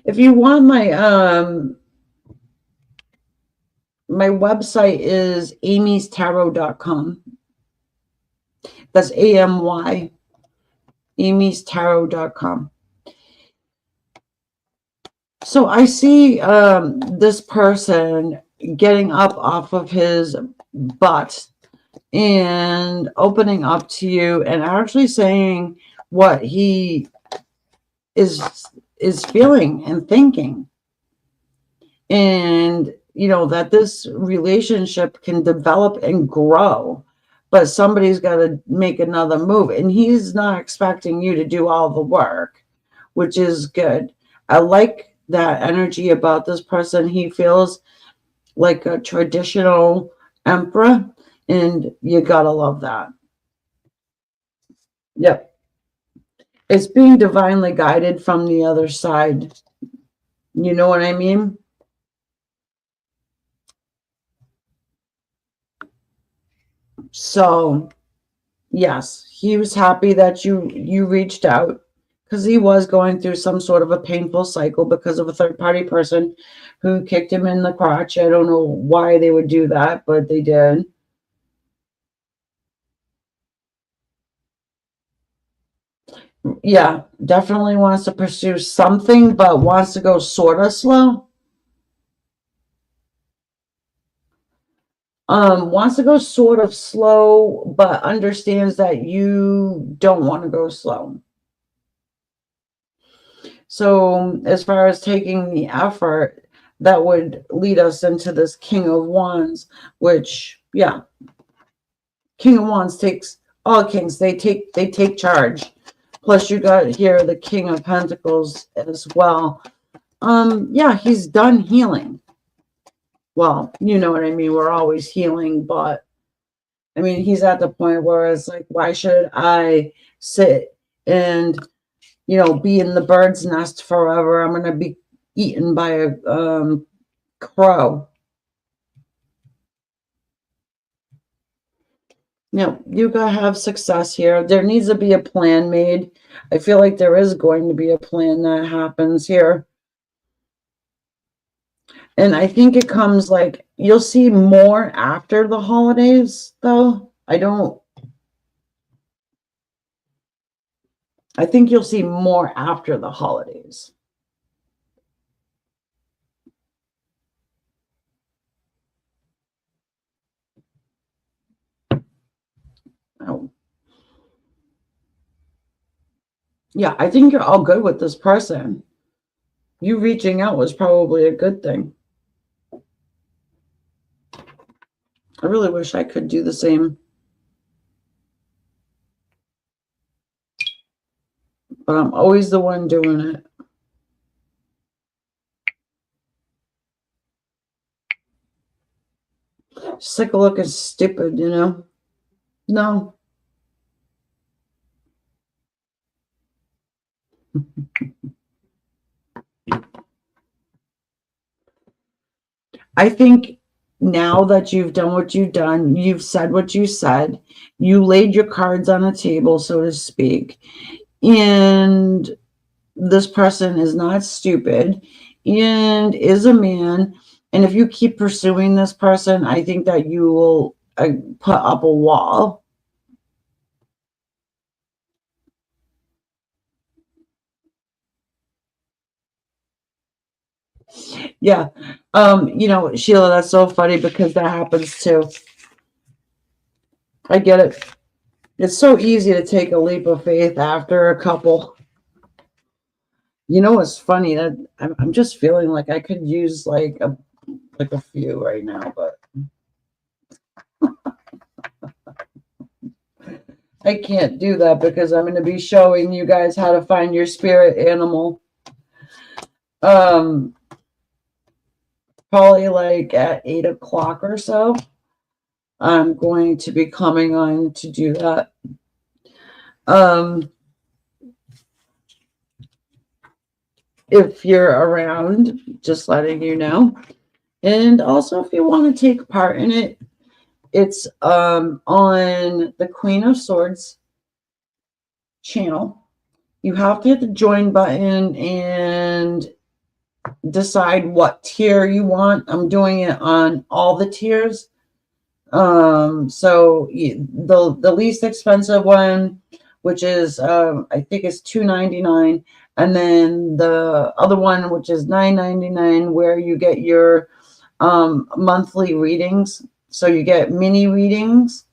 If you want my website is amystarot.com. That's AMY, amystarot.com. So I see this person getting up off of his butt and opening up to you and actually saying what he is feeling and thinking. And that this relationship can develop and grow, but somebody's got to make another move, and he's not expecting you to do all the work, which is good. I like that energy about this person. He feels like a traditional emperor, and you gotta love that. Yep. It's being divinely guided from the other side. You know what I mean? So yes, he was happy that you reached out, because he was going through some sort of a painful cycle because of a third party person who kicked him in the crotch. I don't know why they would do that, but they did. Yeah, definitely wants to pursue something, but wants to go sort of slow. Wants to go sort of slow, but understands that you don't want to go slow. So as far as taking the effort, that would lead us into this King of Wands, which, yeah, King of Wands takes all kings. They take charge. Plus, you got here the King of Pentacles as well. Yeah, he's done healing. Well, you know what I mean. We're always healing, but I mean, he's at the point where it's like, why should I sit and be in the bird's nest forever? I'm gonna be eaten by a crow. You gotta have success here. There needs to be a plan made. I feel like there is going to be a plan that happens here. And I think it comes like you'll see more after the holidays, though. I think you'll see more after the holidays. Oh. Yeah, I think you're all good with this person. You reaching out was probably a good thing. I really wish I could do the same. But I'm always the one doing it. Sick of looking stupid, No. I think now that you've done what you've done, you've said what you said, you laid your cards on a table, so to speak, and this person is not stupid and is a man. And if you keep pursuing this person, I think that you will put up a wall. Yeah. Sheila, that's so funny because that happens too. I get it. It's so easy to take a leap of faith after a couple. What's funny? That I'm just feeling like I could use like a few right now, but I can't do that because I'm going to be showing you guys how to find your spirit animal. Probably like at 8 o'clock or so. I'm going to be coming on to do that. If you're around, just letting you know. And also if you want to take part in it, it's on the Queen of Swords channel. You have to hit the join button and decide what tier you want. I'm doing it on all the tiers. So the least expensive one, which is I think it's $2.99, and then the other one, which is $9.99, where you get your monthly readings. So you get mini readings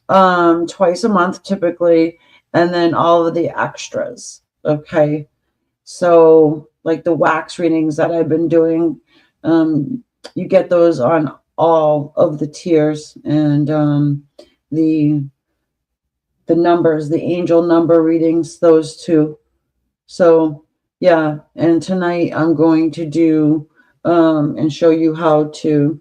twice a month typically, and then all of the extras. Okay, so like the wax readings that I've been doing, you get those on all of the tiers, and the the numbers, the angel number readings, those two. So yeah, and tonight I'm going to do and show you how to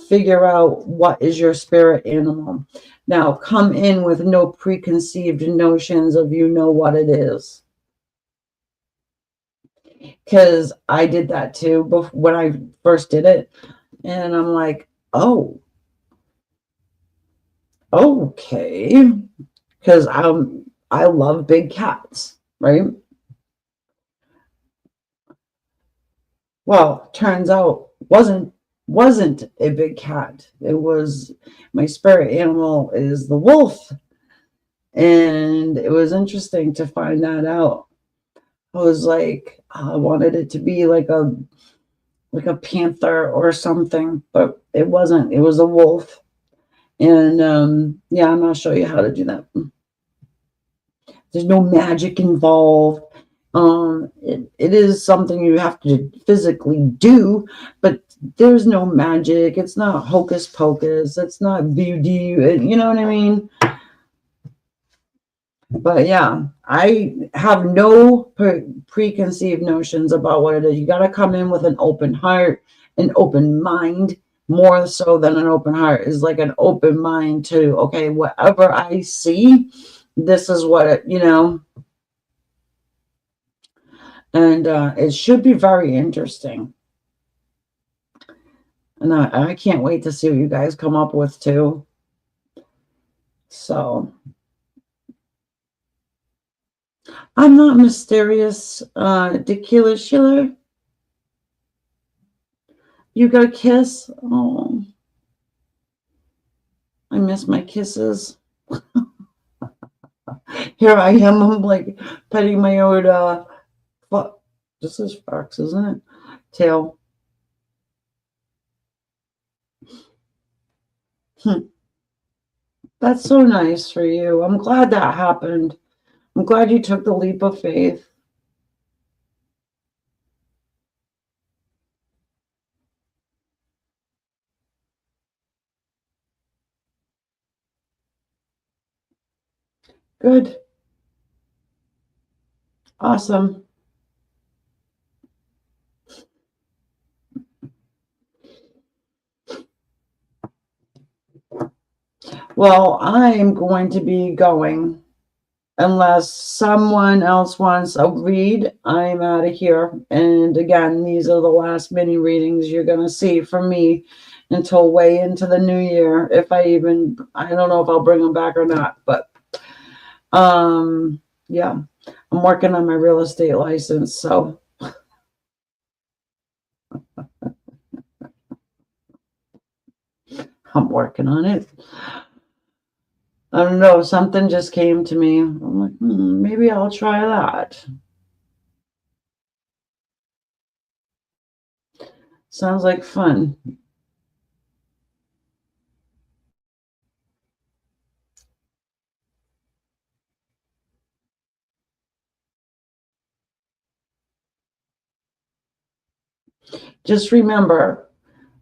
figure out what is your spirit animal. Now, come in with no preconceived notions of what it is. Because I did that too when I first did it. And I'm like, oh, okay. Because I love big cats, right? Well, turns out wasn't a big cat. It was my spirit animal is the wolf. And it was interesting to find that out. I was like, I wanted it to be like a panther or something, but it wasn't. It was a wolf. And yeah, I'm gonna show you how to do that. There's no magic involved. It is something you have to physically do, but there's no magic. It's not hocus pocus. It's not voodoo. You know what I mean? But yeah, I have no preconceived notions about what it is. You got to come in with an open heart, an open mind, more so than an open heart is like an open mind to, okay, whatever I see, this is what it, and it should be very interesting. And I can't wait to see what you guys come up with too. So I'm not mysterious, Tequila Schiller. You got a kiss? Oh, I miss my kisses. Here I am. I'm like petting my old what? This is fox, isn't it? Tail. That's so nice for you. I'm glad that happened. I'm glad you took the leap of faith. Good. Awesome. Well, I'm going to be going. Unless someone else wants a read, I'm out of here. And again, these are the last mini readings you're going to see from me until way into the new year. I don't know if I'll bring them back or not, but yeah, I'm working on my real estate license, so I'm working on it. I don't know, something just came to me. I'm like, maybe I'll try that. Sounds like fun. Just remember,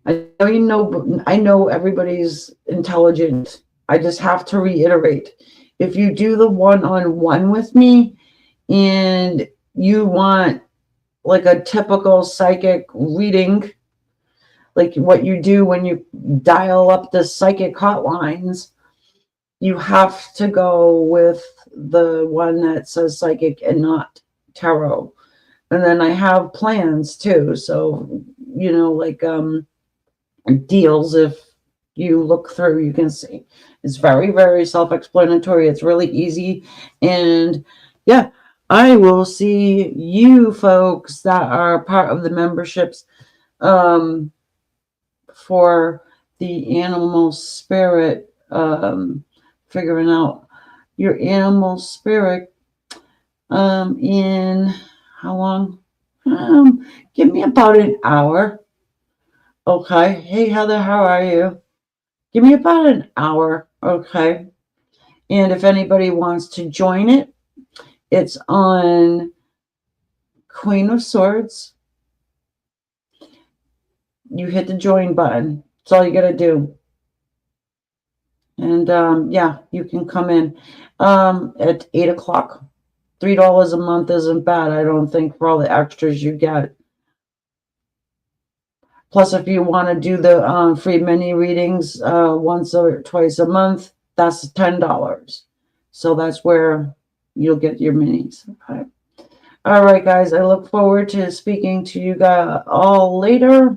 I know everybody's intelligent. I just have to reiterate. If you do the one-on-one with me and you want like a typical psychic reading, like what you do when you dial up the psychic hotlines, you have to go with the one that says psychic and not tarot. And then I have plans too. So, like deals, if you look through, you can see. It's very, very self-explanatory. It's really easy. And yeah, I will see you folks that are part of the memberships for the animal spirit, figuring out your animal spirit in how long? Give me about an hour. Okay. Hey, Heather, how are you? Give me about an hour. Okay. And if anybody wants to join it, it's on Queen of Swords. You hit the join button. That's all you got to do. And yeah, you can come in at 8 o'clock. $3 a month isn't bad, I don't think, for all the extras you get. Plus, if you want to do the free mini readings once or twice a month, that's $10. So that's where you'll get your minis. Okay. All right, guys. I look forward to speaking to you guys all later.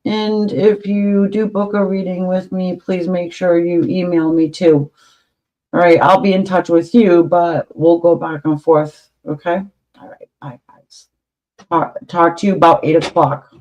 And if you do book a reading with me, please make sure you email me too. All right. I'll be in touch with you, but we'll go back and forth. Okay. All right. Bye, guys. Talk to you about 8 o'clock.